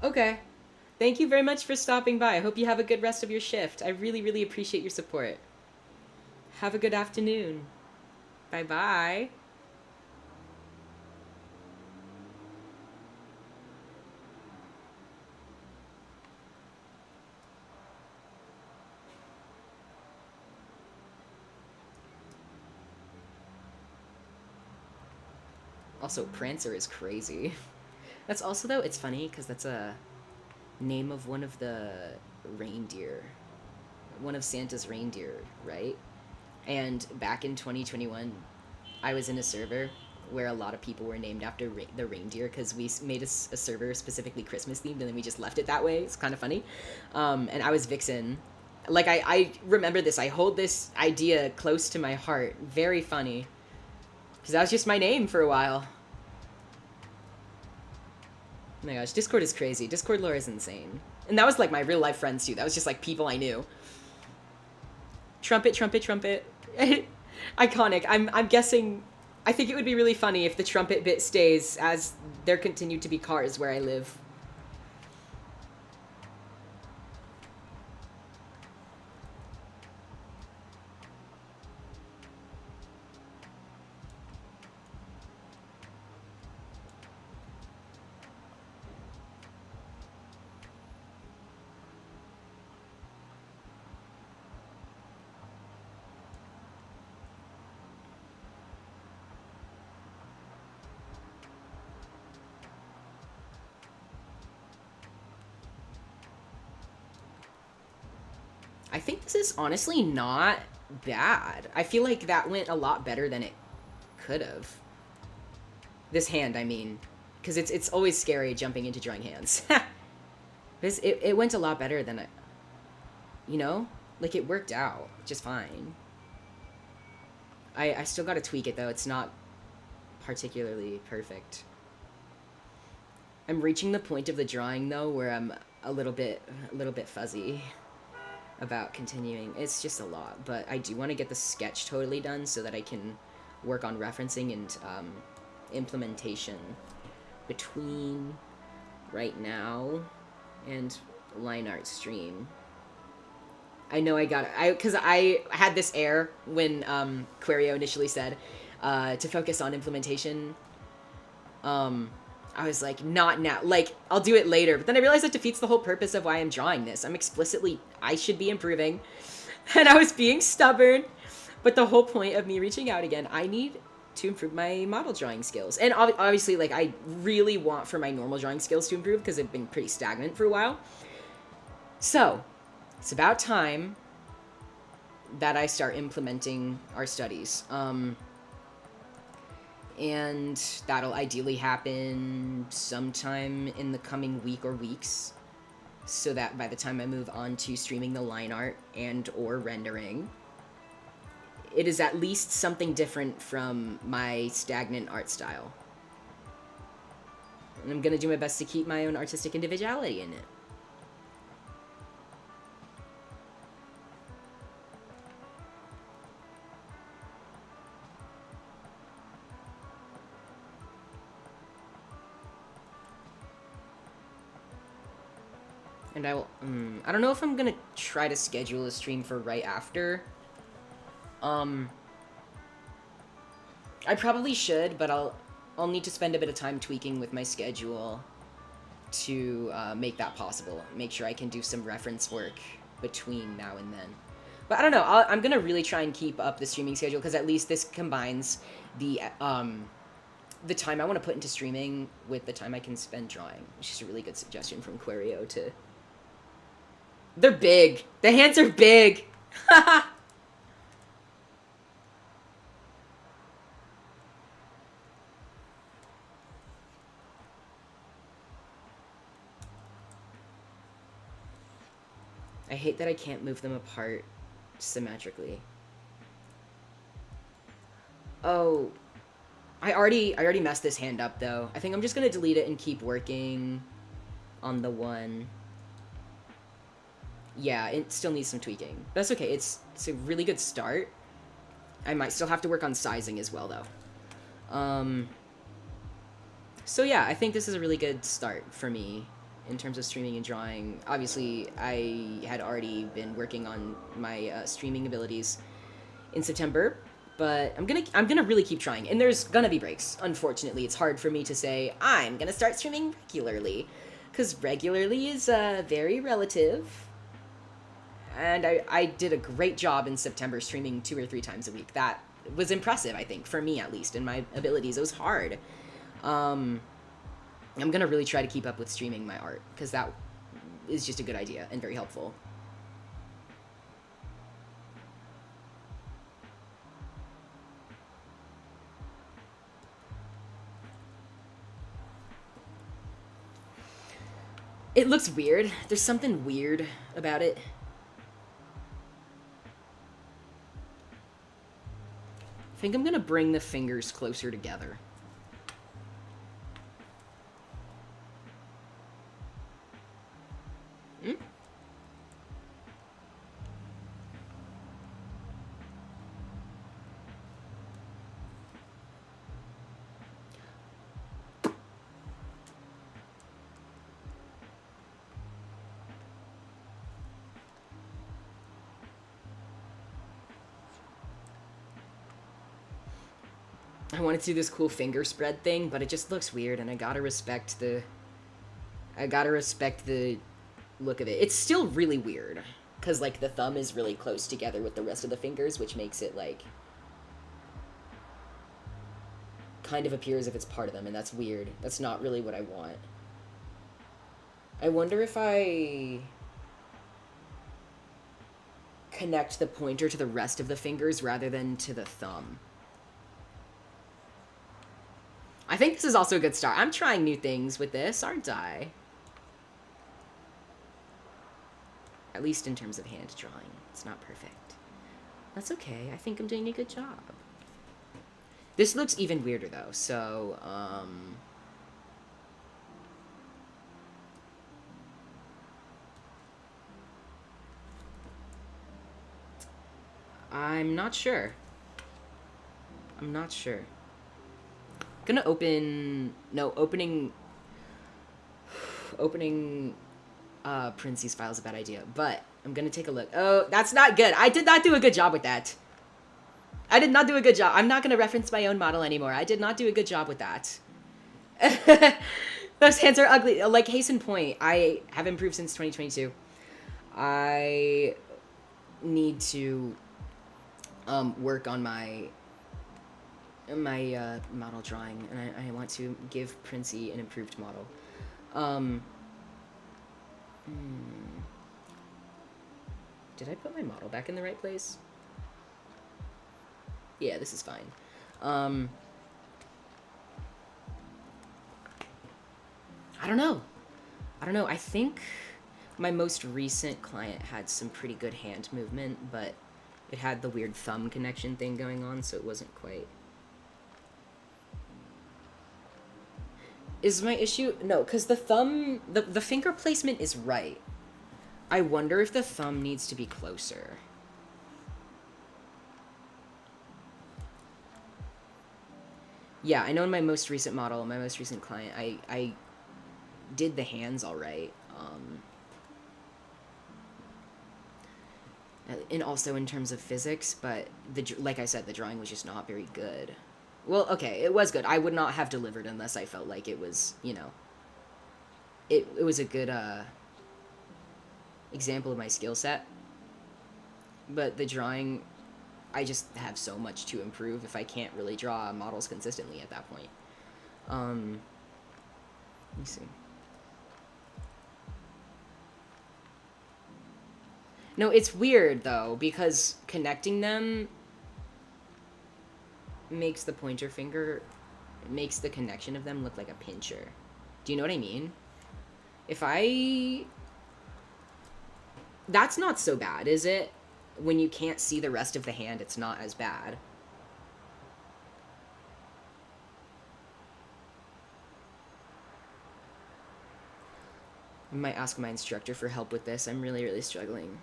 Okay. Thank you very much for stopping by. I hope you have a good rest of your shift. I really, really appreciate your support. Have a good afternoon. Bye bye. Also, Prancer is crazy. That's also, though, it's funny because that's a name of one of the reindeer. One of Santa's reindeer, right? And back in 2021, I was in a server where a lot of people were named after the reindeer because we made a server specifically Christmas themed and then we just left it that way. It's kind of funny. And I was Vixen. Like, I remember this. I hold this idea close to my heart. Very funny. Because that was just my name for a while. Oh my gosh, Discord is crazy. Discord lore is insane. And that was like my real life friends too. That was just like people I knew. Trumpet, trumpet, trumpet. Iconic. I'm guessing. I think it would be really funny if the trumpet bit stays as there continue to be cars where I live. I think this is honestly not bad. I feel like that went a lot better than it could have. This hand, I mean. Because it's always scary jumping into drawing hands. It went a lot better than it. You know? Like, it worked out just fine. I still gotta tweak it, though. It's not particularly perfect. I'm reaching the point of the drawing, though, where I'm a little bit fuzzy about continuing. It's just a lot, but I do want to get the sketch totally done so that I can work on referencing and implementation between right now and line art stream. I know I got it. Because I had this air when Querio initially said to focus on implementation. I was like, not now. Like, I'll do it later. But then I realized that defeats the whole purpose of why I'm drawing this. I should be improving. And I was being stubborn. But the whole point of me reaching out again, I need to improve my model drawing skills. And obviously, like, I really want for my normal drawing skills to improve because they've been pretty stagnant for a while. So, it's about time that I start implementing our studies. And that'll ideally happen sometime in the coming week or weeks, so that by the time I move on to streaming the line art and or rendering, it is at least something different from my stagnant art style. And I'm gonna do my best to keep my own artistic individuality in it. And I don't know if I'm gonna try to schedule a stream for right after. I probably should, but I'll need to spend a bit of time tweaking with my schedule to make that possible. Make sure I can do some reference work between now and then. But I don't know. I'm gonna really try and keep up the streaming schedule because at least this combines the time I want to put into streaming with the time I can spend drawing, which is a really good suggestion from Querio to. They're big. The hands are big. I hate that I can't move them apart symmetrically. Oh, I already messed this hand up though. I think I'm just gonna delete it and keep working on the one. Yeah, it still needs some tweaking. That's okay. It's a really good start. I might still have to work on sizing as well though. So yeah, I think this is a really good start for me in terms of streaming and drawing. Obviously, I had already been working on my streaming abilities in September, but I'm gonna really keep trying. And there's gonna be breaks. Unfortunately, it's hard for me to say I'm gonna start streaming regularly, because regularly is very relative. And I did a great job in September streaming 2 or 3 times a week. That was impressive, I think, for me at least, in my abilities. It was hard. I'm gonna really try to keep up with streaming my art, because that is just a good idea and very helpful. It looks weird. There's something weird about it. I think I'm gonna bring the fingers closer together. Hmm? I wanted to do this cool finger spread thing, but it just looks weird, and I gotta respect the look of it. It's still really weird, because, like, the thumb is really close together with the rest of the fingers, which makes it, like, kind of appear as if it's part of them, and that's weird. That's not really what I want. I wonder if I connect the pointer to the rest of the fingers rather than to the thumb. I think this is also a good start. I'm trying new things with this, aren't I? At least in terms of hand drawing. It's not perfect. That's okay. I think I'm doing a good job. This looks even weirder, though, so, I'm not sure. I'm not sure. Gonna open... No, opening Princey's file is a bad idea, but I'm gonna take a look. Oh, that's not good. I did not do a good job with that. I did not do a good job. I'm not gonna reference my own model anymore. I did not do a good job with that. Those hands are ugly. Like, case in point, I have improved since 2022. I need to work on my model drawing, and I want to give Princey an improved model. Did I put my model back in the right place? Yeah, this is fine. I don't know. I think my most recent client had some pretty good hand movement, but it had the weird thumb connection thing going on, so it wasn't quite... Is my issue... No, because the thumb... The finger placement is right. I wonder if the thumb needs to be closer. Yeah, I know in my most recent model, my most recent client, I did the hands all right. And also in terms of physics, but like I said, the drawing was just not very good. Well, okay, it was good. I would not have delivered unless I felt like it was, you know, it was a good example of my skill set. But the drawing, I just have so much to improve if I can't really draw models consistently at that point. Let me see. No, it's weird, though, because connecting them makes the pointer finger, makes the connection of them look like a pincher. Do you know what I mean? If I That's not so bad, is it? When you can't see the rest of the hand, it's not as bad. I might ask my instructor for help with this. I'm really, really struggling.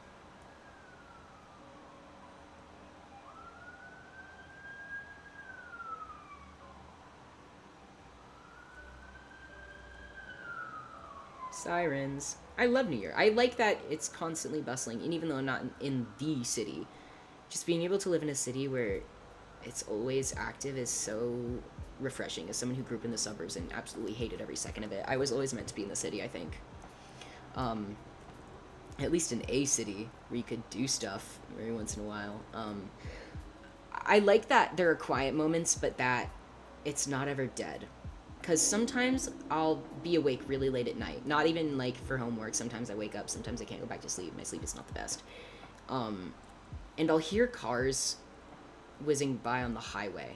Sirens. I love New York. I like that it's constantly bustling, and even though I'm not in the city, just being able to live in a city where it's always active is so refreshing. As someone who grew up in the suburbs and absolutely hated every second of it, I was always meant to be in the city, I think. Um, at least in a city where you could do stuff every once in a while. I like that there are quiet moments, but that it's not ever dead. Because sometimes I'll be awake really late at night. Not even like for homework. Sometimes I wake up. Sometimes I can't go back to sleep. My sleep is not the best. Um, and I'll hear cars whizzing by on the highway.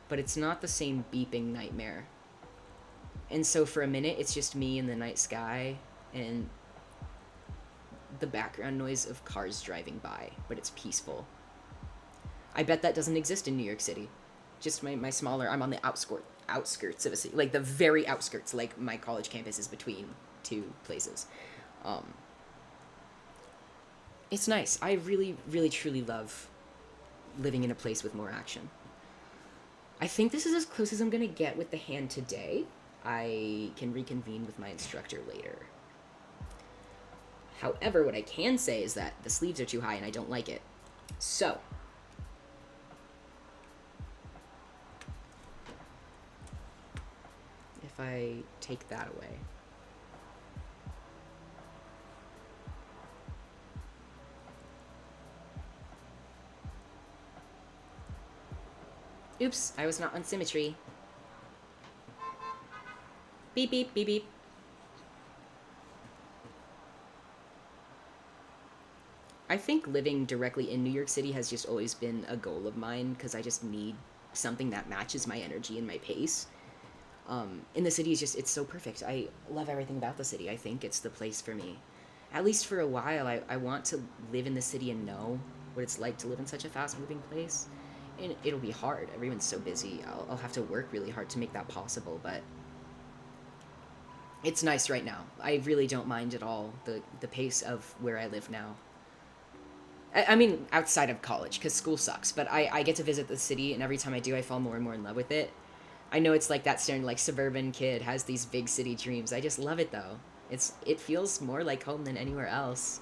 But it's not the same beeping nightmare. And so for a minute, it's just me in the night sky and the background noise of cars driving by. But it's peaceful. I bet that doesn't exist in New York City. Just my smaller, I'm on the outskirts of a city, like the very outskirts, like my college campus is between two places. It's nice. I really, really, truly love living in a place with more action. I think this is as close as I'm gonna get with the hand today. I can reconvene with my instructor later. However, what I can say is that the sleeves are too high and I don't like it. So, if I take that away. Oops, I was not on symmetry. Beep, beep, beep, beep. I think living directly in New York City has just always been a goal of mine because I just need something that matches my energy and my pace. In the city is just, it's so perfect. I love everything about the city. I think it's the place for me. At least for a while, I want to live in the city and know what it's like to live in such a fast moving place. And it'll be hard. Everyone's so busy. I'll have to work really hard to make that possible, but it's nice right now. I really don't mind at all the pace of where I live now. I mean, outside of college, because school sucks, but I get to visit the city, and every time I do, I fall more and more in love with it. I know it's like that standard, like, suburban kid has these big city dreams. I just love it, though. It feels more like home than anywhere else.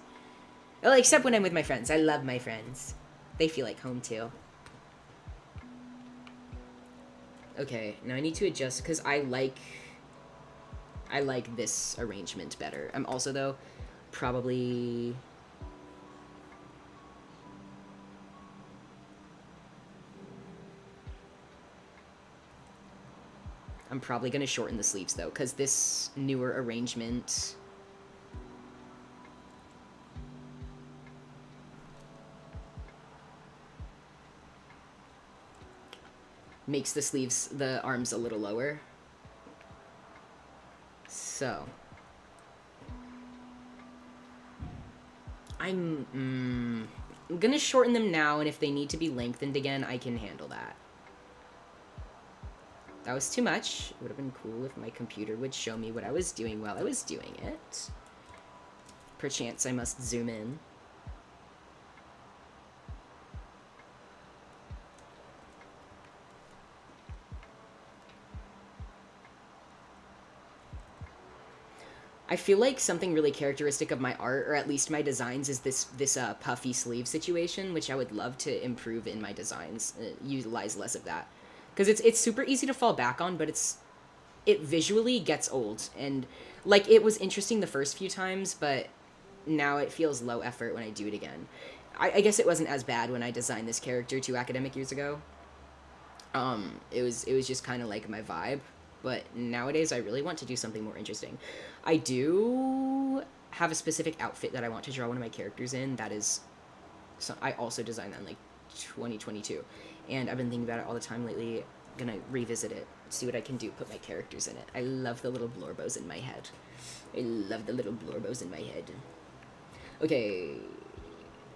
Well, except when I'm with my friends. I love my friends. They feel like home, too. Okay, now I need to adjust, because I like this arrangement better. I'm also, though, probably... I'm probably going to shorten the sleeves, though, because this newer arrangement... makes the sleeves, the arms a little lower. So... I'm gonna shorten them now, and if they need to be lengthened again, I can handle that. That was too much. It would have been cool if my computer would show me what I was doing while I was doing it. Perchance I must zoom in. I feel like something really characteristic of my art, or at least my designs, is this puffy sleeve situation, which I would love to improve in my designs, utilize less of that. Because it's super easy to fall back on, but it visually gets old. And, like, it was interesting the first few times, but now it feels low effort when I do it again. I guess it wasn't as bad when I designed this character 2 academic years ago. It was just kind of like my vibe. But nowadays, I really want to do something more interesting. I do have a specific outfit that I want to draw one of my characters in. That is, so I also designed that in like 2022, and I've been thinking about it all the time lately. Gonna revisit it, see what I can do, put my characters in it. I love the little blorbos in my head. I love the little blorbos in my head. Okay.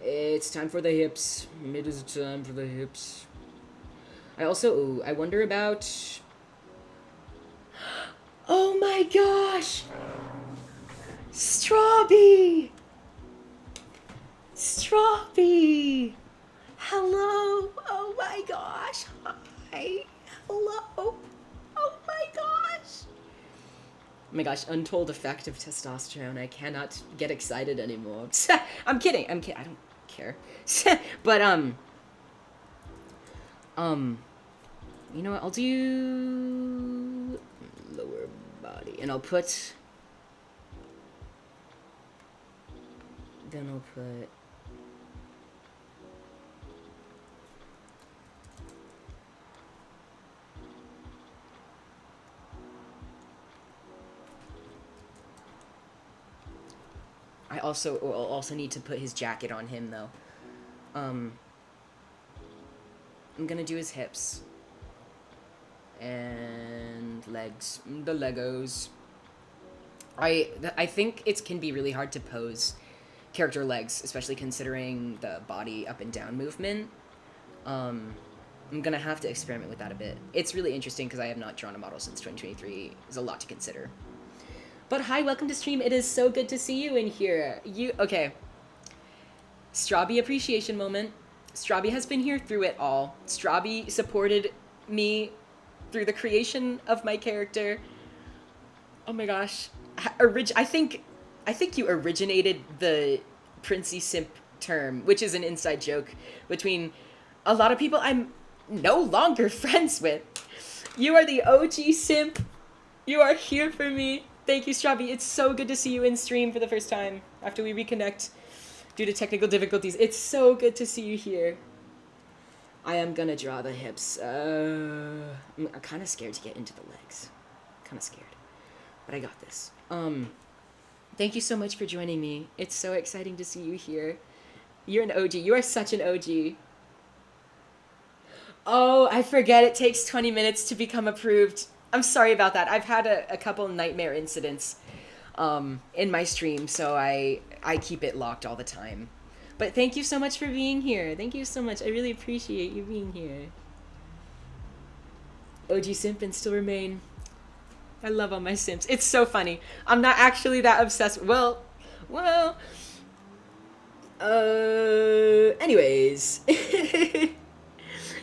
It's time for the hips. It is time for the hips. I also, ooh, I wonder about... Oh my gosh! Strawby! Strawby! Hello! Oh my gosh! Hi! Hello! Oh my gosh! Oh my gosh, untold effect of testosterone. I cannot get excited anymore. I'm kidding. I'm kidding. I don't care. But, you know what? I'll do lower body. And I'll put... Then I'll put... I also need to put his jacket on him, though. I'm gonna do his hips. And legs. The Legos. I think it can be really hard to pose character legs, especially considering the body up and down movement. I'm gonna have to experiment with that a bit. It's really interesting because I have not drawn a model since 2023. There's a lot to consider. But hi, welcome to stream. It is so good to see you in here. Okay. Strawby appreciation moment. Strawby has been here through it all. Strawby supported me through the creation of my character. Oh my gosh. I think you originated the Princey Simp term, which is an inside joke between a lot of people I'm no longer friends with. You are the OG simp. You are here for me. Thank you, Strawby. It's so good to see you in stream for the first time after we reconnect due to technical difficulties. It's so good to see you here. I am gonna draw the hips. I'm kind of scared to get into the legs. Kind of scared. But I got this. Thank you so much for joining me. It's so exciting to see you here. You're an OG. You are such an OG. Oh, I forget it takes 20 minutes to become approved. I'm sorry about that. I've had a couple nightmare incidents in my stream, so I keep it locked all the time. But thank you so much for being here. Thank you so much. I really appreciate you being here. OG simp and still remain. I love all my simps. It's so funny. I'm not actually that obsessed. Well, anyways.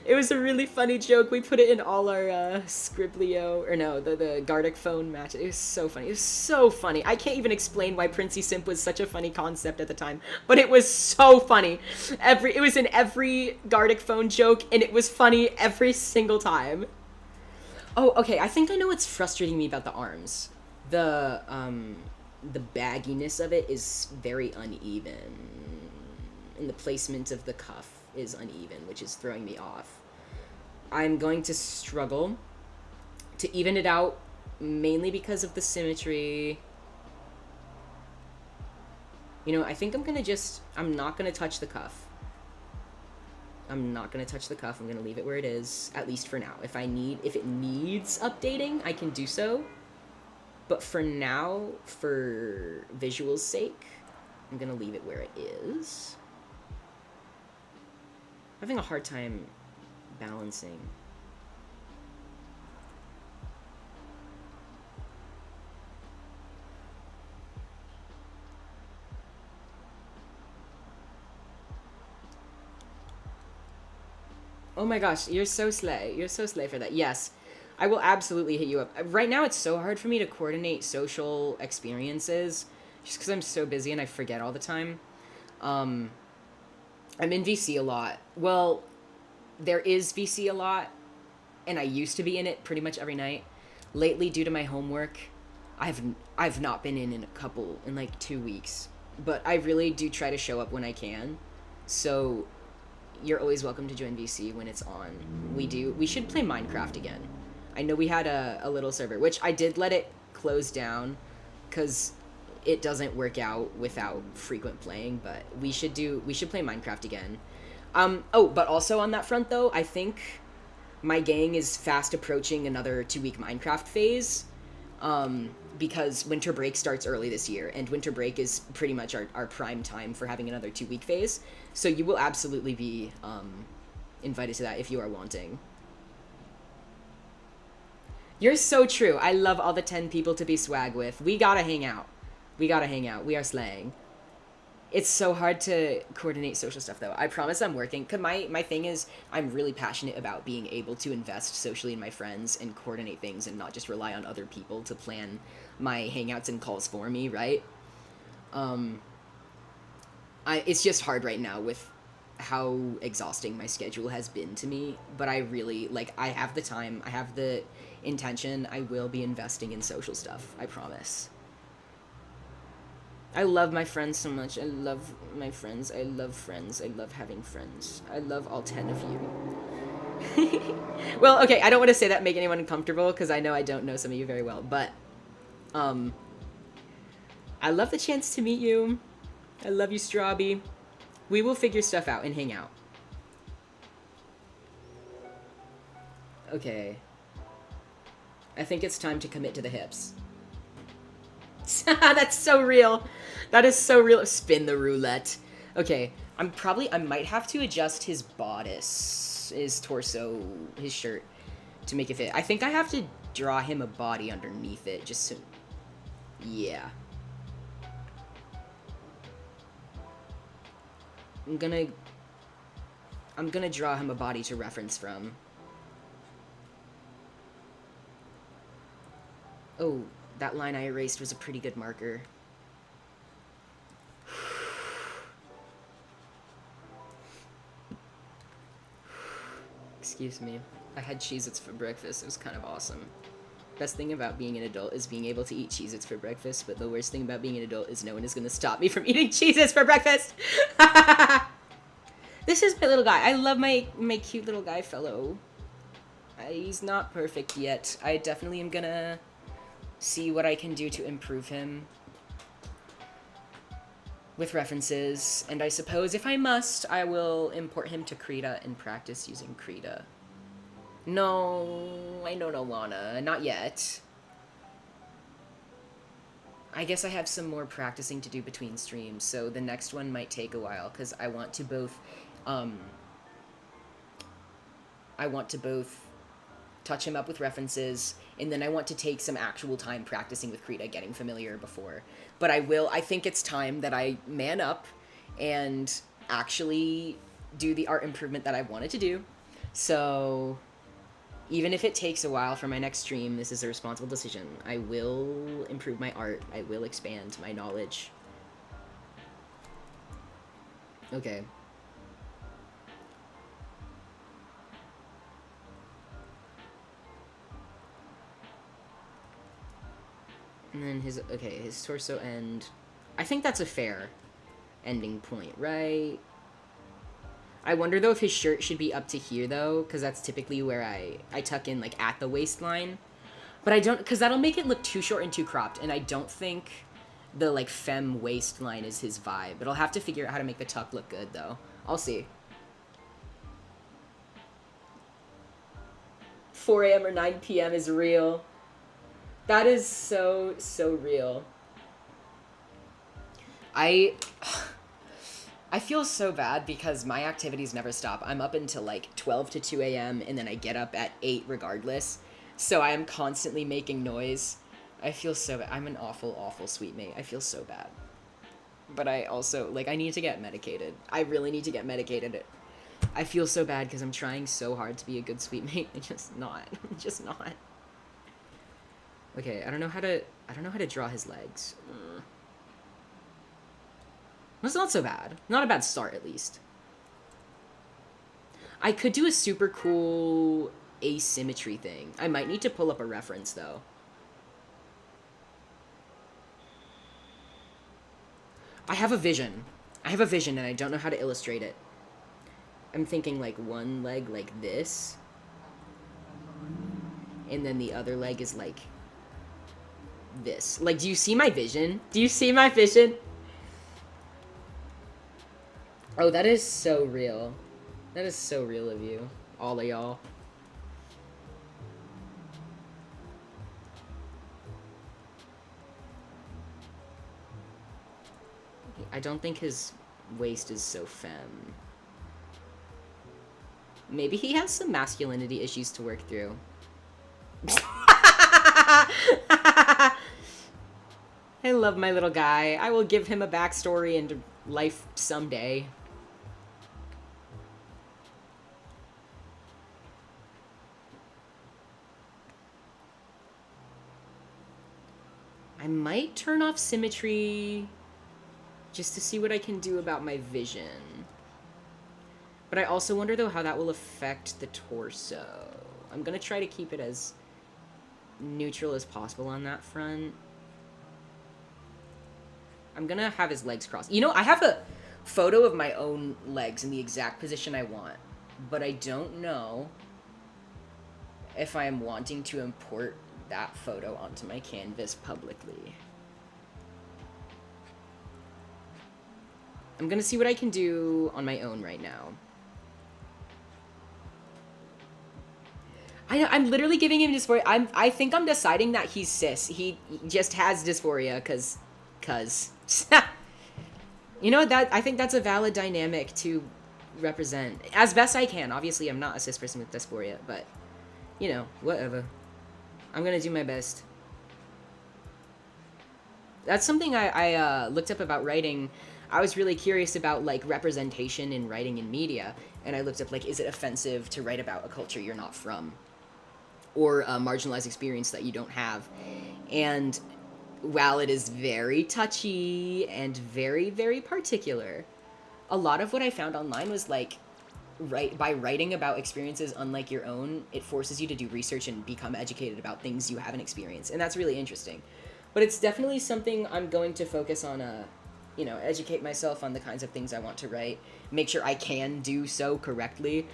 It was a really funny joke. We put it in all our Scriblio, or no, the Gardic phone match. It was so funny. It was so funny. I can't even explain why Princey Simp was such a funny concept at the time, but it was so funny. It was in every Gardic phone joke, and it was funny every single time. Oh, okay. I think I know what's frustrating me about the arms. The bagginess of it is very uneven, and the placement of the cuff is uneven, which is throwing me off. I'm going to struggle to even it out, mainly because of the symmetry. You know, I think I'm not gonna touch the cuff. I'm not gonna touch the cuff. I'm gonna leave it where it is, at least for now. If it needs updating, I can do so. But for now, for visual's sake, I'm gonna leave it where it is. Having a hard time balancing. Oh my gosh, you're so slay. You're so slay for that. Yes, I will absolutely hit you up. Right now, it's so hard for me to coordinate social experiences just because I'm so busy and I forget all the time. I'm in VC a lot. Well, there is VC a lot, and I used to be in it pretty much every night. Lately, due to my homework, I've not been in like 2 weeks. But I really do try to show up when I can. So you're always welcome to join VC when it's on. We should play Minecraft again. I know we had a little server, which I did let it close down because it doesn't work out without frequent playing, but we should play Minecraft again. But also on that front though, I think my gang is fast approaching another 2-week Minecraft phase. because winter break starts early this year, and winter break is pretty much our prime time for having another 2-week phase. So you will absolutely be invited to that if you are wanting. You're so true. I love all the 10 people to be swag with. We gotta hang out. We gotta hang out. We are slaying. It's so hard to coordinate social stuff, though. I promise I'm working. Cause my thing is, I'm really passionate about being able to invest socially in my friends and coordinate things and not just rely on other people to plan my hangouts and calls for me, right? It's just hard right now with how exhausting my schedule has been to me, but I really, like, I have the time, I have the intention, I will be investing in social stuff, I promise. I love my friends so much. I love my friends. I love friends. I love having friends. I love all 10 of you. Well, okay, I don't want to say that and make anyone uncomfortable because I know I don't know some of you very well, but I love the chance to meet you. I love you, Strawby. We will figure stuff out and hang out. Okay. I think it's time to commit to the hips. That's so real. That is so real. Spin the roulette. Okay, I might have to adjust his bodice, his torso, his shirt to make it fit. I think I have to draw him a body underneath it, just so, yeah. I'm gonna draw him a body to reference from. Oh, that line I erased was a pretty good marker. Excuse me. I had Cheez-Its for breakfast. It was kind of awesome. Best thing about being an adult is being able to eat Cheez-Its for breakfast, but the worst thing about being an adult is no one is going to stop me from eating Cheez-Its for breakfast! This is my little guy. I love my cute little guy fellow. He's not perfect yet. I definitely am gonna see what I can do to improve him with references, and I suppose if I must, I will import him to Krita and practice using Krita. No, I don't wanna. Not yet. I guess I have some more practicing to do between streams, so the next one might take a while, because I want to both, touch him up with references, and then I want to take some actual time practicing with Krita, getting familiar before. But I think it's time that I man up and actually do the art improvement that I wanted to do. So even if it takes a while for my next stream, this is a responsible decision. I will improve my art. I will expand my knowledge. Okay. And then his torso end. I think that's a fair ending point, right? I wonder, though, if his shirt should be up to here, though, because that's typically where I tuck in, like, at the waistline. But I don't, because that'll make it look too short and too cropped, and I don't think the, like, femme waistline is his vibe. But I'll have to figure out how to make the tuck look good, though. I'll see. 4 a.m. or 9 p.m. is real. That is so, so real. I feel so bad because my activities never stop. I'm up until like 12 to 2 a.m. and then I get up at 8 regardless. So I am constantly making noise. I feel so bad. I'm an awful, awful sweet mate. I feel so bad. But I also, like, I need to get medicated. I really need to get medicated. I feel so bad because I'm trying so hard to be a good sweet mate. I'm just not. I'm just not. Okay, I don't know how to draw his legs. That's not so bad. Not a bad start, at least. I could do a super cool asymmetry thing. I might need to pull up a reference, though. I have a vision. And I don't know how to illustrate it. I'm thinking, like, one leg like this. And then the other leg is, like, this. Like, do you see my vision? Do you see my vision? Oh, that is so real. That is so real of you. All of y'all. I don't think his waist is so femme. Maybe he has some masculinity issues to work through. I love my little guy. I will give him a backstory and life someday. I might turn off symmetry just to see what I can do about my vision. But I also wonder, though, how that will affect the torso. I'm going to try to keep it as neutral as possible on that front. I'm going to have his legs crossed. You know, I have a photo of my own legs in the exact position I want, but I don't know if I am wanting to import that photo onto my canvas publicly. I'm gonna see what I can do on my own right now. I'm literally giving him dysphoria. I think I'm deciding that he's cis. He just has dysphoria cause you know, that I think that's a valid dynamic to represent as best I can. Obviously, I'm not a cis person with dysphoria, but you know, whatever. I'm gonna do my best. That's something I looked up about writing. I was really curious about like representation in writing in media, and I looked up like, is it offensive to write about a culture you're not from, or a marginalized experience that you don't have? And while it is very touchy and very, very particular, a lot of what I found online was like, by writing about experiences unlike your own, it forces you to do research and become educated about things you haven't experienced, and that's really interesting. But it's definitely something I'm going to focus on, you know, educate myself on the kinds of things I want to write, make sure I can do so correctly,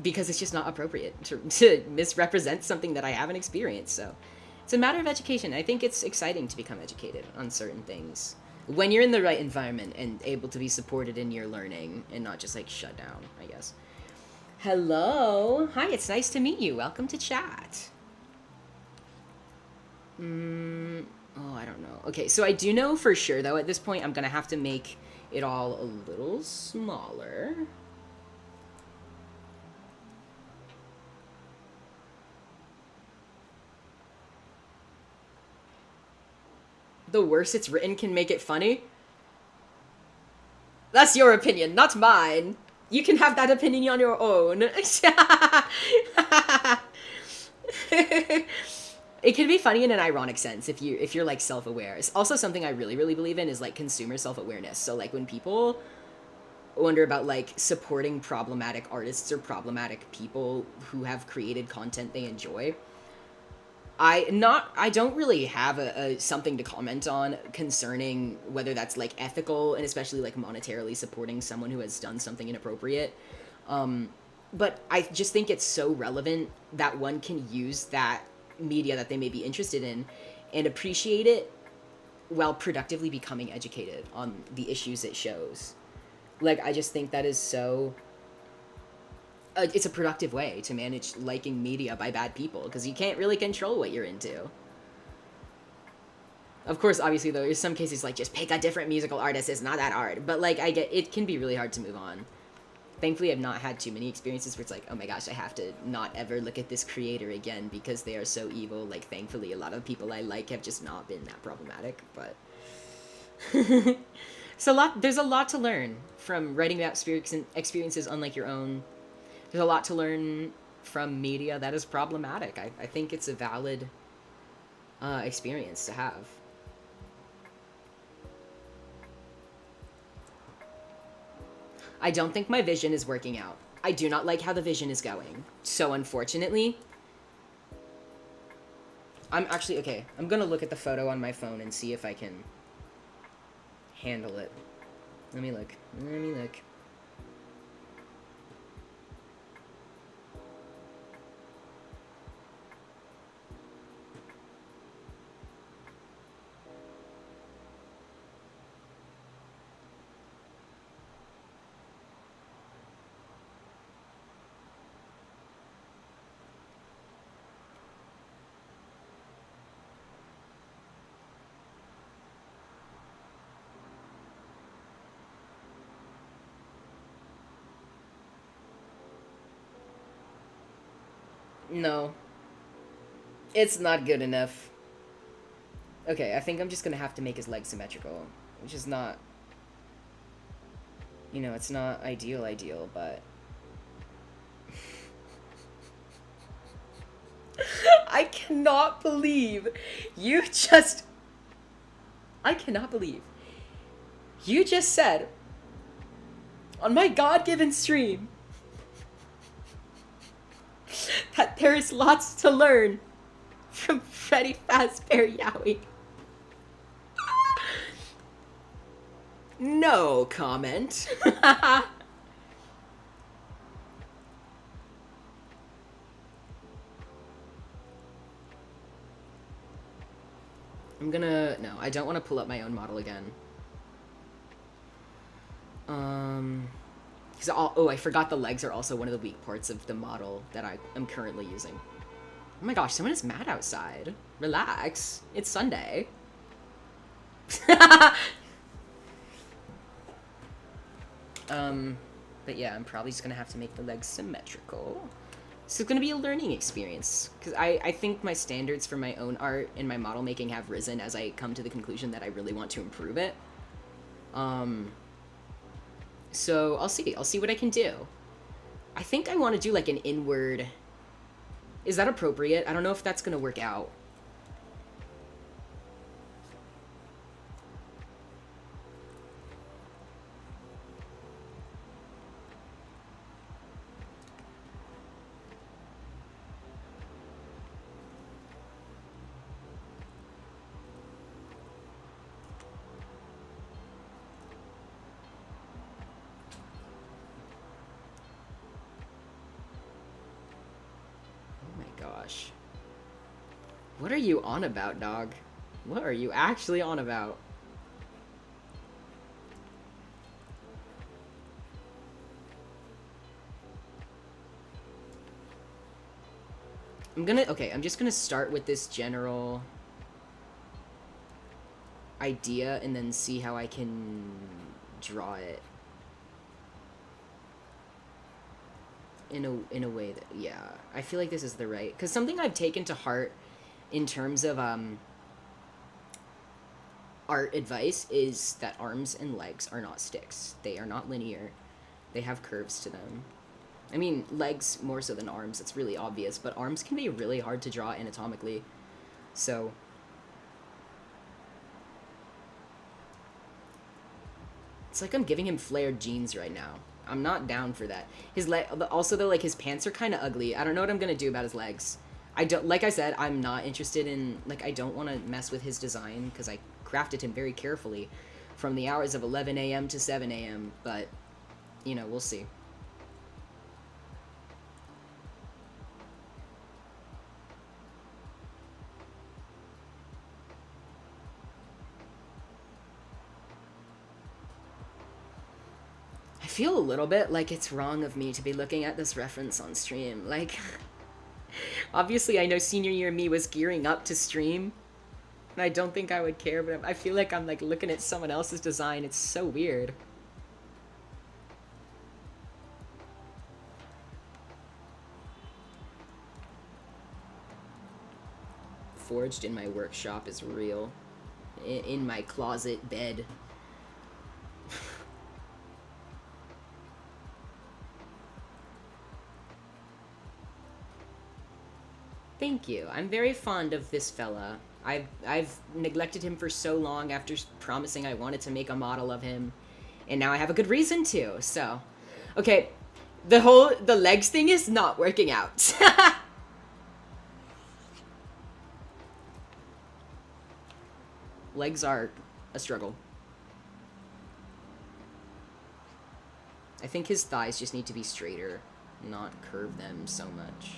because it's just not appropriate to misrepresent something that I haven't experienced. So it's a matter of education. I think it's exciting to become educated on certain things when you're in the right environment and able to be supported in your learning and not just like shut down, I guess. Hello. Hi, it's nice to meet you. Welcome to chat. Oh, I don't know. Okay, so I do know for sure, though, at this point, I'm going to have to make it all a little smaller. The worse it's written can make it funny? That's your opinion, not mine. You can have that opinion on your own. It can be funny in an ironic sense if you're like self-aware. It's also something I really, really believe in is like consumer self-awareness. So like when people wonder about like supporting problematic artists or problematic people who have created content they enjoy, I don't really have a something to comment on concerning whether that's like ethical and especially like monetarily supporting someone who has done something inappropriate. But I just think it's so relevant that one can use that media that they may be interested in and appreciate it while productively becoming educated on the issues it shows. Like, I just think that is so... it's a productive way to manage liking media by bad people, because you can't really control what you're into. Of course, obviously, though, in some cases, like, just pick a different musical artist, it's not that hard. But, like, I get... it can be really hard to move on. Thankfully, I've not had too many experiences where it's like, oh my gosh, I have to not ever look at this creator again because they are so evil. Like, thankfully, a lot of people I like have just not been that problematic, but... there's a lot to learn from writing about experiences unlike your own. There's a lot to learn from media that is problematic. I think it's a valid experience to have. I don't think my vision is working out. I do not like how the vision is going. So unfortunately, I'm actually, okay, I'm gonna look at the photo on my phone and see if I can handle it. Let me look. No, it's not good enough. Okay, I think I'm just gonna have to make his legs symmetrical, which is not, you know, it's not ideal, but I cannot believe you just, I cannot believe you just said on my God-given stream that there is lots to learn from Freddy Fazbear Yowie. No comment. I'm gonna... No, I don't want to pull up my own model again. Because oh, I forgot the legs are also one of the weak parts of the model that I am currently using. Oh my gosh, someone is mad outside. Relax. It's Sunday. But yeah, I'm probably just gonna have to make the legs symmetrical. So it's gonna be a learning experience. Because I think my standards for my own art and my model making have risen as I come to the conclusion that I really want to improve it. So I'll see what I can do. I think I want to do like an inward... Is that appropriate? I don't know if that's gonna work out. Gosh. What are you on about, dog? What are you actually on about? I'm just gonna start with this general idea and then see how I can draw it in a way that, yeah, I feel like this is the right, because something I've taken to heart in terms of art advice is that arms and legs are not sticks. They are not linear. They have curves to them. I mean, legs more so than arms, it's really obvious, but arms can be really hard to draw anatomically. So it's like I'm giving him flared jeans right now. I'm not down for that. His also though, like, his pants are kind of ugly. I don't know what I'm gonna do about his legs. I don't, like I said, I'm not interested in, like, I don't want to mess with his design because I crafted him very carefully from the hours of 11 a.m. to 7 a.m. But, you know, we'll see. I feel a little bit like it's wrong of me to be looking at this reference on stream. Like, obviously I know senior year me was gearing up to stream, and I don't think I would care, but I feel like I'm, like, looking at someone else's design. It's so weird. Forged in my workshop is real. In my closet bed. Thank you. I'm very fond of this fella. I've neglected him for so long after promising I wanted to make a model of him, and now I have a good reason to. So, okay, the legs thing is not working out. Legs are a struggle. I think his thighs just need to be straighter, not curve them so much.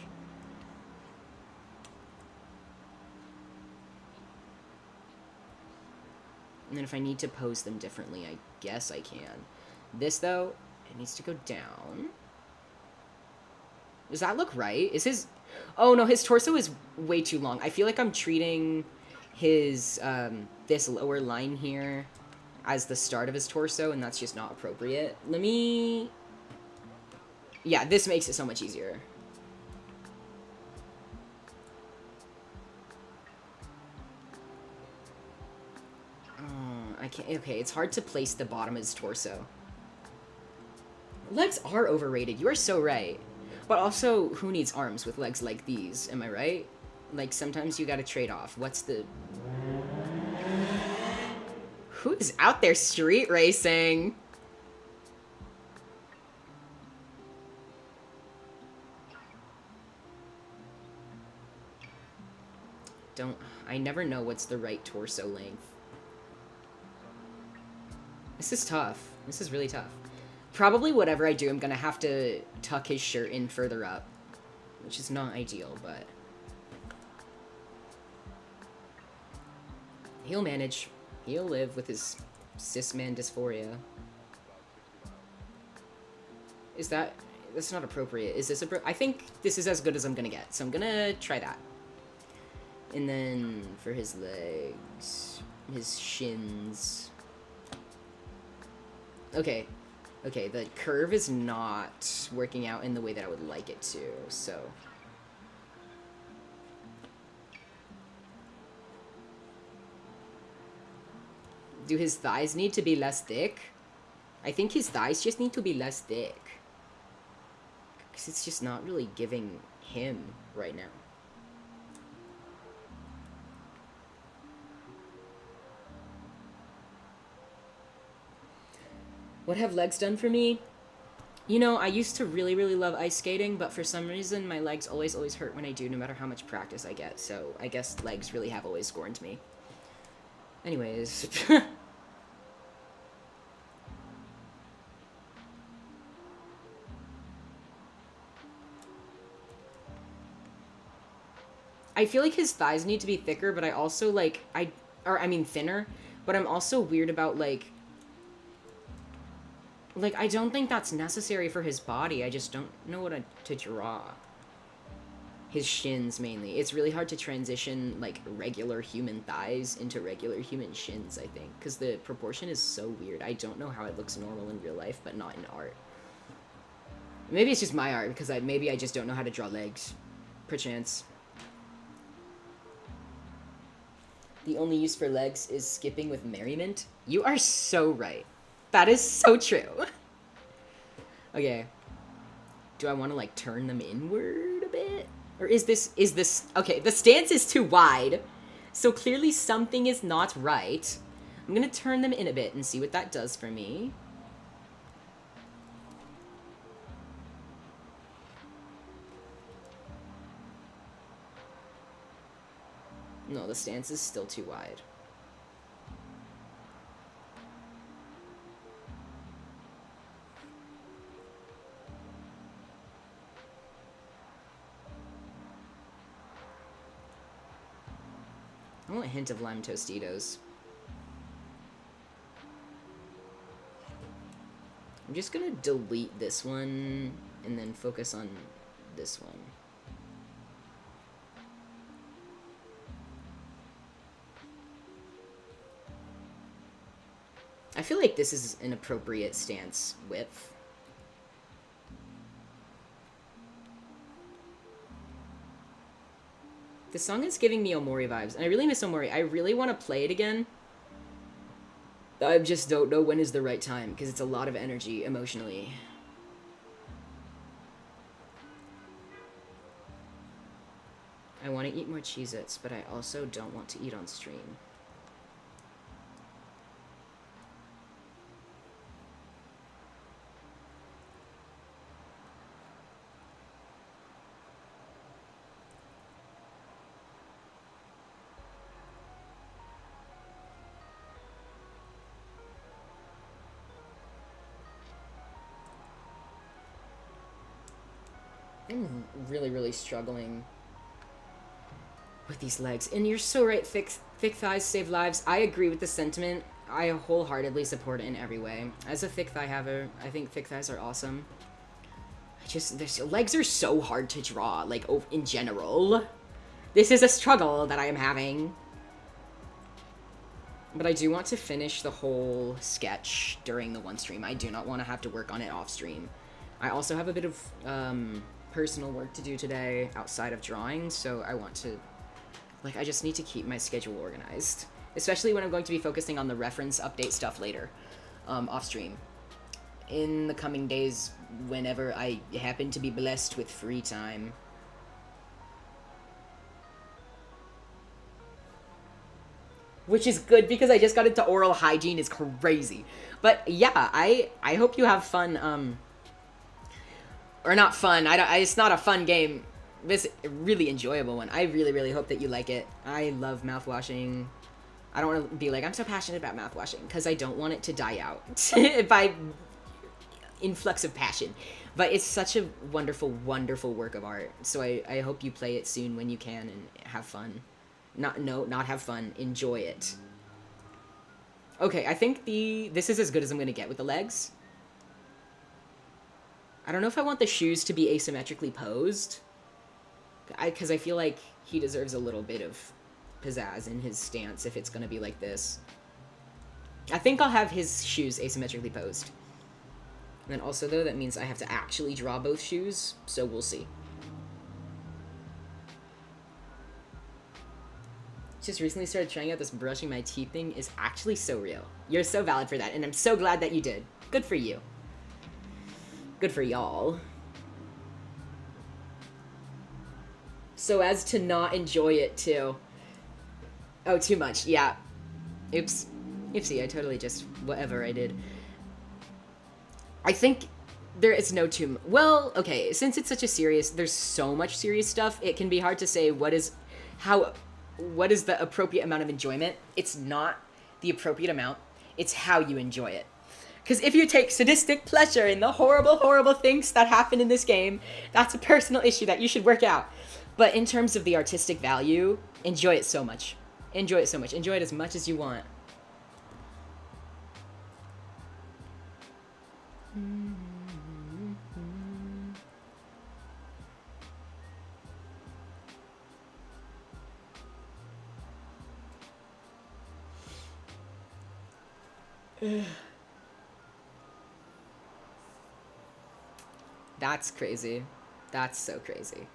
And then if I need to pose them differently, I guess I can. This, though, it needs to go down. Does that look right? Is his... Oh, no, his torso is way too long. I feel like I'm treating his, this lower line here as the start of his torso, and that's just not appropriate. Let me... Yeah, this makes it so much easier. can't. Okay, it's hard to place the bottom of his torso. Legs are overrated. You are so right. But also, who needs arms with legs like these? Am I right? Like, sometimes you gotta trade off. What's the... Who is out there street racing? I never know what's the right torso length. This is tough. This is really tough. Probably whatever I do, I'm gonna have to tuck his shirt in further up. Which is not ideal, but... He'll manage. He'll live with his cis-man dysphoria. Is that... That's not appropriate. Is this I think this is as good as I'm gonna get, so I'm gonna try that. And then for his legs... His shins... Okay. Okay, the curve is not working out in the way that I would like it to, so... Do his thighs need to be less thick? I think his thighs just need to be less thick. Because it's just not really giving him right now. What have legs done for me? You know, I used to really, really love ice skating, but for some reason my legs always hurt when I do, no matter how much practice I get. So I guess legs really have always scorned me. Anyways. I feel like his thighs need to be thicker, but I also, like, I mean thinner, but I'm also weird about, like, I don't think that's necessary for his body. I just don't know what to draw. His shins, mainly. It's really hard to transition, like, regular human thighs into regular human shins, I think, because the proportion is so weird. I don't know how it looks normal in real life, but not in art. Maybe it's just my art, because maybe I just don't know how to draw legs. Perchance. The only use for legs is skipping with merriment. You are so right. That is so true. Okay. Do I want to, like, turn them inward a bit? Or is this... Okay, the stance is too wide. So clearly something is not right. I'm gonna turn them in a bit and see what that does for me. No, the stance is still too wide. I want a hint of lime Tostitos. I'm just gonna delete this one and then focus on this one. I feel like this is an appropriate stance width. The song is giving me Omori vibes, and I really miss Omori. I really want to play it again. I just don't know when is the right time, because it's a lot of energy, emotionally. I want to eat more Cheez-Its, but I also don't want to eat on stream. I'm really, really struggling with these legs. And you're so right, thick thighs save lives. I agree with the sentiment. I wholeheartedly support it in every way. As a thick thigh haver, I think thick thighs are awesome. Their legs are so hard to draw, like, in general. This is a struggle that I am having. But I do want to finish the whole sketch during the one stream. I do not want to have to work on it off stream. I also have a bit of, personal work to do today outside of drawing, so I want to, like, I just need to keep my schedule organized. especially when I'm going to be focusing on the reference update stuff later, off stream. In the coming days, whenever I happen to be blessed with free time. Which is good because I just got into oral hygiene is crazy. But yeah, I hope you have fun, or not fun, it's not a fun game. It's a really enjoyable one. I really, really hope that you like it. I love mouthwashing. I don't want to be like, I'm so passionate about mouthwashing, because I don't want it to die out by influx of passion. But it's such a wonderful, wonderful work of art. So I hope you play it soon when you can and have fun. Not have fun. Enjoy it. Okay, I think this is as good as I'm going to get with the legs. I don't know if I want the shoes to be asymmetrically posed. Because I feel like he deserves a little bit of pizzazz in his stance if it's going to be like this. I think I'll have his shoes asymmetrically posed. And then also, though, that means I have to actually draw both shoes, so we'll see. Just recently started trying out this brushing my teeth thing is actually so real. You're so valid for that, and I'm so glad that you did. Good for you. Good for y'all. So as to not enjoy it, too. Oh, too much. Yeah. Oops. Oopsie, I totally just... whatever I did. I think there is no too... Well, okay, since it's such a serious... There's so much serious stuff, it can be hard to say what is the appropriate amount of enjoyment. It's not the appropriate amount. It's how you enjoy it. Because if you take sadistic pleasure in the horrible, horrible things that happen in this game, that's a personal issue that you should work out. But in terms of the artistic value, enjoy it so much. Enjoy it so much. Enjoy it as much as you want. That's crazy. That's so crazy.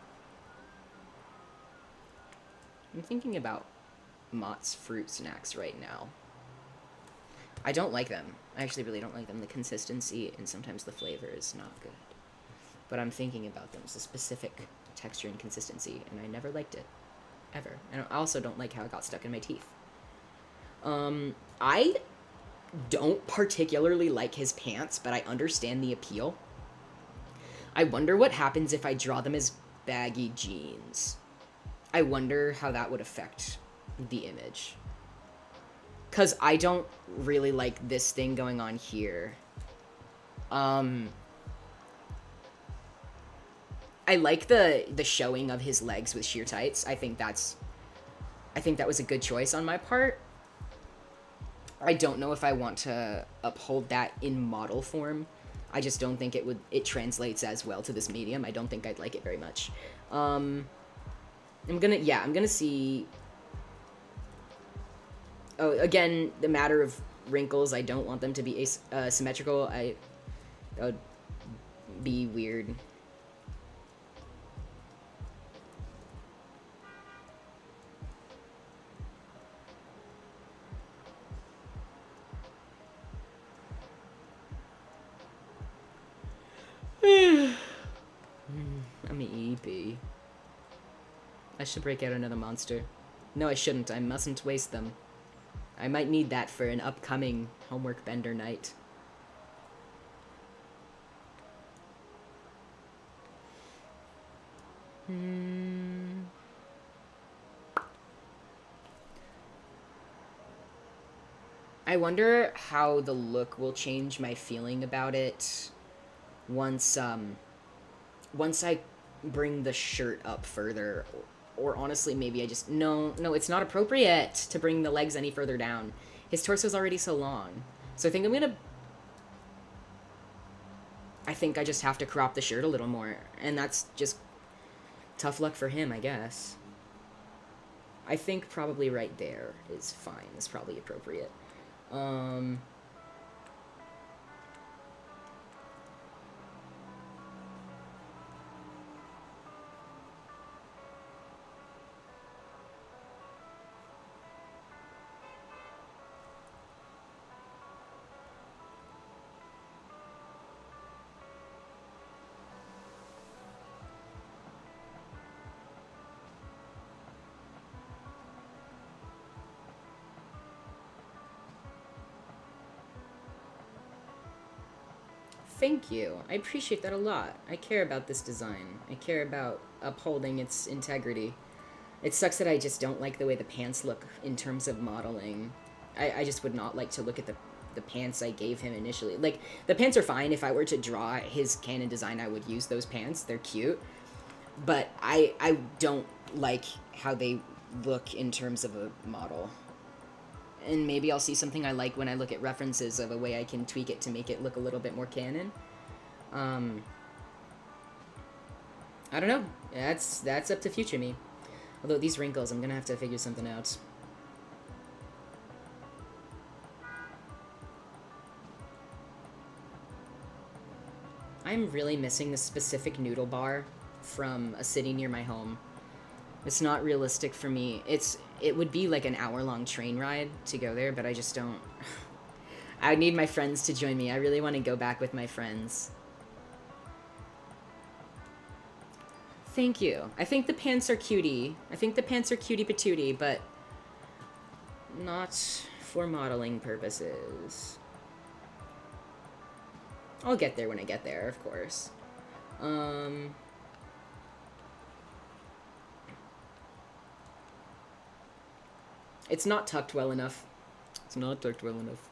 I'm thinking about Mott's fruit snacks right now. I don't like them. I actually really don't like them. The consistency and sometimes the flavor is not good. But I'm thinking about them. It's a specific texture and consistency, and I never liked it. Ever. And I also don't like how it got stuck in my teeth. I don't particularly like his pants, but I understand the appeal. I wonder what happens if I draw them as baggy jeans. I wonder how that would affect the image. Because I don't really like this thing going on here. I like the showing of his legs with sheer tights. I think that was a good choice on my part. I don't know if I want to uphold that in model form. I just don't think it translates as well to this medium. I don't think I'd like it very much. I'm gonna see. Oh, again, the matter of wrinkles. I don't want them to be symmetrical. That would be weird. I'm EP. I should break out another monster. No, I shouldn't. I mustn't waste them. I might need that for an upcoming homework bender night. I wonder how the look will change my feeling about it once I bring the shirt up further. Or honestly, maybe I just... No, it's not appropriate to bring the legs any further down. His torso's already so long. So I think I just have to crop the shirt a little more. And that's just tough luck for him, I guess. I think probably right there is fine. It's probably appropriate. thank you. I appreciate that a lot. I care about this design. I care about upholding its integrity. It sucks that I just don't like the way the pants look in terms of modeling. I just would not like to look at the pants I gave him initially. Like, the pants are fine. If I were to draw his canon design, I would use those pants. They're cute. But I don't like how they look in terms of a model. And maybe I'll see something I like when I look at references of a way I can tweak it to make it look a little bit more canon. I don't know. That's up to future me. Although these wrinkles, I'm gonna have to figure something out. I'm really missing this specific noodle bar from a city near my home. It's not realistic for me. It would be like an hour-long train ride to go there, but I just don't... I need my friends to join me. I really want to go back with my friends. Thank you. I think the pants are cutie. I think the pants are cutie patootie, but not for modeling purposes. I'll get there when I get there, of course. It's not tucked well enough. It's not tucked well enough.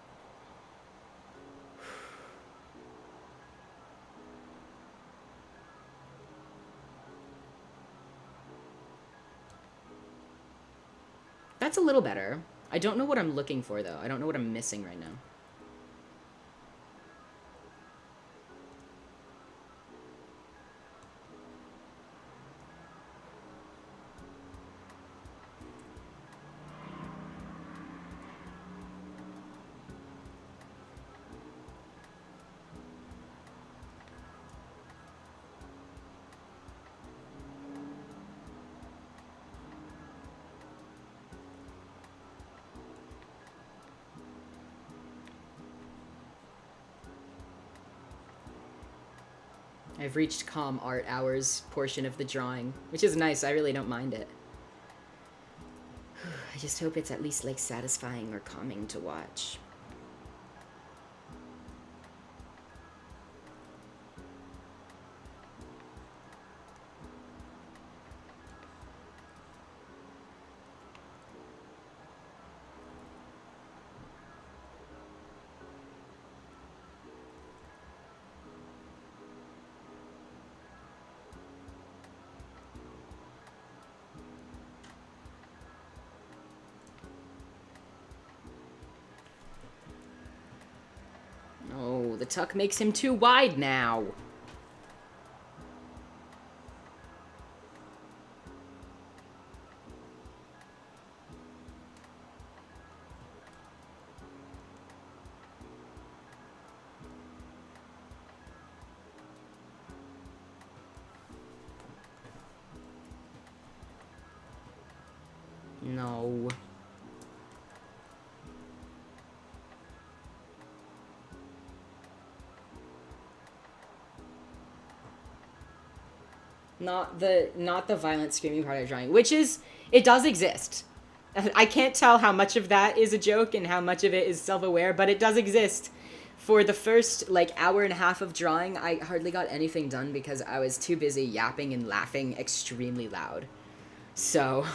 That's a little better. I don't know what I'm looking for, though. I don't know what I'm missing right now. I've reached calm art hours portion of the drawing, which is nice. I really don't mind it. I just hope it's at least, like, satisfying or calming to watch. Oh, the tuck makes him too wide now. No. Not the violent screaming part of drawing, which is, it does exist. I can't tell how much of that is a joke and how much of it is self-aware, but it does exist. For the first, like, hour and a half of drawing, I hardly got anything done because I was too busy yapping and laughing extremely loud. So...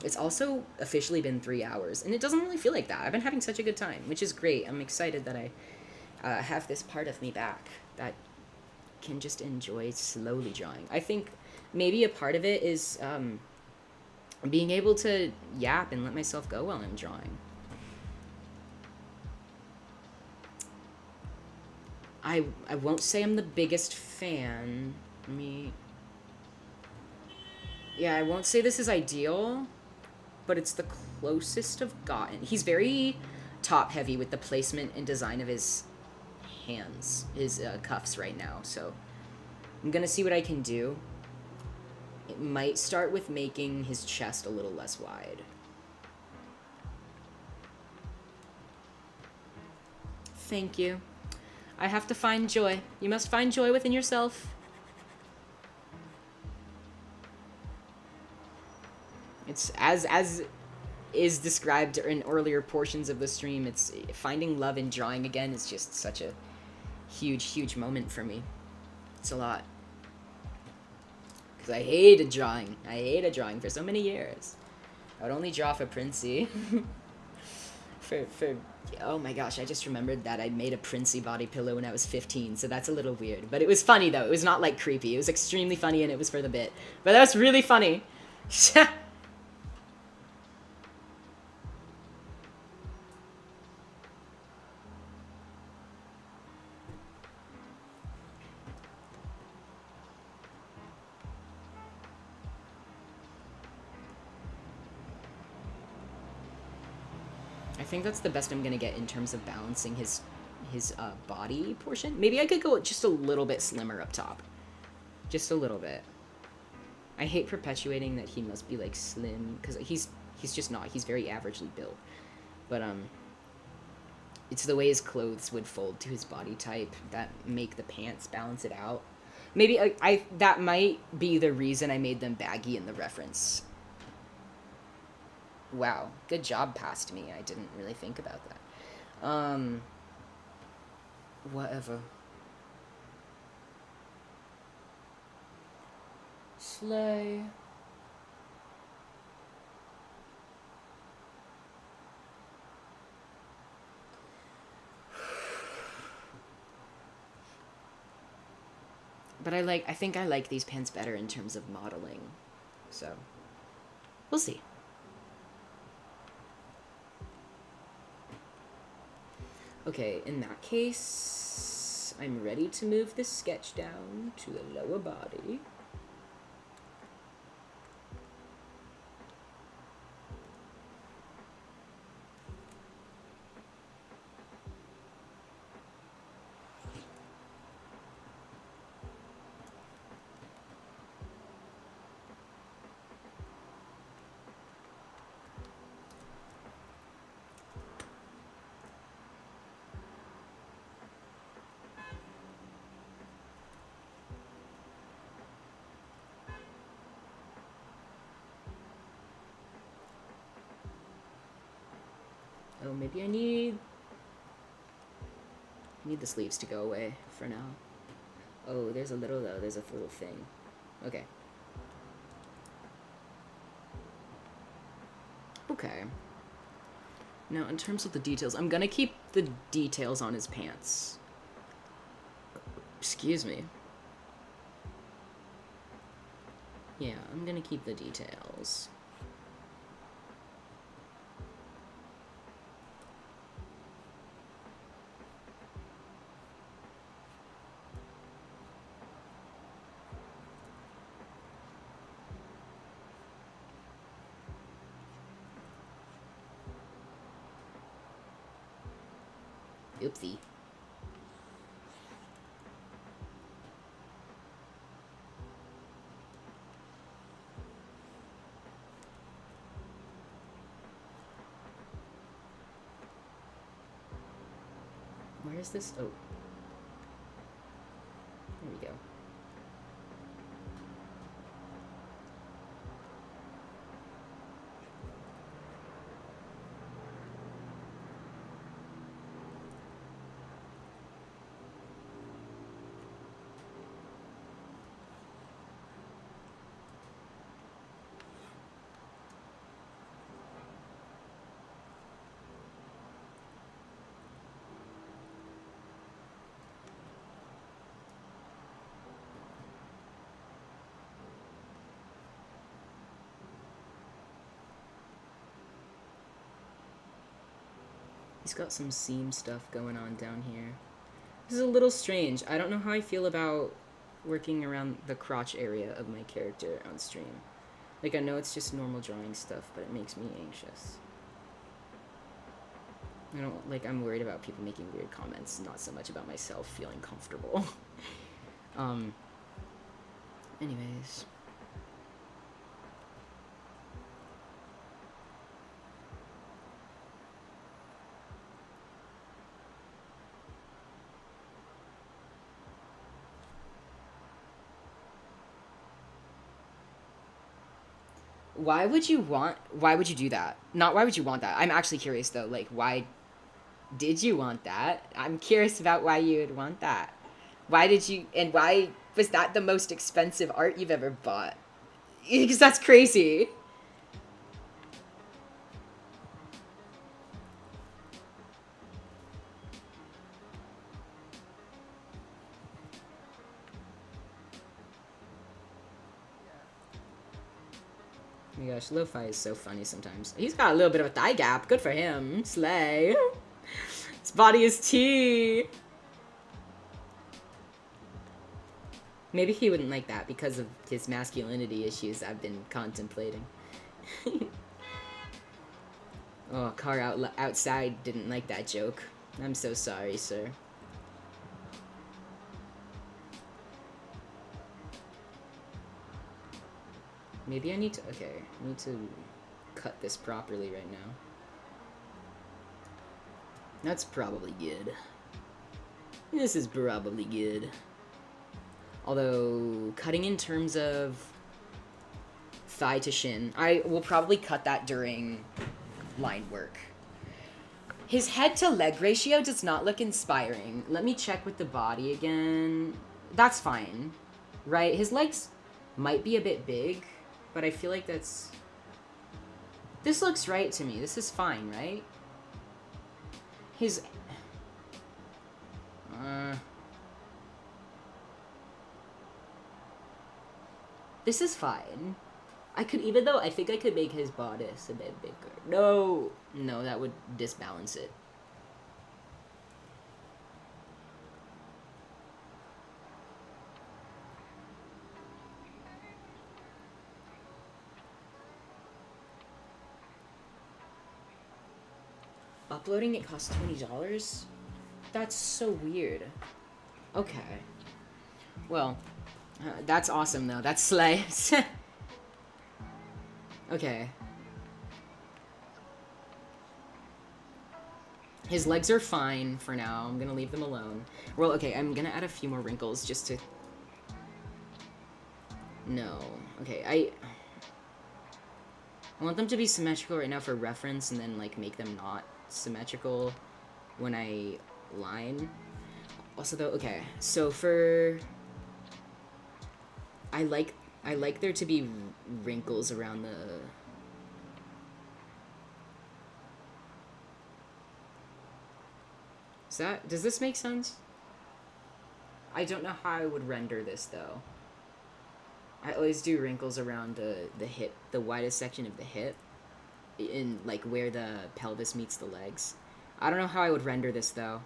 It's also officially been 3 hours, and it doesn't really feel like that. I've been having such a good time, which is great. I'm excited that I have this part of me back that can just enjoy slowly drawing. I think maybe a part of it is being able to yap and let myself go while I'm drawing. I won't say I'm the biggest fan. Yeah, I won't say this is ideal, but it's the closest I've gotten. He's very top-heavy with the placement and design of his hands, his cuffs right now, so I'm gonna see what I can do. It might start with making his chest a little less wide. Thank you. I have to find joy. You must find joy within yourself. It's as is described in earlier portions of the stream. It's finding love in drawing again is just such a huge moment for me. It's a lot. Because I hated drawing. I hated drawing for so many years. I would only draw for Princey. for oh my gosh, I just remembered that I made a Princey body pillow when I was 15, so that's a little weird. But it was funny though. It was not like creepy. It was extremely funny and it was for the bit. But that was really funny. I think that's the best I'm gonna get in terms of balancing his body portion. Maybe I could go just a little bit slimmer up top. Just a little bit. I hate perpetuating that he must be like slim, because he's just not. He's very averagely built. But it's the way his clothes would fold to his body type that make the pants balance it out. Maybe I that might be the reason I made them baggy in the reference. Wow, good job past me. I didn't really think about that. Whatever. Slay. But I think I like these pants better in terms of modeling. So, we'll see. Okay, in that case, I'm ready to move this sketch down to the lower body. Oh, maybe I need the sleeves to go away for now. Oh, there's a little though. There's a little thing. Okay. Okay. Now, in terms of the details, I'm gonna keep the details on his pants. Excuse me. Yeah, I'm gonna keep the details. Oopsie. Where is this? Oh. There we go. He's got some seam stuff going on down here. This is a little strange. I don't know how I feel about working around the crotch area of my character on stream. Like, I know it's just normal drawing stuff, but it makes me anxious. I don't, like, I'm worried about people making weird comments, not so much about myself feeling comfortable. Anyways. Why would you do that? Not why would you want that? I'm actually curious though. Like, why did you want that? I'm curious about why you would want that. And why was that the most expensive art you've ever bought? Because that's crazy. Oh my gosh, Lo-Fi is so funny sometimes. He's got a little bit of a thigh gap. Good for him. Slay. His body is tea. Maybe he wouldn't like that because of his masculinity issues I've been contemplating. Oh, outside didn't like that joke. I'm so sorry, sir. Maybe I need to... Okay, I need to cut this properly right now. That's probably good. This is probably good. Although, cutting in terms of thigh to shin, I will probably cut that during line work. His head to leg ratio does not look inspiring. Let me check with the body again. That's fine, right? His legs might be a bit big, but I feel like that's... This looks right to me. This is fine, right? His... This is fine. I could, even though I think I could make his bodice a bit bigger. No! No, that would disbalance it. Uploading it costs $20? That's so weird. Okay. Well, that's awesome though. That's slay. Okay. His legs are fine for now. I'm gonna leave them alone. Well, okay, I'm gonna add a few more wrinkles just to... No. Okay, I want them to be symmetrical right now for reference and then, like, make them not symmetrical when I line. Also, though, okay, so for... I like there to be wrinkles around the... Does this make sense? I don't know how I would render this, though. I always do wrinkles around the hip, the widest section of the hip, in, like, where the pelvis meets the legs. I don't know how I would render this, though.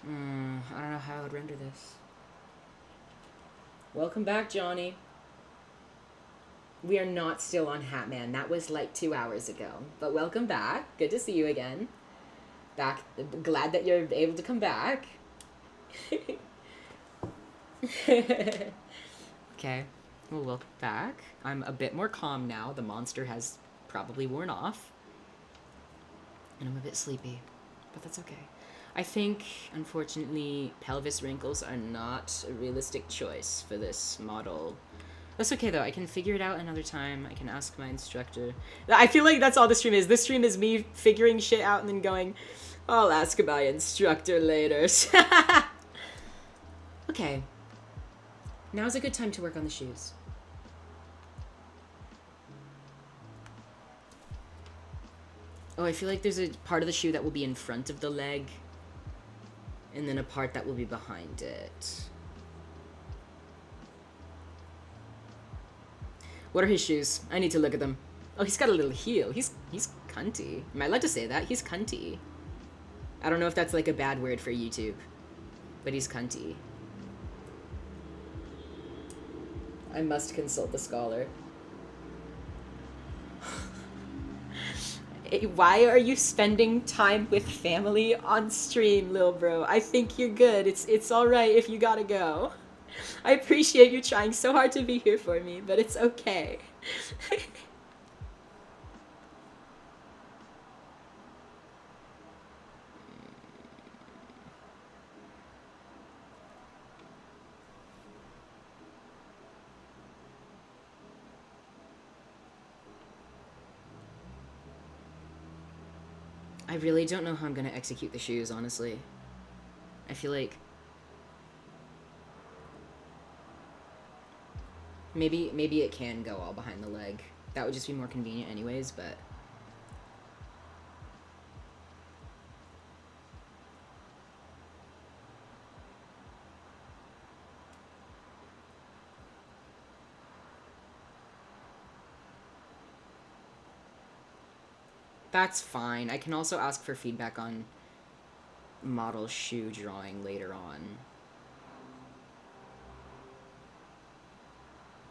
I don't know how I would render this. Welcome back, Johnny. We are not still on Hatman. That was like 2 hours ago. But welcome back. Good to see you again. Back. Glad that you're able to come back. Okay. Well, welcome back. I'm a bit more calm now. The monster has probably worn off. And I'm a bit sleepy. But that's okay. I think, unfortunately, pelvis wrinkles are not a realistic choice for this model. That's okay, though. I can figure it out another time. I can ask my instructor. I feel like that's all this stream is. This stream is me figuring shit out and then going, I'll ask my instructor later. Okay. Now's a good time to work on the shoes. Oh, I feel like there's a part of the shoe that will be in front of the leg. And then a part that will be behind it. What are his shoes? I need to look at them. Oh, he's got a little heel. He's cunty. Am I allowed to say that? He's cunty. I don't know if that's like a bad word for YouTube. But he's cunty. I must consult the scholar. Why are you spending time with family on stream, lil bro? I think you're good. It's alright if you gotta go. I appreciate you trying so hard to be here for me, but it's okay. I really don't know how I'm gonna execute the shoes, honestly. I feel like maybe it can go all behind the leg. That would just be more convenient anyways, but that's fine. I can also ask for feedback on model shoe drawing later on.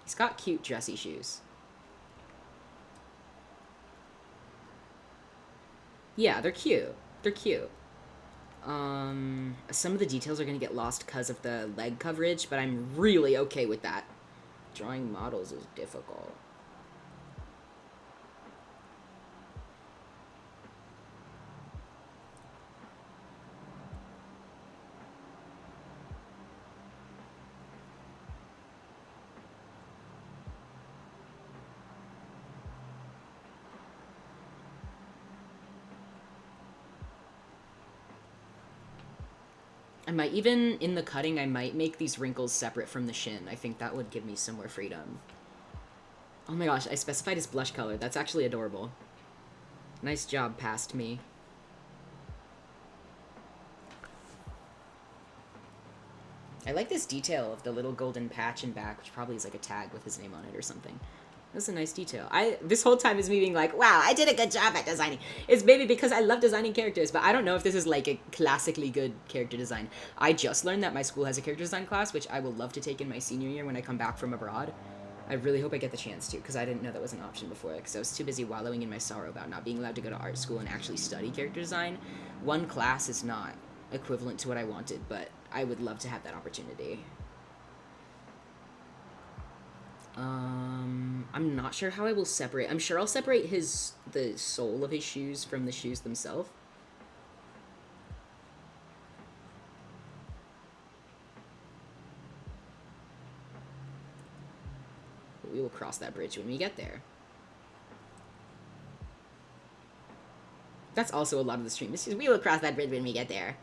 He's got cute dressy shoes. Yeah, they're cute. They're cute. Some of the details are gonna get lost because of the leg coverage, but I'm really okay with that. Drawing models is difficult. I might even, in the cutting, I might make these wrinkles separate from the shin. I think that would give me some more freedom. Oh my gosh, I specified his blush color. That's actually adorable. Nice job, past me. I like this detail of the little golden patch in back, which probably is like a tag with his name on it or something. That's a nice detail. This whole time is me being like, wow, I did a good job at designing. It's maybe because I love designing characters, but I don't know if this is like a classically good character design. I just learned that my school has a character design class, which I will love to take in my senior year when I come back from abroad. I really hope I get the chance to, because I didn't know that was an option before, because I was too busy wallowing in my sorrow about not being allowed to go to art school and actually study character design. One class is not equivalent to what I wanted, but I would love to have that opportunity. I'm not sure how I will separate. I'm sure I'll separate the sole of his shoes from the shoes themselves. But we will cross that bridge when we get there. That's also a lot of the stream. It's just, we will cross that bridge when we get there.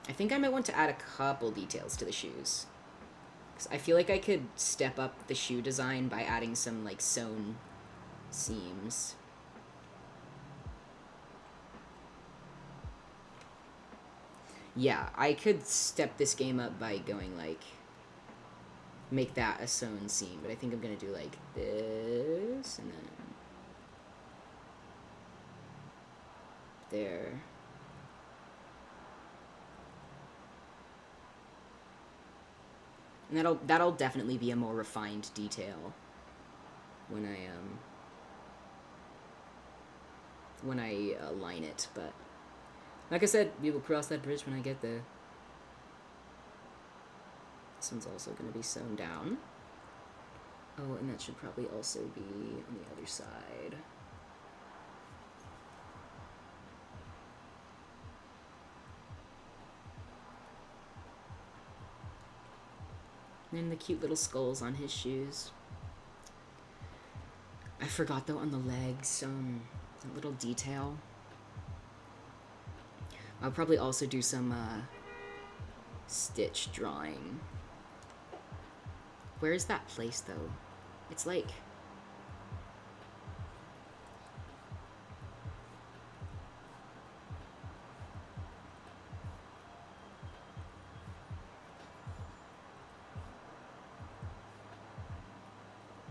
I think I might want to add a couple details to the shoes. Because I feel like I could step up the shoe design by adding some, like, sewn seams. Yeah, I could step this game up by going, like, make that a sewn seam. But I think I'm going to do, like, this, and then there. And that'll definitely be a more refined detail when I line it, but like I said, we will cross that bridge when I get there. This one's also going to be sewn down. Oh, and that should probably also be on the other side. And the cute little skulls on his shoes. I forgot though on the legs, a little detail. I'll probably also do some stitch drawing. Where is that place though? It's like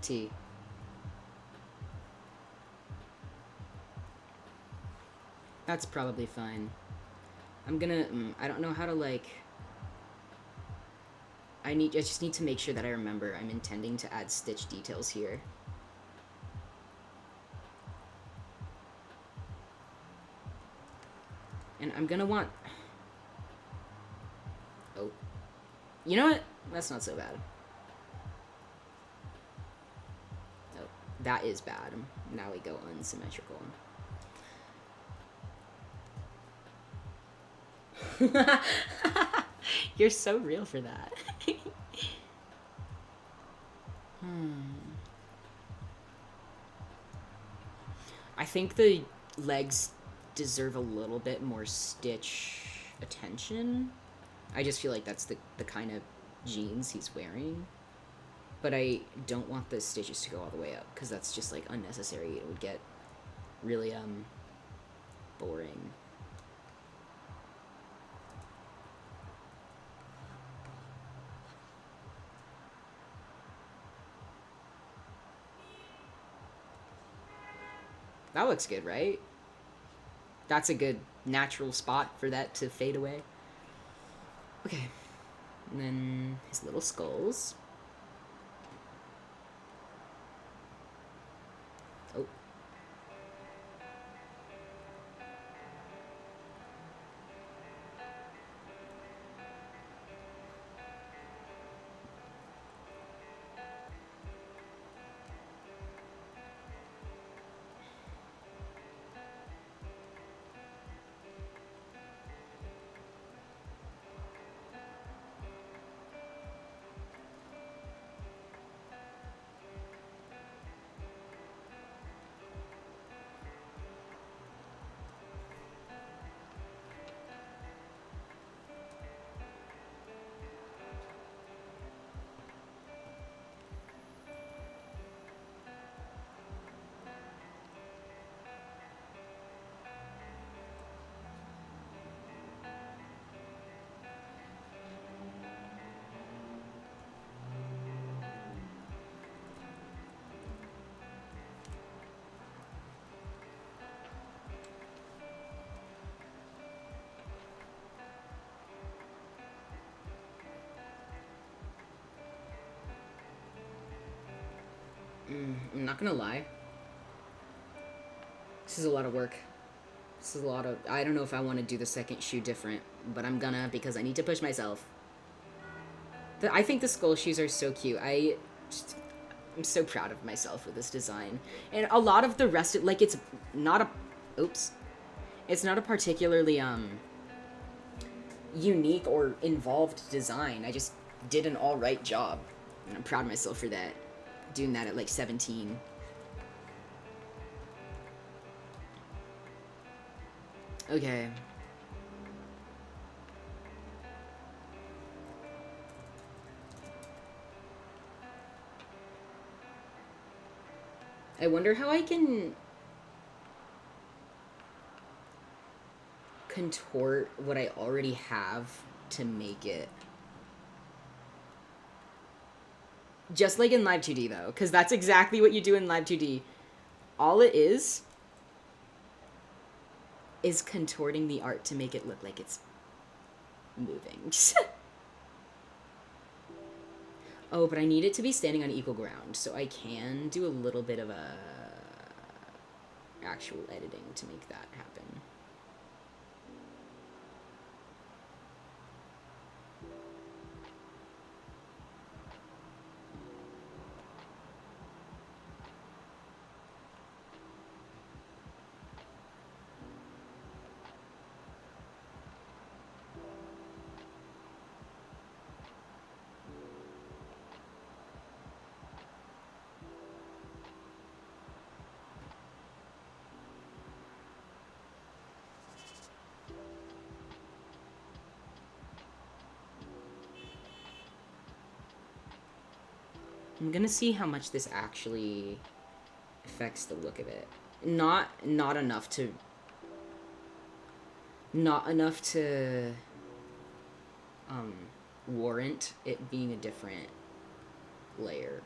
T. That's probably fine. I'm gonna, I don't know how to, like, I just need to make sure that I remember I'm intending to add stitch details here. And I'm gonna want, oh, you know what? That's not so bad. Oh, that is bad. Now we go unsymmetrical. You're so real for that. I think the legs deserve a little bit more stitch attention. I just feel like that's the kind of jeans he's wearing. But I don't want the stitches to go all the way up because that's just like unnecessary. It would get really boring. That looks good, right? That's a good natural spot for that to fade away. Okay. And then his little skulls. Oh. I'm not gonna lie. This is a lot of work. This is a lot of... I don't know if I want to do the second shoe different, but I'm gonna because I need to push myself. I think the skull shoes are so cute. I'm so proud of myself with this design. And a lot of the rest of... Like, it's not a... Oops. It's not a particularly, unique or involved design. I just did an alright job. And I'm proud of myself for that. Doing that at, like, 17. Okay. I wonder how I can contort what I already have to make it. Just like in Live 2D, though, because that's exactly what you do in Live 2D. All it is contorting the art to make it look like it's moving. Oh, but I need it to be standing on equal ground, so I can do a little bit of actual editing to make that happen. I'm gonna see how much this actually affects the look of it. Not enough to warrant it being a different layer,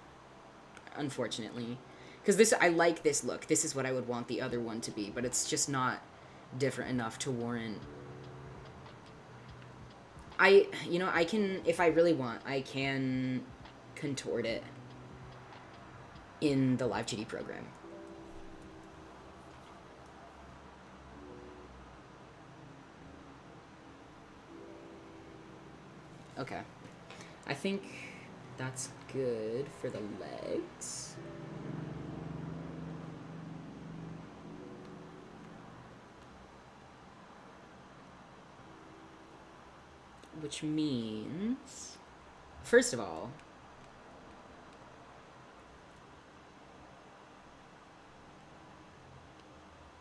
unfortunately. Because this, I like this look. This is what I would want the other one to be, but it's just not different enough to warrant. I can, if I really want, I can contort it in the Live 2D program. Okay. I think that's good for the legs. Which means, first of all,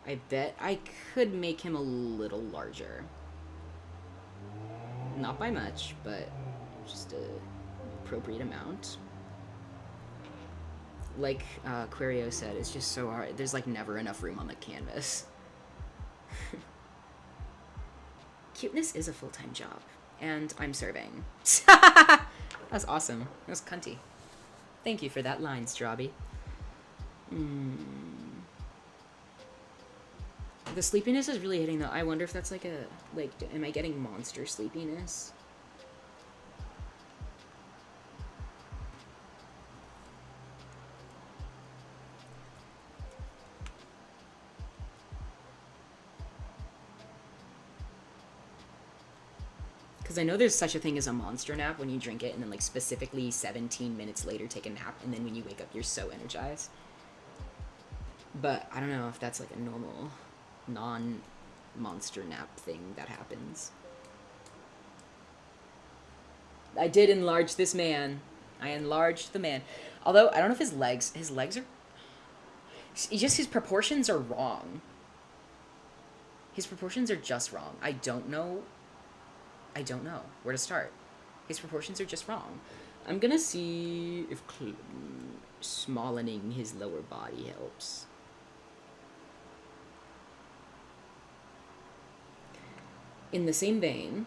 I bet I could make him a little larger. Not by much, but just a appropriate amount. Like Querio said, it's just so hard. There's like never enough room on the canvas. Cuteness is a full-time job, and I'm serving. That's awesome. That was cunty. Thank you for that line, Strawby. The sleepiness is really hitting though. I wonder if that's like am I getting monster sleepiness? Because I know there's such a thing as a monster nap when you drink it and then like specifically 17 minutes later take a nap and then when you wake up you're so energized. But I don't know if that's like a normal non-monster nap thing that happens. I did enlarge this man. I enlarged the man. Although I don't know if his legs are just his proportions are wrong. His proportions are just wrong. I don't know where to start. His proportions are just wrong. I'm gonna see if smallening his lower body helps. In the same vein,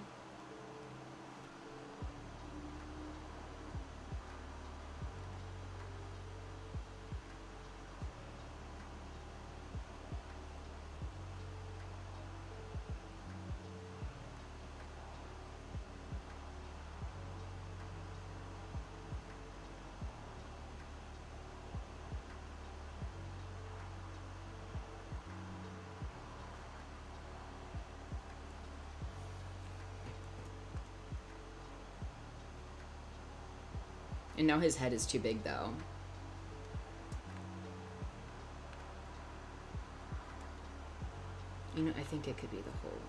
and now his head is too big though. You know, I think it could be the whole.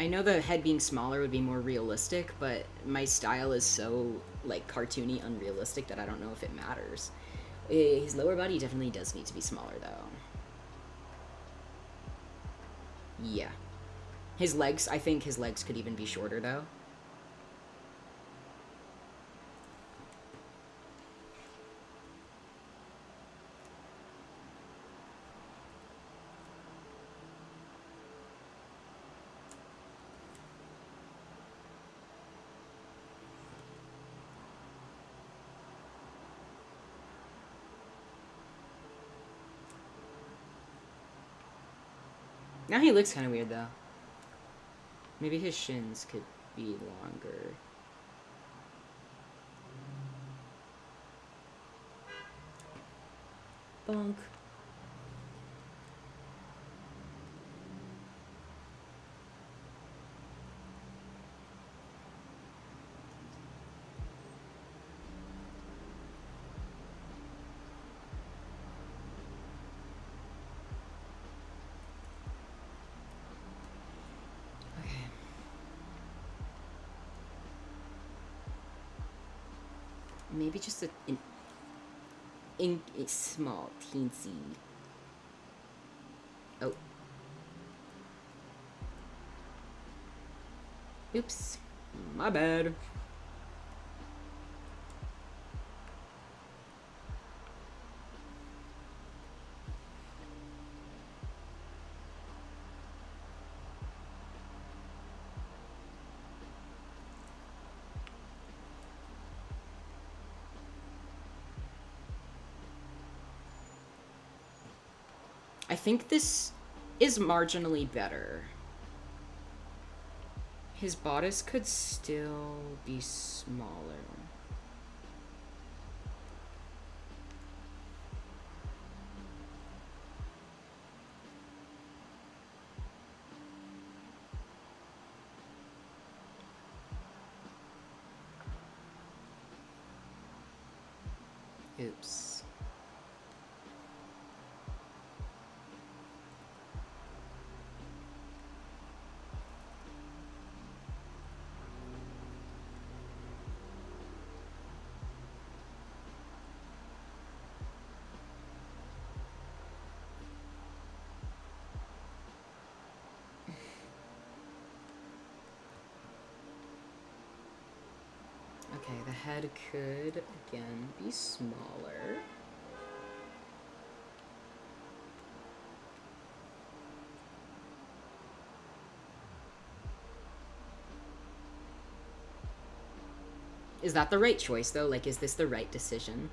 I know the head being smaller would be more realistic, but my style is so, like, cartoony unrealistic that I don't know if it matters. His lower body definitely does need to be smaller, though. Yeah. His legs, I think his legs could even be shorter, though. Now he looks kind of weird, though. Maybe his shins could be longer. Bonk. Maybe just a small, teensy. Oh. Oops. My bad. I think this is marginally better. His bodice could still be smaller. Oops. Okay, the head could, again, be smaller. Is that the right choice, though? Like, is this the right decision?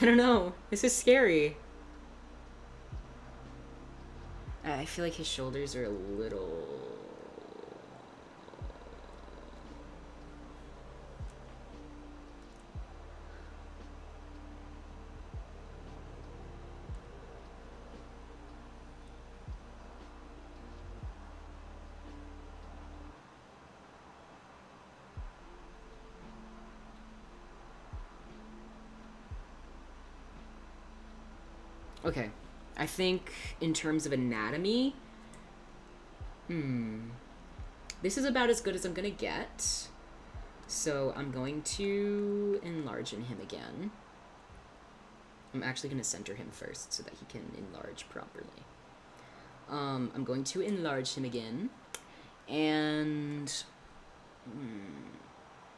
I don't know. This is scary. I feel like his shoulders are a little... Okay. I think in terms of anatomy, this is about as good as I'm gonna get. So I'm going to enlarge in him again. I'm actually gonna center him first so that he can enlarge properly. I'm going to enlarge him again. And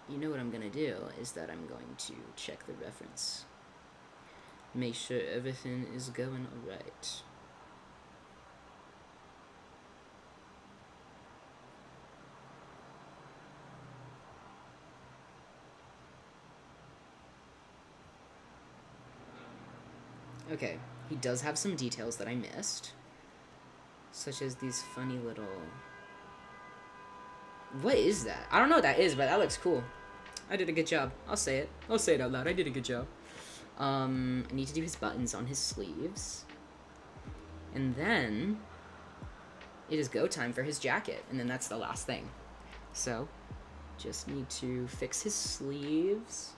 you know what I'm gonna do is that I'm going to check the reference. Make sure everything is going alright. Okay, he does have some details that I missed. Such as these funny little... What is that? I don't know what that is, but that looks cool. I did a good job. I'll say it. I'll say it out loud. I did a good job. I need to do his buttons on his sleeves. And then it is go time for his jacket. And then that's the last thing. So, just need to fix his sleeves.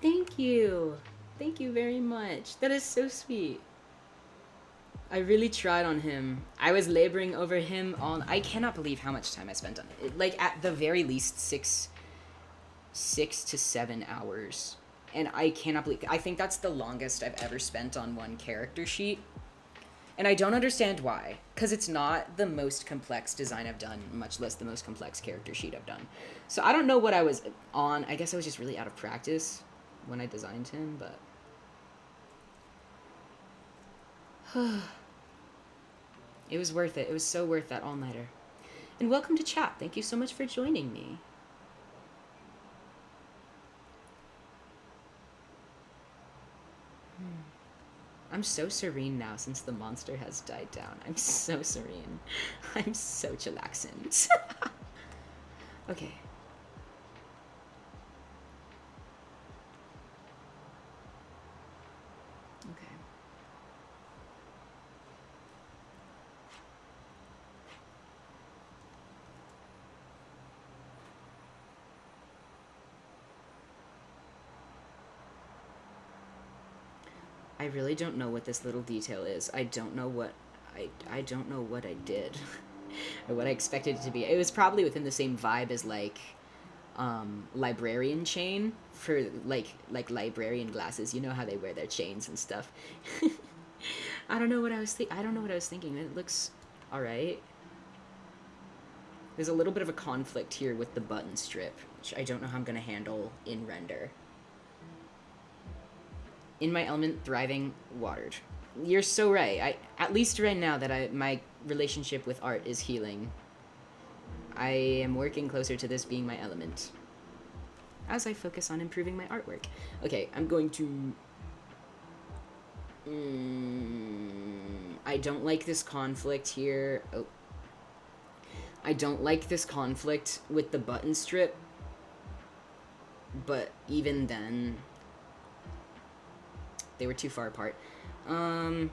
Thank you. Thank you very much. That is so sweet. I really tried on him. I was laboring over him on... I cannot believe how much time I spent on it. Like, at the very least, 6 to 7 hours. And I cannot believe... I think that's the longest I've ever spent on one character sheet. And I don't understand why. Because it's not the most complex design I've done, much less the most complex character sheet I've done. So I don't know what I was on. I guess I was just really out of practice when I designed him, but... It was worth it. It was so worth that all-nighter. And welcome to chat. Thank you so much for joining me. I'm so serene now since the monster has died down. I'm so serene. I'm so chillaxant. Okay. Okay. I really don't know what this little detail is. I don't know what I don't know what I did or what I expected it to be. It was probably within the same vibe as like librarian chain for like librarian glasses. You know how they wear their chains and stuff. I don't know what I was I don't know what I was thinking. It looks all right. There's a little bit of a conflict here with the button strip, which I don't know how I'm going to handle in render. In my element, thriving, watered. You're so right. At least right now that my relationship with art is healing, I am working closer to this being my element as I focus on improving my artwork. Okay, I'm going to... I don't like this conflict here. Oh. I don't like this conflict with the button strip, but even then, they were too far apart. My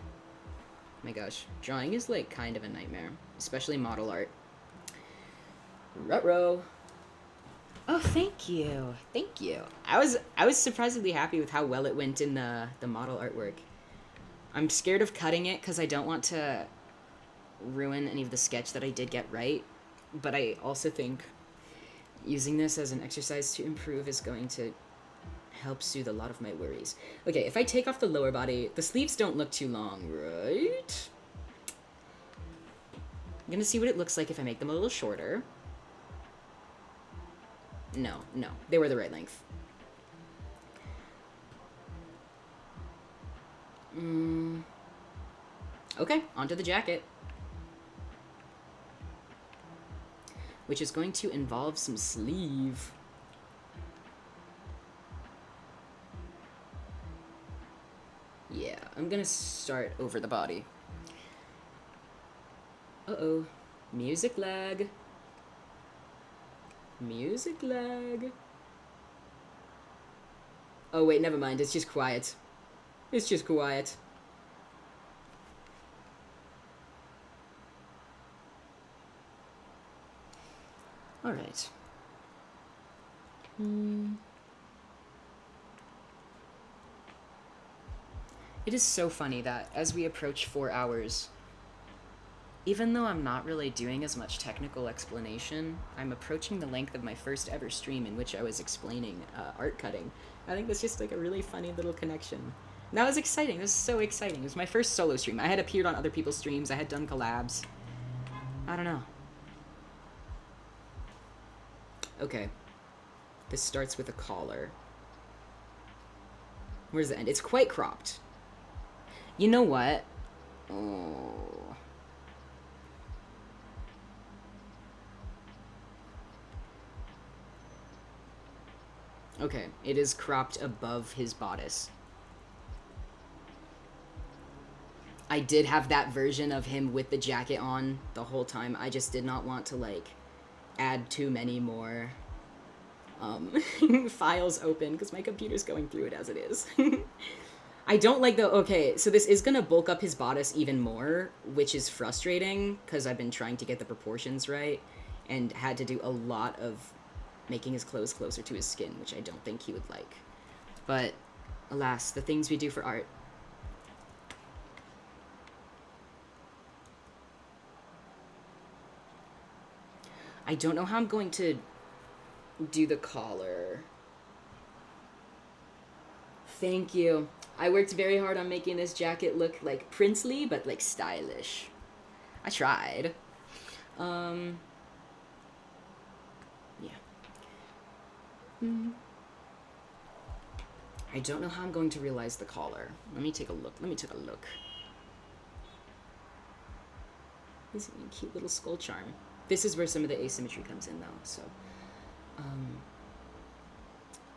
gosh, drawing is like kind of a nightmare, especially model art. Ruh-roh. Oh, thank you. Thank you. I was surprisingly happy with how well it went in the model artwork. I'm scared of cutting it because I don't want to ruin any of the sketch that I did get right, but I also think using this as an exercise to improve is going to help soothe a lot of my worries. Okay, if I take off the lower body, the sleeves don't look too long, right? I'm gonna see what it looks like if I make them a little shorter. No, they were the right length. Okay, onto the jacket. Which is going to involve some sleeve. Yeah, I'm gonna start over the body. Uh-oh. Music lag. Music lag. Oh, wait, never mind. It's just quiet. It's just quiet. All right. It is so funny that as we approach 4 hours, even though I'm not really doing as much technical explanation, I'm approaching the length of my first ever stream in which I was explaining art cutting. I think that's just like a really funny little connection. And that was exciting. This is so exciting. It was my first solo stream. I had appeared on other people's streams. I had done collabs. I don't know. Okay. This starts with a collar. Where's the end? It's quite cropped. You know what? Oh. Okay, it is cropped above his bodice. I did have that version of him with the jacket on the whole time. I just did not want to, like, add too many more files open because my computer's going through it as it is. I don't like the... Okay, so this is going to bulk up his bodice even more, which is frustrating because I've been trying to get the proportions right and had to do a lot of making his clothes closer to his skin, which I don't think he would like. But, alas, the things we do for art. I don't know how I'm going to do the collar. Thank you. I worked very hard on making this jacket look, like, princely, but, like, stylish. I tried. Yeah. I don't know how I'm going to realize the collar. Let me take a look. This is a cute little skull charm. This is where some of the asymmetry comes in, though, so...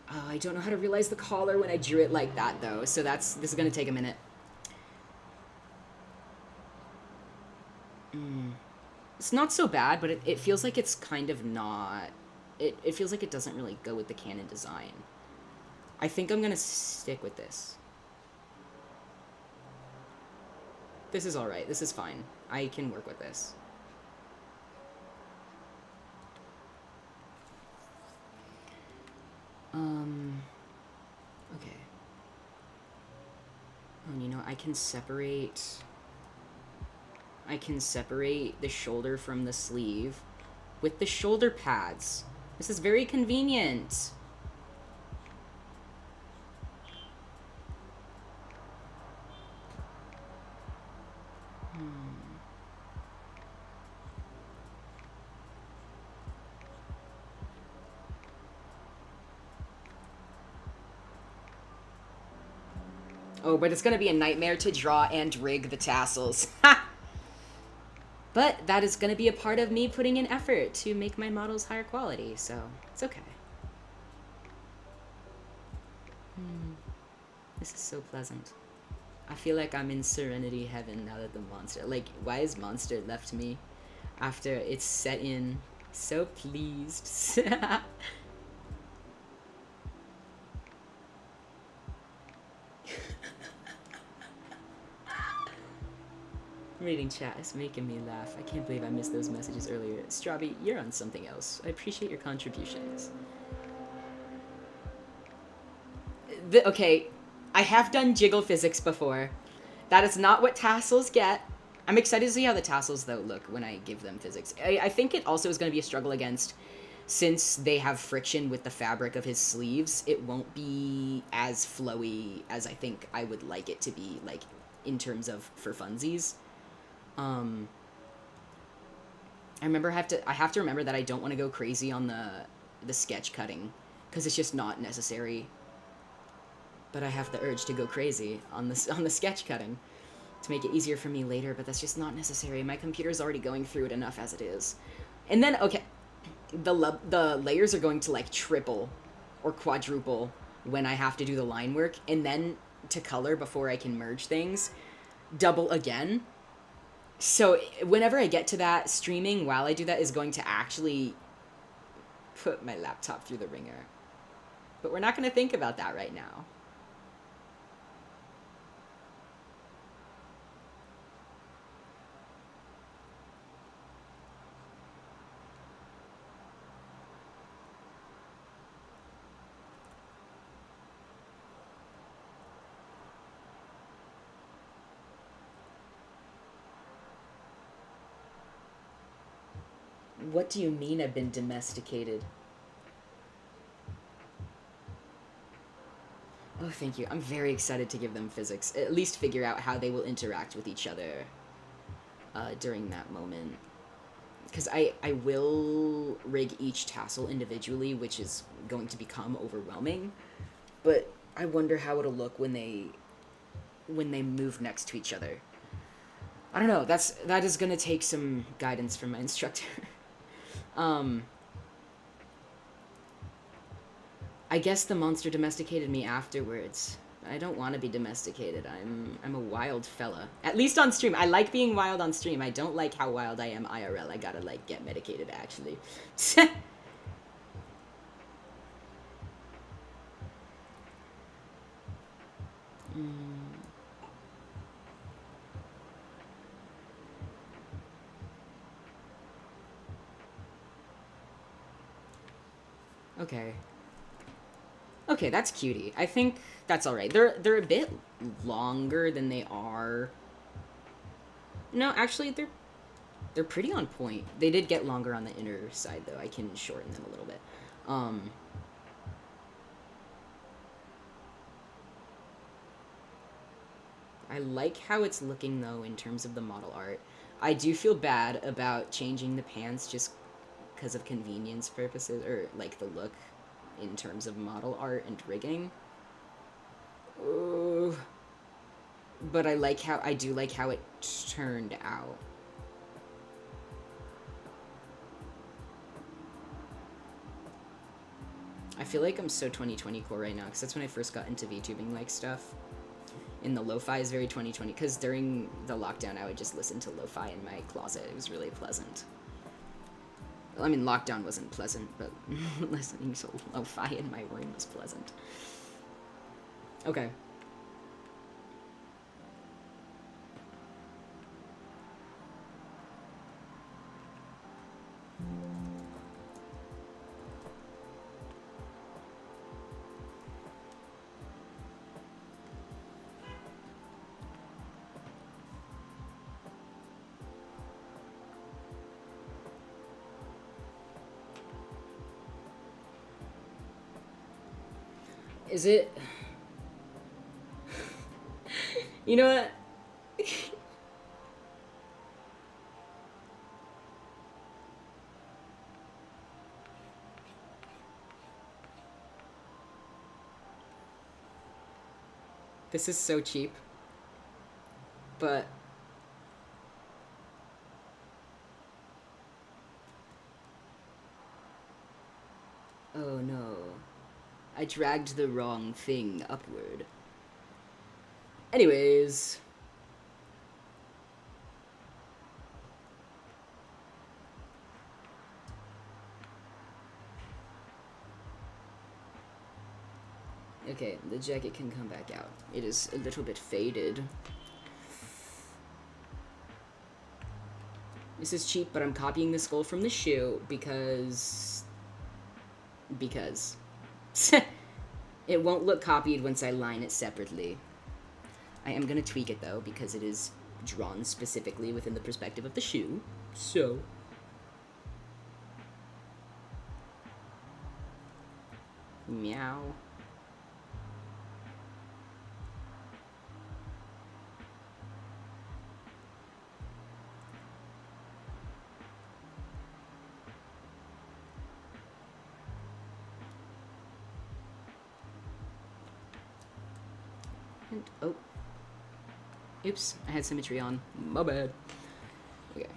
I don't know how to realize the collar when I drew it like that, though, so this is gonna take a minute. It's not so bad, but it feels like it's kind of not... It feels like it doesn't really go with the canon design. I think I'm gonna stick with this. This is alright. This is fine. I can work with this. Okay. And you know, I can separate the shoulder from the sleeve with the shoulder pads. This is very convenient. Oh, but it's going to be a nightmare to draw and rig the tassels. But that is going to be a part of me putting in effort to make my models higher quality, so it's okay. This is so pleasant. I feel like I'm in Serenity Heaven now that the monster... Like, why has Monster left me after it's set in? So pleased. Reading chat is making me laugh. I can't believe I missed those messages earlier. Strawby, you're on something else. I appreciate your contributions. Okay, I have done jiggle physics before. That is not what tassels get. I'm excited to see how the tassels, though, look when I give them physics. I think it also is going to be a struggle against, since they have friction with the fabric of his sleeves, it won't be as flowy as I think I would like it to be, like, in terms of for funsies. I have to remember that I don't want to go crazy on the sketch cutting, because it's just not necessary. But I have the urge to go crazy on the sketch cutting to make it easier for me later, but that's just not necessary. My computer's already going through it enough as it is. And then, okay, the layers are going to, like, triple or quadruple when I have to do the line work, and then to color before I can merge things, double again. So whenever I get to that, streaming while I do that is going to actually put my laptop through the ringer. But we're not going to think about that right now. What do you mean I've been domesticated? Oh, thank you. I'm very excited to give them physics. At least figure out how they will interact with each other during that moment. Because I will rig each tassel individually, which is going to become overwhelming. But I wonder how it'll look when they move next to each other. I don't know. That is going to take some guidance from my instructor. I guess the monster domesticated me afterwards. I don't want to be domesticated. I'm a wild fella. At least on stream. I like being wild on stream. I don't like how wild I am IRL. I gotta, like, get medicated, actually. Okay. Okay, that's cutie. I think that's alright. They're a bit longer than they are. No, actually, they're pretty on point. They did get longer on the inner side, though. I can shorten them a little bit. I like how it's looking, though, in terms of the model art. I do feel bad about changing the pants just because of convenience purposes, or, like, the look in terms of model art and rigging. But I do like how it turned out. I feel like I'm so 2020 core right now, because that's when I first got into VTubing like stuff. And the lo-fi is very 2020, because during the lockdown I would just listen to lo-fi in my closet. It was really pleasant. Well, I mean, lockdown wasn't pleasant, but listening to lo-fi in my room was pleasant. Okay. Is it... You know what? This is so cheap. But... oh no. I dragged the wrong thing upward. Anyways... okay, the jacket can come back out. It is a little bit faded. This is cheap, but I'm copying the skull from the shoe because... it won't look copied once I line it separately. I am gonna tweak it though, because it is drawn specifically within the perspective of the shoe. So... meow. And, oh. Oops, I had symmetry on. My bad. Okay.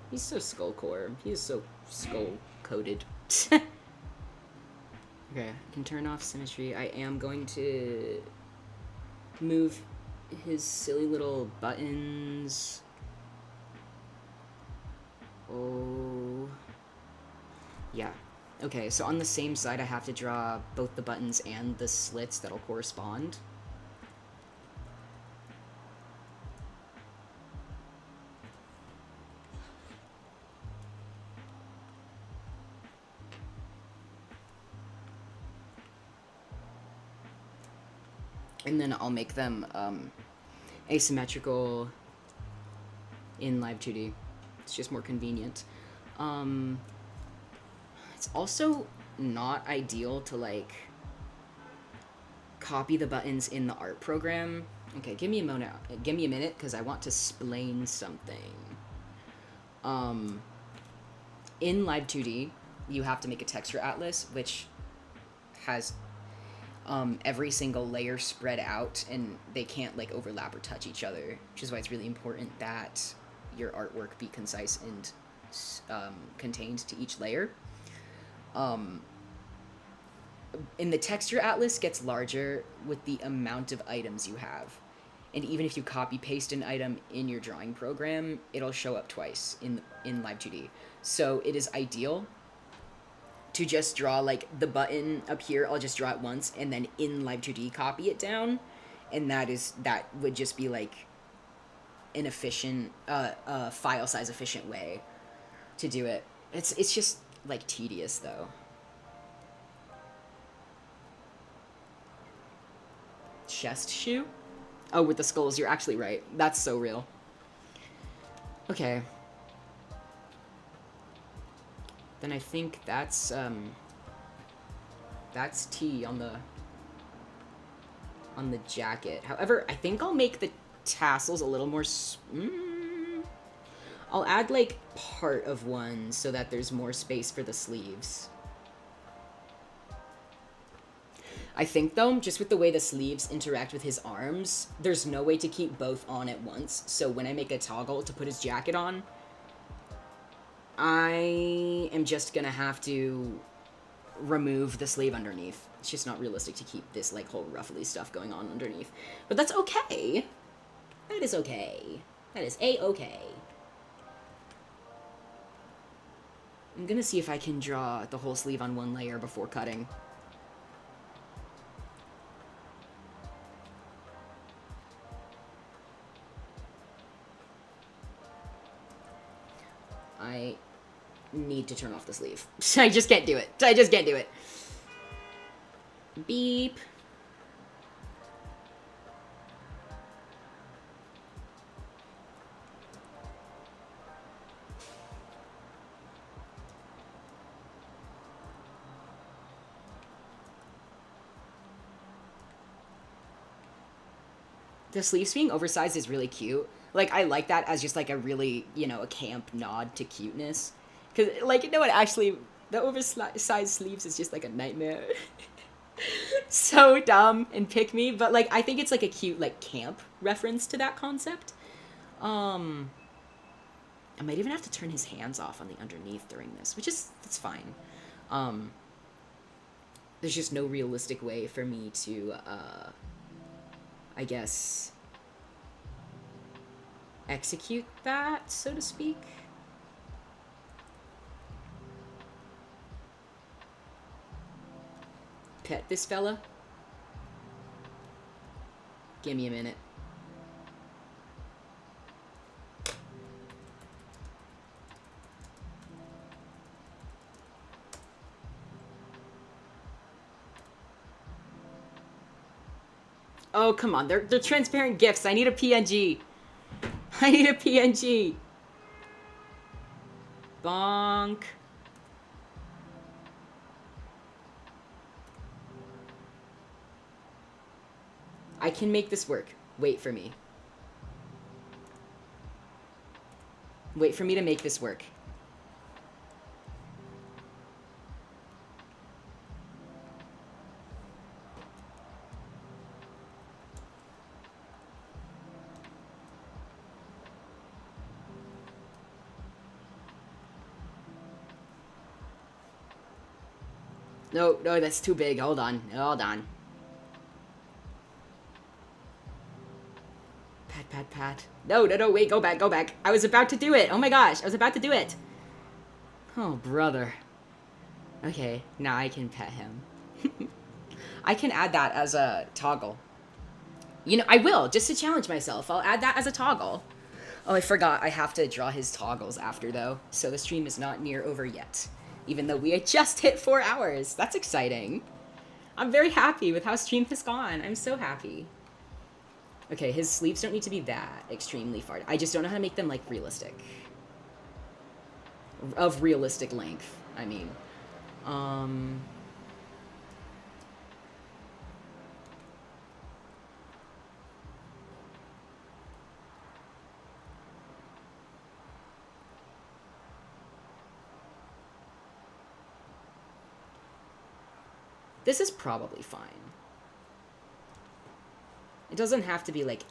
He's so skullcore. He is so skull-coated. Okay, I can turn off symmetry. I am going to move his silly little buttons. Oh. Yeah. Okay, so on the same side, I have to draw both the buttons and the slits that'll correspond. And then I'll make them asymmetrical in Live 2D. It's just more convenient. It's also not ideal to, like, copy the buttons in the art program. Okay, give me a minute, because I want to explain something. In Live 2D, you have to make a texture atlas, which has every single layer spread out, and they can't, like, overlap or touch each other, which is why it's really important that your artwork be concise and contained to each layer. And the texture atlas gets larger with the amount of items you have. And even if you copy paste an item in your drawing program, it'll show up twice in Live 2D. So it is ideal to just draw, like, the button up here, I'll just draw it once, and then in Live 2D copy it down. And that would just be, like, an efficient, file size efficient way to do it. It's just, like, tedious, though. Chest shoe? Oh, with the skulls, you're actually right. That's so real. Okay. Then I think that's T on the jacket. However, I think I'll make the tassels a little more I'll add, like, part of one so that there's more space for the sleeves. I think, though, just with the way the sleeves interact with his arms, there's no way to keep both on at once. So when I make a toggle to put his jacket on, I am just gonna have to remove the sleeve underneath. It's just not realistic to keep this, like, whole ruffly stuff going on underneath. But that's okay. That is okay. That is A-okay. I'm gonna see if I can draw the whole sleeve on one layer before cutting. I need to turn off the sleeve. I just can't do it. I just can't do it. Beep. The sleeves being oversized is really cute. Like, I like that as just, like, a really, you know, a camp nod to cuteness. Because, like, you know what, actually, The oversized sleeves is just like a nightmare. So dumb and pick me, but like I think it's like a cute like camp reference to that concept. Um I might even have to turn his hands off on the underneath during this, which is that's fine. Um there's just no realistic way for me to I guess execute that, so to speak. Pet this fella. Give me a minute. Oh, come on. They're transparent GIFs. I need a PNG. I need a PNG. Bonk. I can make this work. Wait for me. Wait for me to make this work. No, no, that's too big. Hold on. Hold on. Pat, pat, pat. No, no, no, wait, go back, go back. I was about to do it. Oh my gosh, I was about to do it. Oh, brother. Okay, now I can pet him. I can add that as a toggle. You know, I will, just to challenge myself. I'll add that as a toggle. Oh, I forgot. I have to draw his toggles after, though. So the stream is not near over yet. Even though we had just hit 4 hours. That's exciting. I'm very happy with how stream has gone. I'm so happy. Okay, his sleeves don't need to be that extremely far. I just don't know how to make them, like, realistic. Of realistic length, I mean. This is probably fine. It doesn't have to be, like,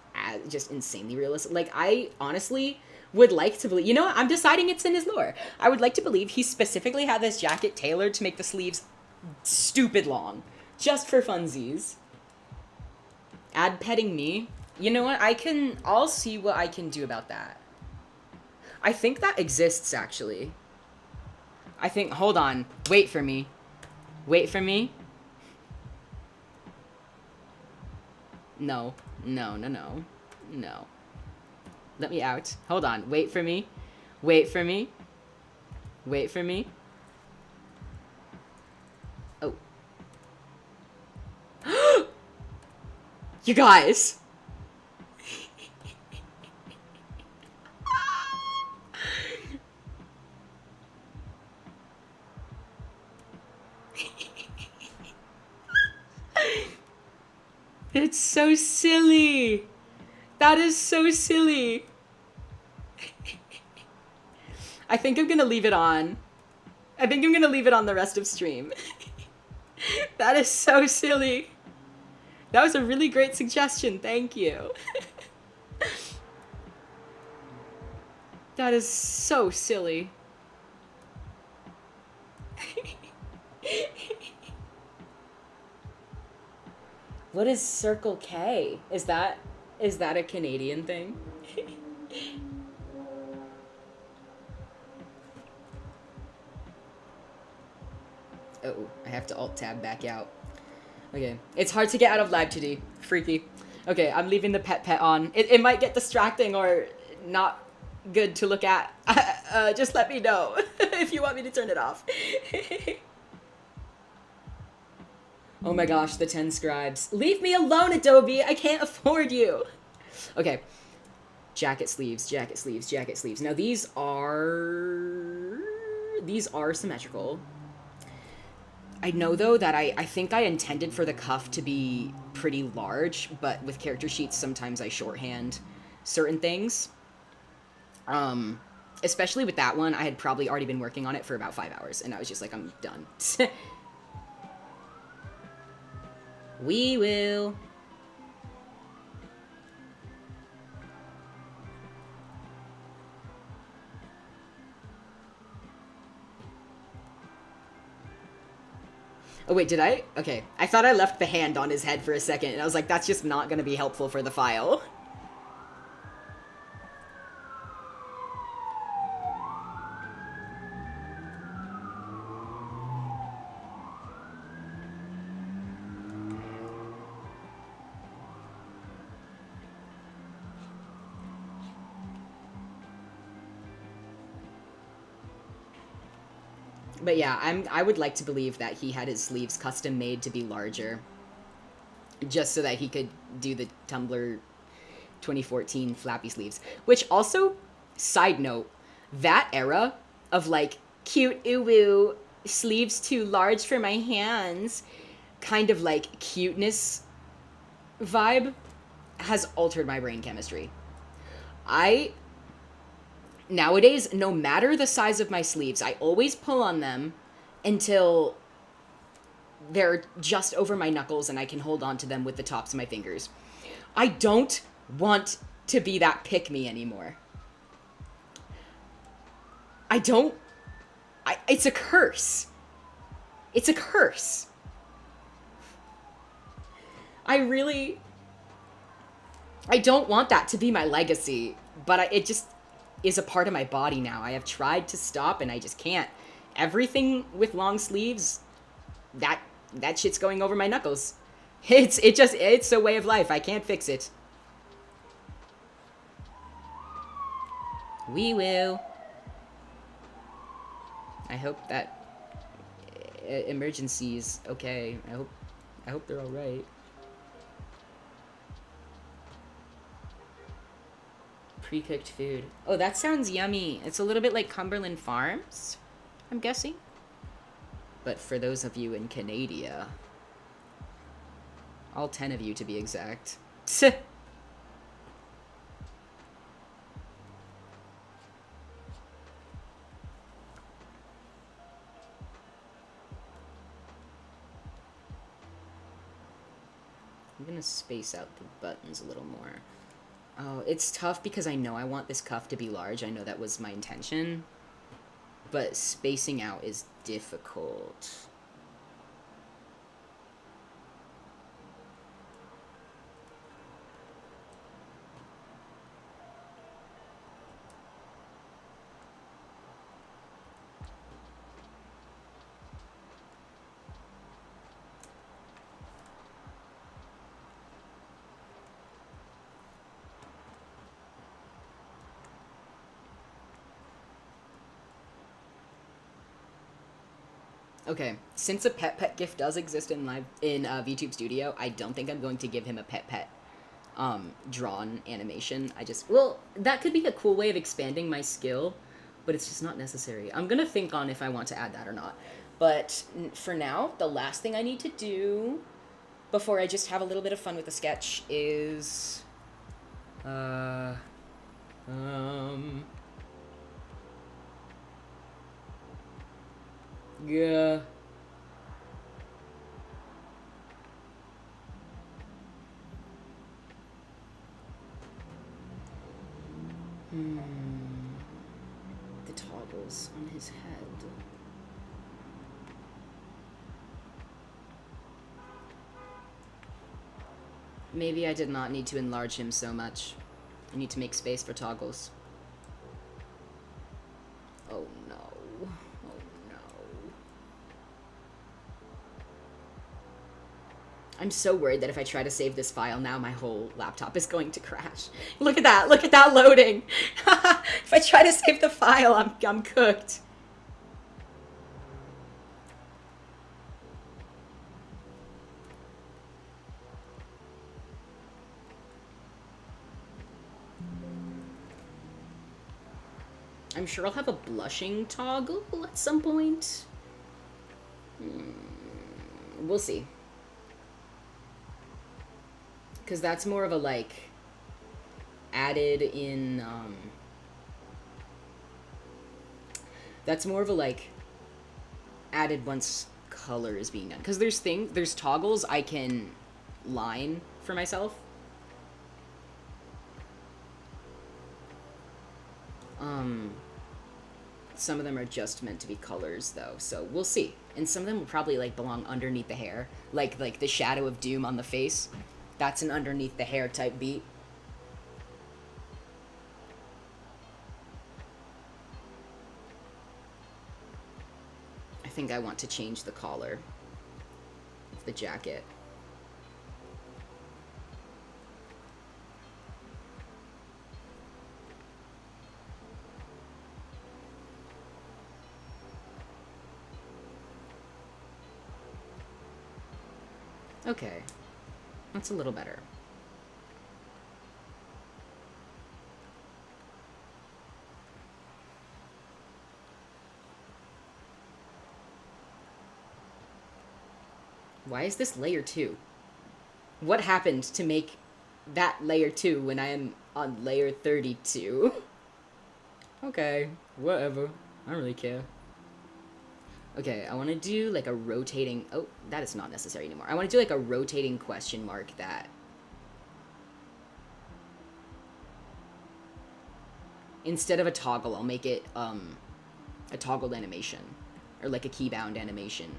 just insanely realistic. Like, I honestly would like to believe... You know what? I'm deciding it's in his lore. I would like to believe he specifically had this jacket tailored to make the sleeves stupid long. Just for funsies. Add petting me. You know what? I'll see what I can do about that. I think that exists, actually. I think... Hold on. Wait for me. Wait for me. No. No, no, no. No. Let me out. Hold on. Wait for me. Wait for me. Wait for me. Oh. You guys. It's so silly. That is so silly. I think I'm gonna leave it on. I think I'm gonna leave it on the rest of stream. That is so silly. That was a really great suggestion. Thank you. That is so silly. What is Circle K? Is that a Canadian thing? Oh, I have to Alt-Tab back out. Okay. It's hard to get out of Live 2D. Freaky. Okay, I'm leaving the pet on. It might get distracting or not good to look at. Just let me know if you want me to turn it off. Oh my gosh, the 10 scribes. Leave me alone, Adobe! I can't afford you! Okay. Jacket sleeves, jacket sleeves, jacket sleeves. Now these are symmetrical. I know, though, that I think I intended for the cuff to be pretty large, but with character sheets, sometimes I shorthand certain things. Especially with that one, I had probably already been working on it for about 5 hours, and I was just like, I'm done. We will. Oh, wait, did I? Okay. I thought I left the hand on his head for a second, and I was like, that's just not going to be helpful for the file. But yeah, I would like to believe that he had his sleeves custom made to be larger, just so that he could do the Tumblr 2014 flappy sleeves. Which also, side note, that era of like cute ooh sleeves too large for my hands, kind of like cuteness vibe, has altered my brain chemistry. I Nowadays, no matter the size of my sleeves, I always pull on them until they're just over my knuckles and I can hold on to them with the tops of my fingers. I don't want to be that pick-me anymore. I don't... it's a curse. It's a curse. I don't want that to be my legacy, but it just is a part of my body now. I have tried to stop and I just can't. Everything with long sleeves, that shit's going over my knuckles. It's a way of life. I can't fix it. We will. I hope that emergency's okay. I hope they're all right. Pre-cooked food. Oh, that sounds yummy. It's a little bit like Cumberland Farms, I'm guessing. But for those of you in Canada, all 10 of you to be exact. I'm gonna space out the buttons a little more. Oh, it's tough because I know I want this cuff to be large. I know that was my intention. But spacing out is difficult. Okay, since a pet gift does exist in VTube Studio, I don't think I'm going to give him a pet drawn animation. Well, that could be a cool way of expanding my skill, but it's just not necessary. I'm gonna think on if I want to add that or not. But for now, the last thing I need to do before I just have a little bit of fun with the sketch is yeah. The toggles on his head. Maybe I did not need to enlarge him so much. I need to make space for toggles. Oh no. Oh no. I'm so worried that if I try to save this file now, my whole laptop is going to crash. Look at that. Look at that loading. If I try to save the file, I'm cooked. I'm sure I'll have a blushing toggle at some point. We'll see. Because that's more of a, like, added in, That's more of a, like, added once color is being done. Because there's toggles I can line for myself. Some of them are just meant to be colors, though, so we'll see. And some of them will probably, like, belong underneath the hair. Like the Shadow of Doom on the face. That's an underneath the hair type beat. I think I want to change the collar of the jacket. Okay, that's a little better. Why is this layer 2? What happened to make that layer 2 when I am on layer 32? Okay, whatever. I don't really care. Okay, I want to do like a rotating... Oh, that is not necessary anymore. I want to do like a rotating question mark that... Instead of a toggle, I'll make it a toggled animation. Or like a keybound animation.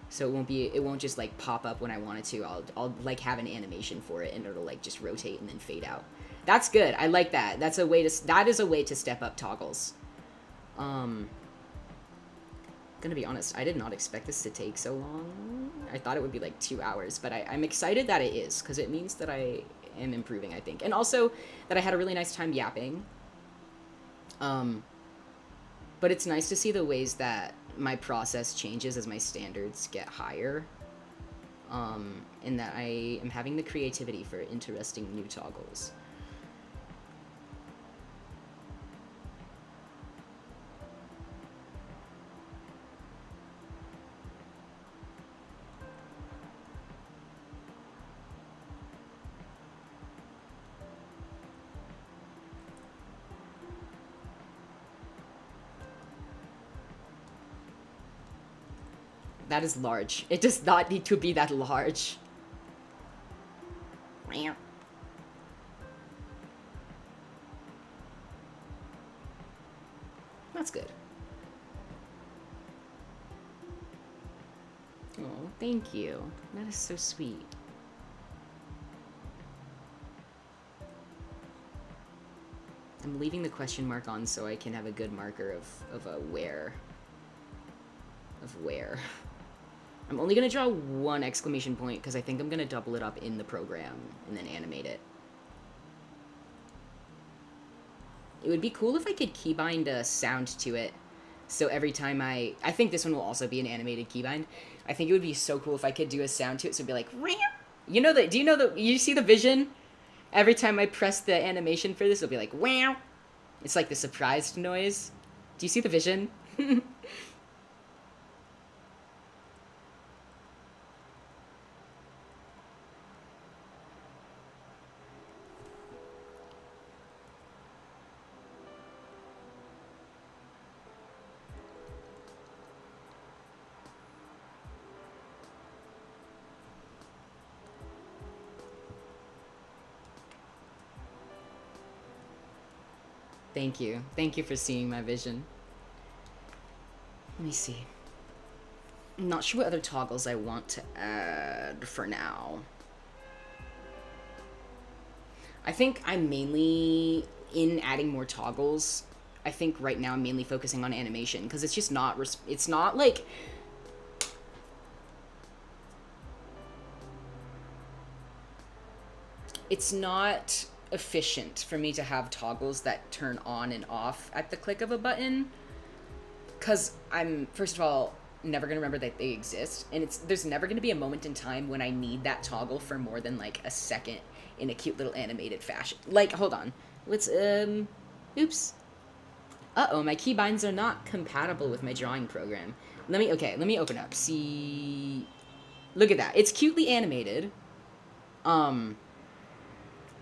So it won't just like pop up when I want it to. I'll like have an animation for it and it'll like just rotate and then fade out. That's good. I like that. That is a way to step up toggles. Gonna be honest, I did not expect this to take so long. I thought it would be like 2 hours, but I'm excited that it is, because it means that I am improving, I think. And also that I had a really nice time yapping. But it's nice to see the ways that my process changes as my standards get higher. And that I am having the creativity for interesting new toggles. That is large. It does not need to be that large. That's good. Oh, thank you. That is so sweet. I'm leaving the question mark on so I can have a good marker of a where. Of where. I'm only going to draw one exclamation point because I think I'm going to double it up in the program and then animate it. It would be cool if I could keybind a sound to it. So every time I think this one will also be an animated keybind. I think it would be so cool if I could do a sound to it. So it'd be like, you know that, do you know that, you see the vision? Every time I press the animation for this, it'll be like, wow. It's like the surprised noise. Do you see the vision? Thank you. Thank you for seeing my vision. Let me see. I'm not sure what other toggles I want to add for now. I think I'm mainly, in adding more toggles, I think right now I'm mainly focusing on animation, because it's just not, it's not like... It's not efficient for me to have toggles that turn on and off at the click of a button, because I'm, first of all, never going to remember that they exist, and there's never going to be a moment in time when I need that toggle for more than like a second in a cute little animated fashion. Like, hold on, let's oops, uh-oh, my keybinds are not compatible with my drawing program. Let me open up. See, look at that, it's cutely animated.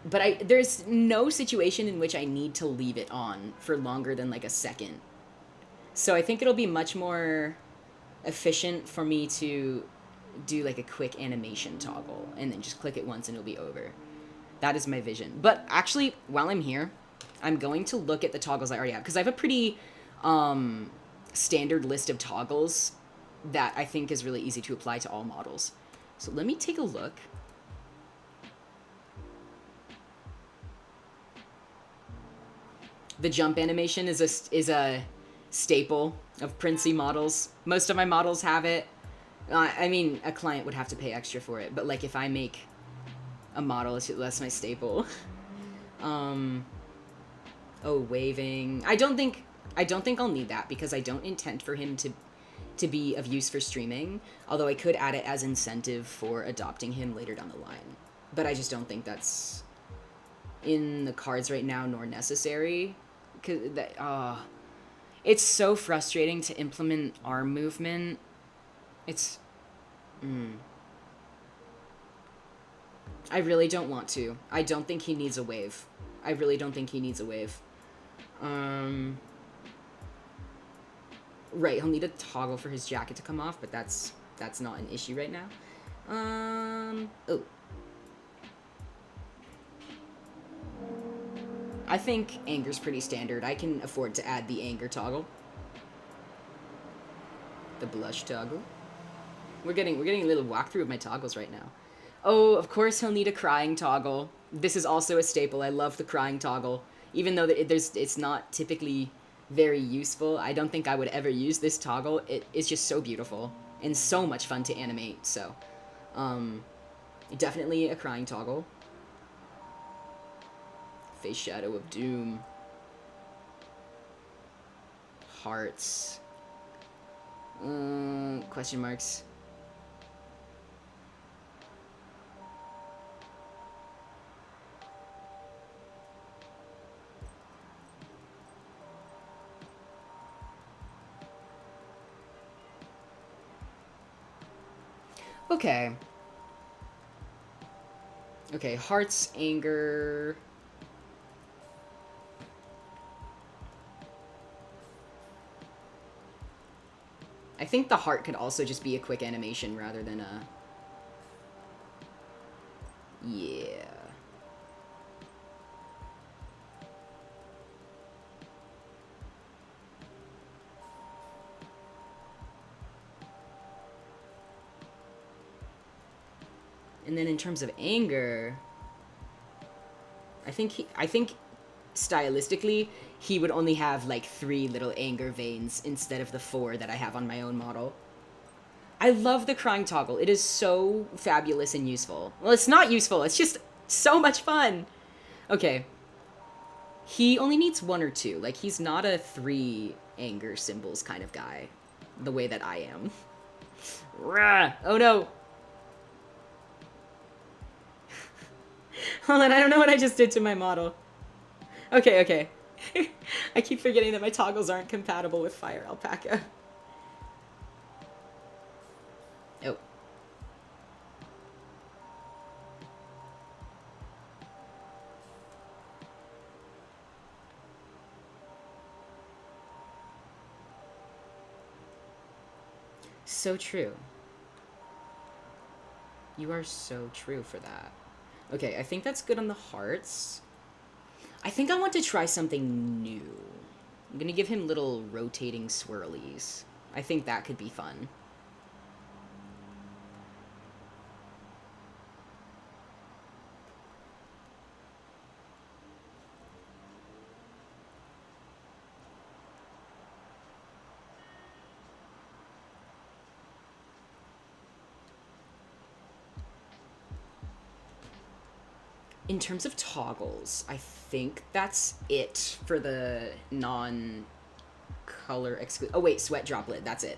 But there's no situation in which I need to leave it on for longer than like a second. So I think it'll be much more efficient for me to do like a quick animation toggle and then just click it once and it'll be over. That is my vision. But actually, while I'm here, I'm going to look at the toggles I already have because I have a pretty standard list of toggles that I think is really easy to apply to all models. So let me take a look. The jump animation is a staple of Princey models. Most of my models have it. I mean, a client would have to pay extra for it, but like if I make a model, that's my staple. Oh, waving. I don't think I'll need that because I don't intend for him to be of use for streaming. Although I could add it as incentive for adopting him later down the line, but I just don't think that's in the cards right now nor necessary. Cause it's so frustrating to implement arm movement. It's I really don't want to. I don't think he needs a wave. I really don't think he needs a wave. Right, he'll need a toggle for his jacket to come off, but that's not an issue right now. Oh. I think anger's pretty standard. I can afford to add the anger toggle. The blush toggle. We're getting a little walkthrough of my toggles right now. Oh, of course he'll need a crying toggle. This is also a staple. I love the crying toggle. Even though it's not typically very useful, I don't think I would ever use this toggle. It is just so beautiful and so much fun to animate. So, definitely a crying toggle. Face Shadow of Doom. Hearts. Question marks. Okay. Okay, hearts, anger. I think the heart could also just be a quick animation rather than a... Yeah. And then in terms of anger, I think stylistically, he would only have like 3 little anger veins instead of the 4 that I have on my own model. I love the crying toggle. It is so fabulous and useful. Well, it's not useful. It's just so much fun. Okay. He only needs 1 or 2. Like, he's not a 3 anger symbols kind of guy. The way that I am. Rah! Oh no! Hold on, I don't know what I just did to my model. Okay, okay. I keep forgetting that my toggles aren't compatible with Fire Alpaca. Oh. So true. You are so true for that. Okay, I think that's good on the hearts. I think I want to try something new. I'm gonna give him little rotating swirlies. I think that could be fun. In terms of toggles, I think that's it for the non-color exclusive. Oh wait, sweat droplet, that's it.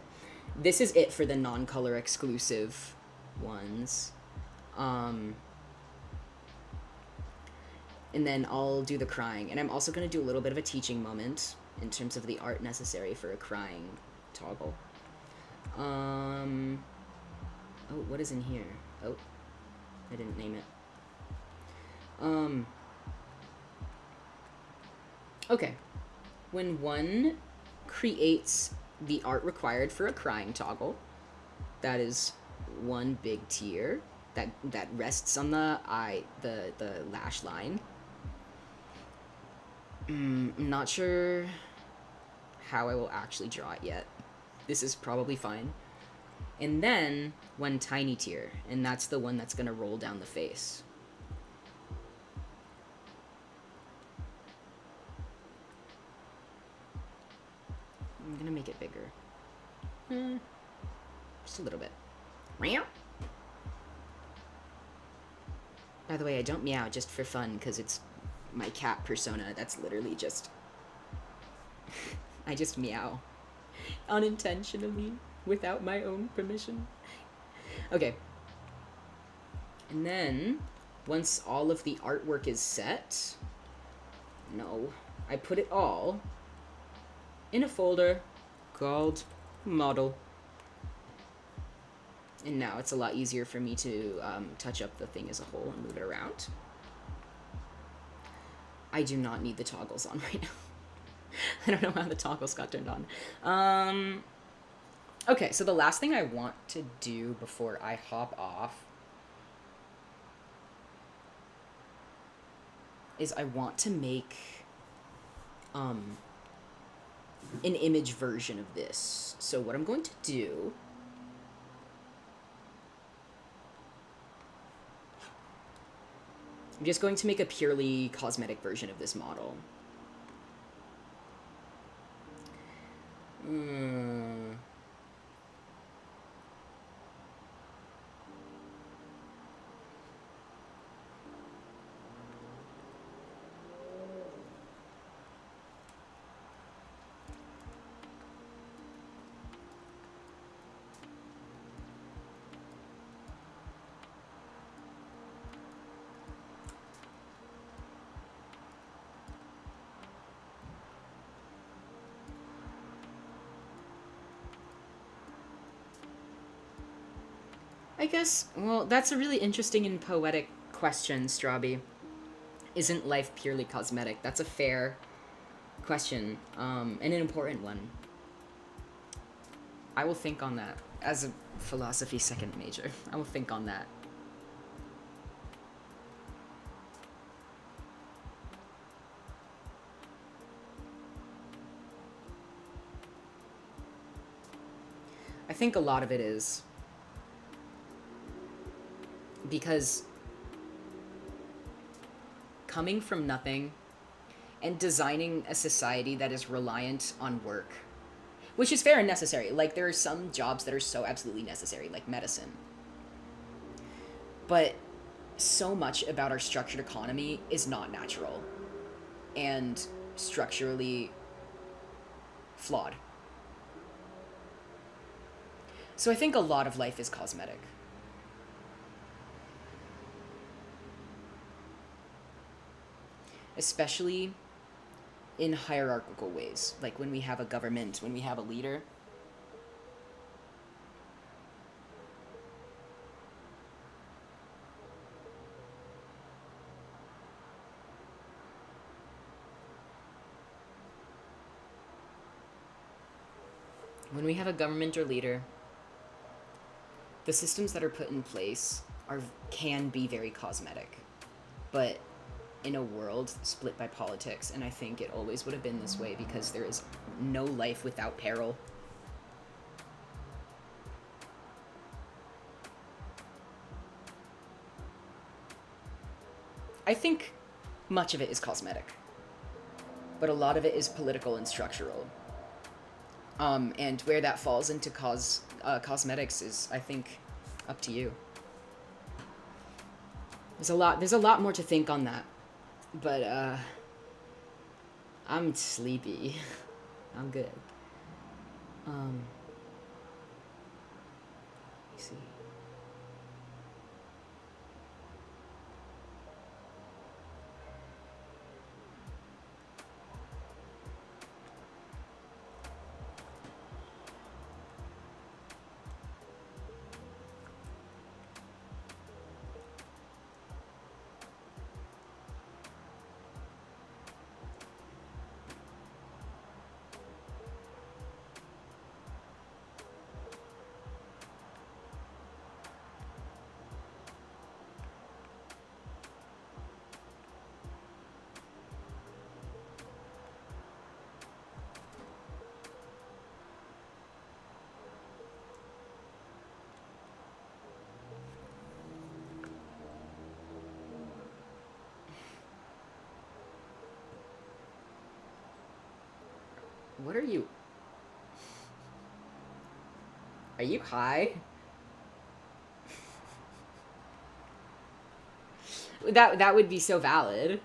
This is it for the non-color exclusive ones. And then I'll do the crying. And I'm also going to do a little bit of a teaching moment in terms of the art necessary for a crying toggle. Oh, what is in here? Oh, I didn't name it. Okay. When one creates the art required for a crying toggle. That is one big tier that rests on the lash line. I'm not sure how I will actually draw it yet. This is probably fine. And then one tiny tier, and that's the one that's gonna roll down the face. I'm gonna make it bigger. Just a little bit. Meow. By the way, I don't meow just for fun, because it's my cat persona. That's literally just... I just meow. Unintentionally, without my own permission. Okay. And then, once all of the artwork is set... No. I put it all in a folder called Model. And now it's a lot easier for me to touch up the thing as a whole and move it around. I do not need the toggles on right now. I don't know how the toggles got turned on. Okay, so the last thing I want to do before I hop off is I want to make an image version of this. So what I'm going to do I'm just going to make a purely cosmetic version of this model. I guess, well, that's a really interesting and poetic question, Strawby. Isn't life purely cosmetic? That's a fair question, and an important one. I will think on that. As a philosophy second major, I will think on that. I think a lot of it is because coming from nothing and designing a society that is reliant on work, which is fair and necessary. Like, there are some jobs that are so absolutely necessary, like medicine. But so much about our structured economy is not natural and structurally flawed. So I think a lot of life is cosmetic. Especially in hierarchical ways, like when we have a government, when we have a leader. When we have a government or leader, the systems that are put in place can be very cosmetic, but in a world split by politics, and I think it always would have been this way because there is no life without peril. I think much of it is cosmetic, but a lot of it is political and structural. And where that falls into cosmetics is, I think, up to you. There's a lot more to think on that. But, I'm sleepy. I'm good. Let me see. What are you? Are you high? That would be so valid.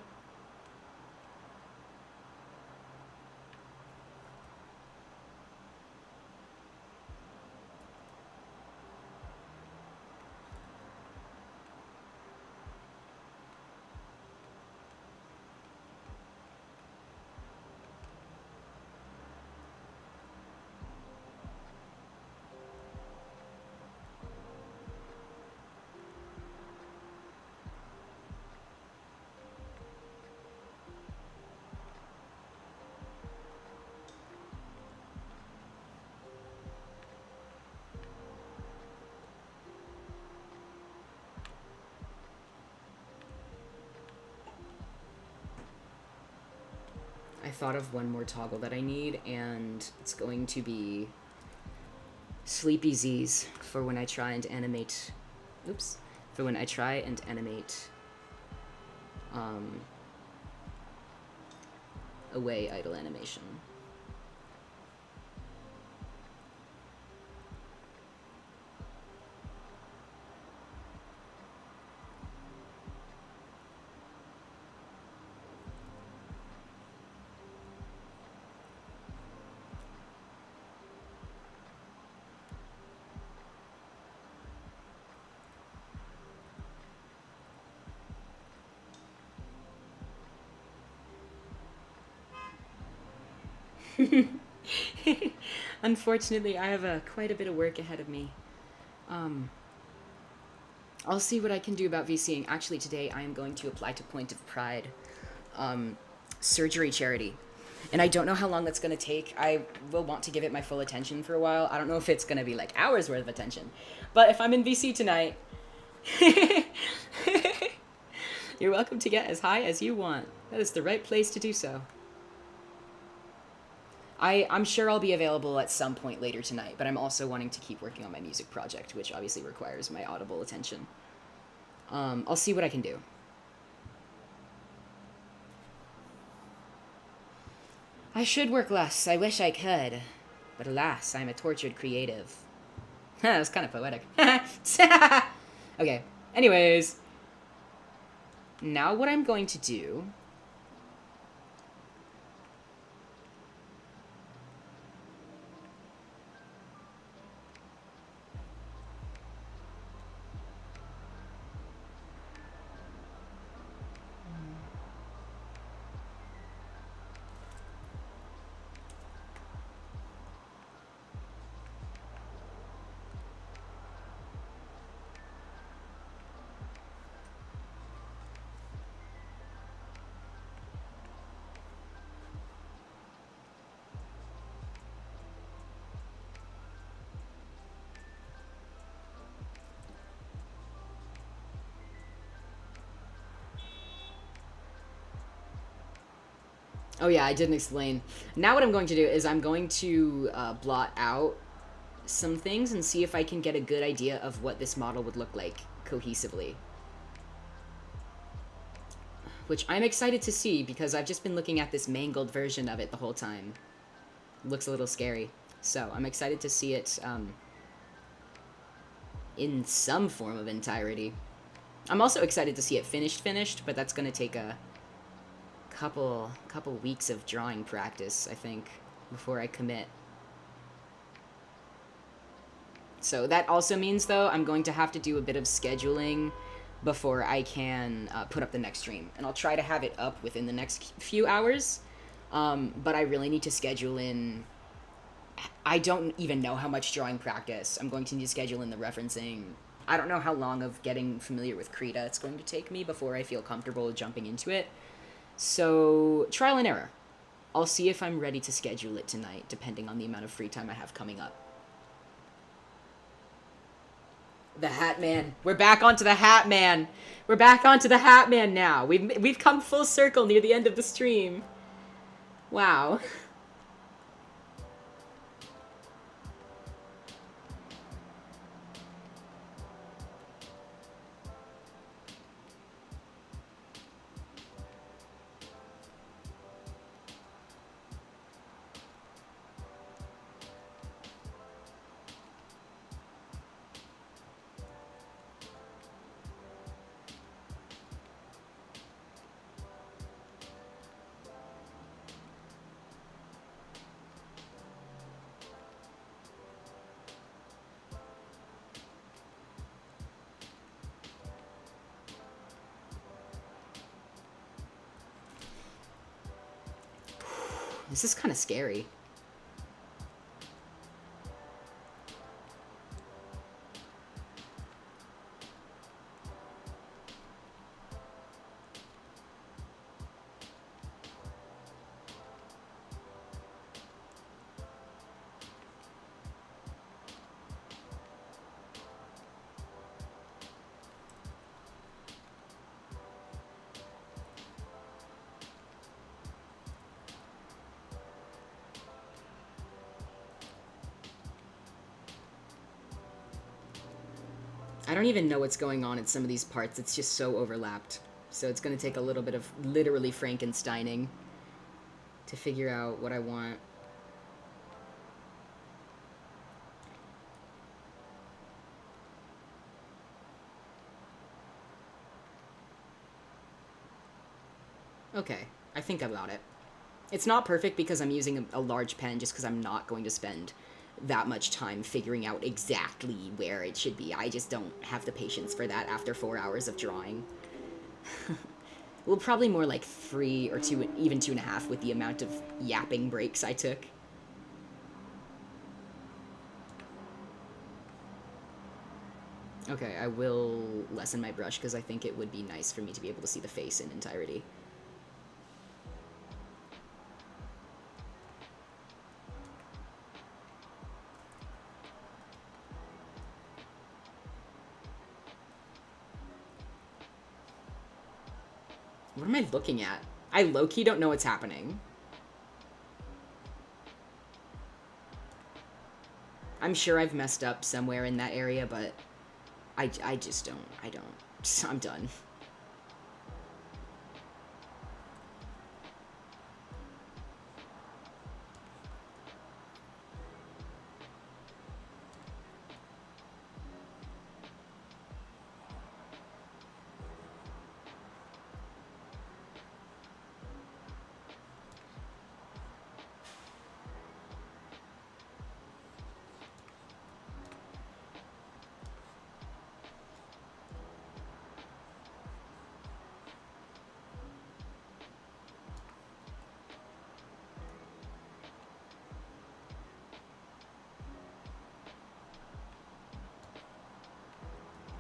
I thought of one more toggle that I need, and it's going to be Sleepy Z's for when I try and animate. Oops. For when I try and animate away idle animation. Unfortunately, I have quite a bit of work ahead of me. I'll see what I can do about VCing. Actually, today I am going to apply to Point of Pride surgery charity. And I don't know how long that's going to take. I will want to give it my full attention for a while. I don't know if it's going to be like hours worth of attention. But if I'm in VC tonight, you're welcome to get as high as you want. That is the right place to do so. I'm sure I'll be available at some point later tonight, but I'm also wanting to keep working on my music project, which obviously requires my audible attention. I'll see what I can do. I should work less. I wish I could. But alas, I'm a tortured creative. That was kind of poetic. Okay. Anyways. Now what I'm going to do... Oh yeah, I didn't explain. Now what I'm going to do is I'm going to blot out some things and see if I can get a good idea of what this model would look like cohesively. Which I'm excited to see because I've just been looking at this mangled version of it the whole time. It looks a little scary. So I'm excited to see it in some form of entirety. I'm also excited to see it finished, but that's going to take a couple weeks of drawing practice, I think, before I commit. So that also means, though, I'm going to have to do a bit of scheduling before I can put up the next stream. And I'll try to have it up within the next few hours, but I really need to schedule in... I don't even know how much drawing practice. I'm going to need to schedule in the referencing. I don't know how long of getting familiar with Krita it's going to take me before I feel comfortable jumping into it. So, trial and error. I'll see if I'm ready to schedule it tonight, depending on the amount of free time I have coming up. The Hat Man. We're back onto the Hat Man. We're back onto the Hat Man now. We've come full circle near the end of the stream. Wow. This is kind of scary. I don't even know what's going on in some of these parts. It's just so overlapped. So it's going to take a little bit of literally Frankensteining to figure out what I want. Okay, I think about it. It's not perfect because I'm using a large pen just because I'm not going to spend that much time figuring out exactly where it should be. I just don't have the patience for that after 4 hours of drawing. Well, probably more like 3 or 2, even 2.5 with the amount of yapping breaks I took. Okay, I will lessen my brush because I think it would be nice for me to be able to see the face in entirety. What am I looking at? I low-key don't know what's happening. I'm sure I've messed up somewhere in that area, but I just don't. I don't. I'm done.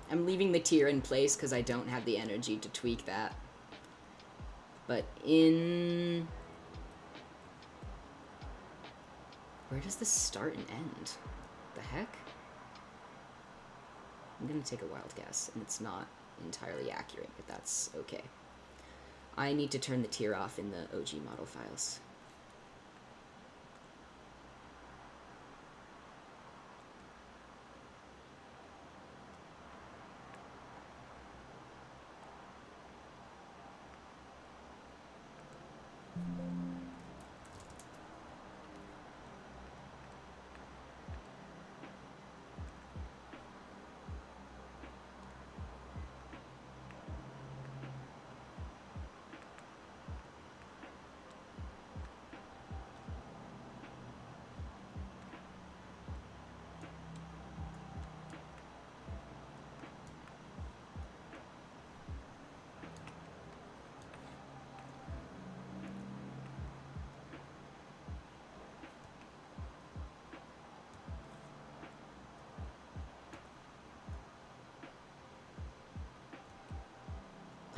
I'm leaving the tier in place because I don't have the energy to tweak that. But in... Where does this start and end? The heck? I'm gonna take a wild guess, and it's not entirely accurate, but that's okay. I need to turn the tier off in the OG model files.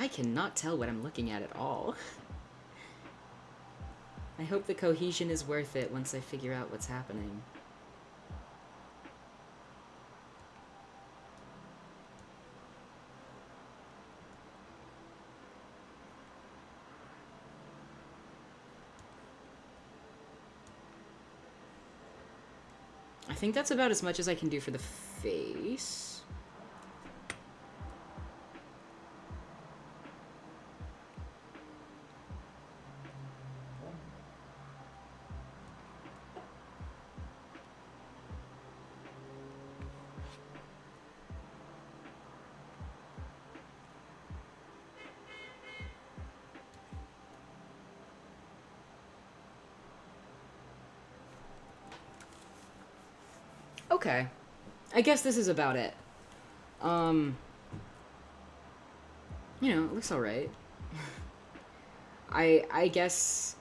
I cannot tell what I'm looking at all. I hope the cohesion is worth it once I figure out what's happening. I think that's about as much as I can do for the face. Okay. I guess this is about it. You know, it looks alright. I guess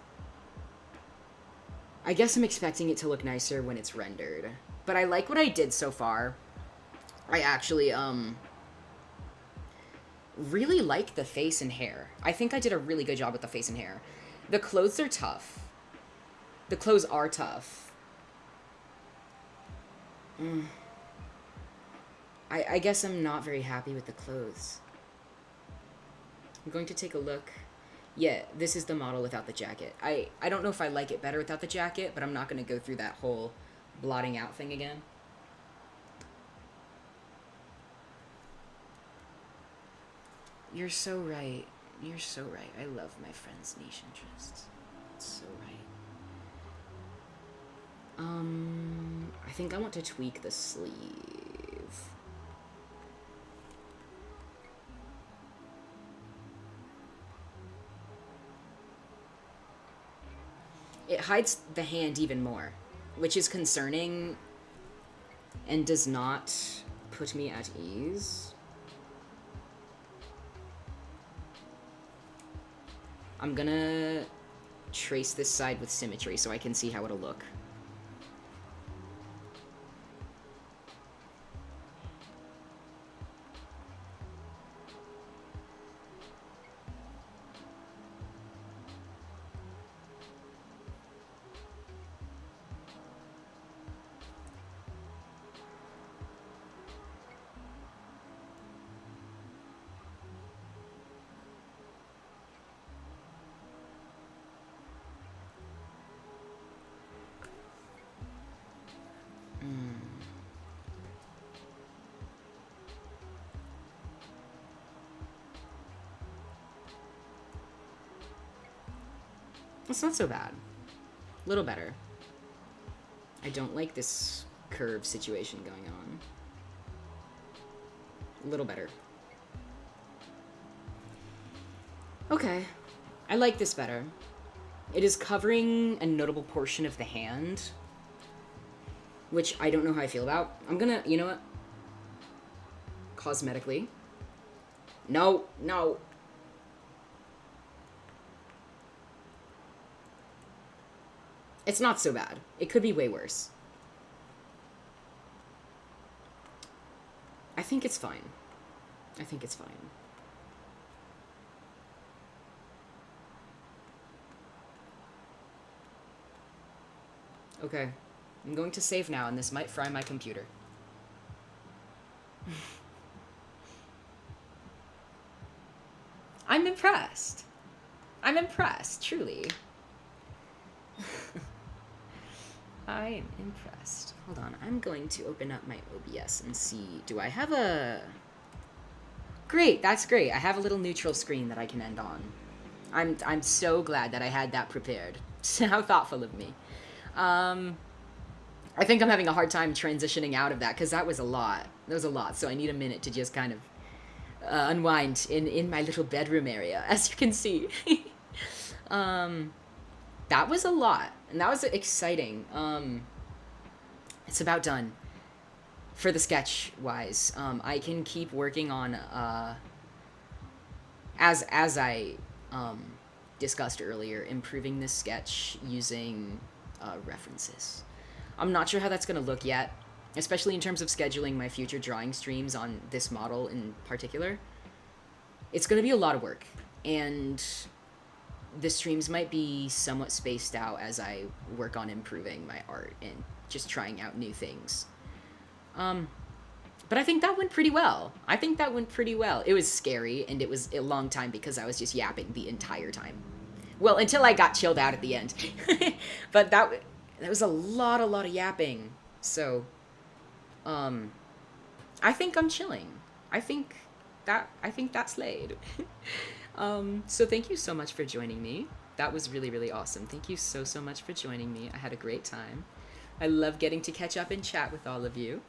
I guess I'm expecting it to look nicer when it's rendered. But I like what I did so far. I actually, really like the face and hair. I think I did a really good job with the face and hair. The clothes are tough. The clothes are tough. I guess I'm not very happy with the clothes. I'm going to take a look. Yeah, this is the model without the jacket. I don't know if I like it better without the jacket, but I'm not going to go through that whole blotting out thing again. You're so right. You're so right. I love my friend's niche interests. It's so right. I think I want to tweak the sleeve. It hides the hand even more, which is concerning and does not put me at ease. I'm gonna trace this side with symmetry so I can see how it'll look. It's not so bad. A little better. I don't like this curve situation going on. A little better. Okay. I like this better. It is covering a notable portion of the hand, which I don't know how I feel about. I'm gonna, you know what? Cosmetically. No, no. It's not so bad. It could be way worse. I think it's fine. I think it's fine. Okay. I'm going to save now, and this might fry my computer. I'm impressed. I'm impressed, truly. I am impressed. Hold on, I'm going to open up my OBS and see, do I have a... Great, that's great. I have a little neutral screen that I can end on. I'm so glad that I had that prepared. How thoughtful of me. I think I'm having a hard time transitioning out of that, because that was a lot. That was a lot, so I need a minute to just kind of unwind in my little bedroom area, as you can see. That was a lot, and that was exciting. It's about done for the sketch wise. I can keep working on as I discussed earlier, improving this sketch using references. I'm not sure how that's going to look yet, especially in terms of scheduling my future drawing streams on this model in particular. It's going to be a lot of work, and the streams might be somewhat spaced out as I work on improving my art and just trying out new things. But I think that went pretty well. It was scary, and it was a long time because I was just yapping the entire time. Well, until I got chilled out at the end. But that was a lot of yapping. So, I think I'm chilling. I think that slayed. So thank you so much for joining me. That was really, really awesome. Thank you so much for joining me. I had a great time. I love getting to catch up and chat with all of you.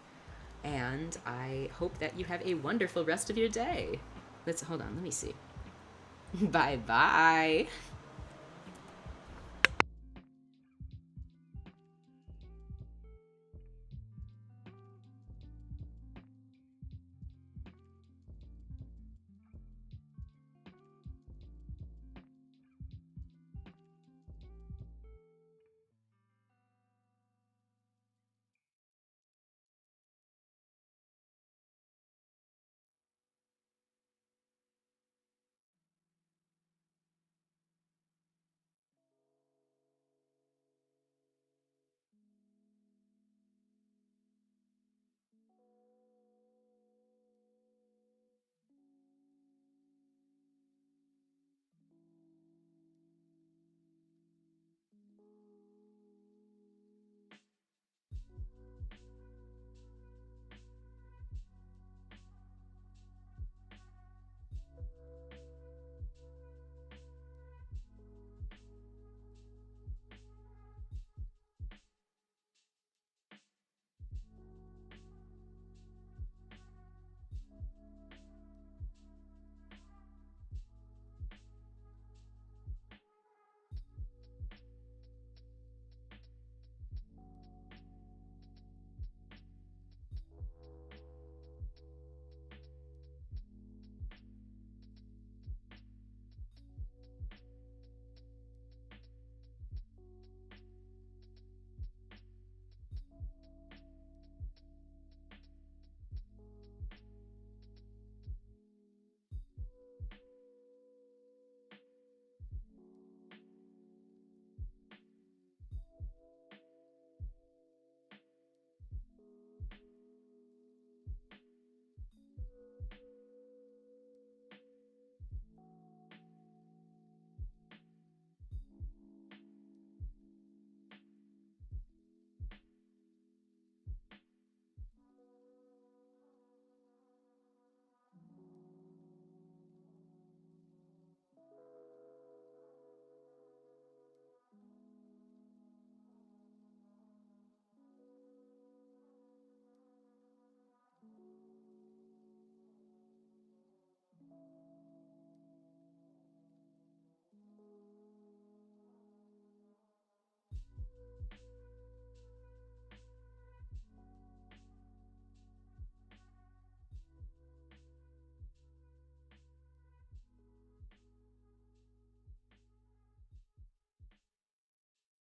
And I hope that you have a wonderful rest of your day. Hold on, let me see. Bye-bye.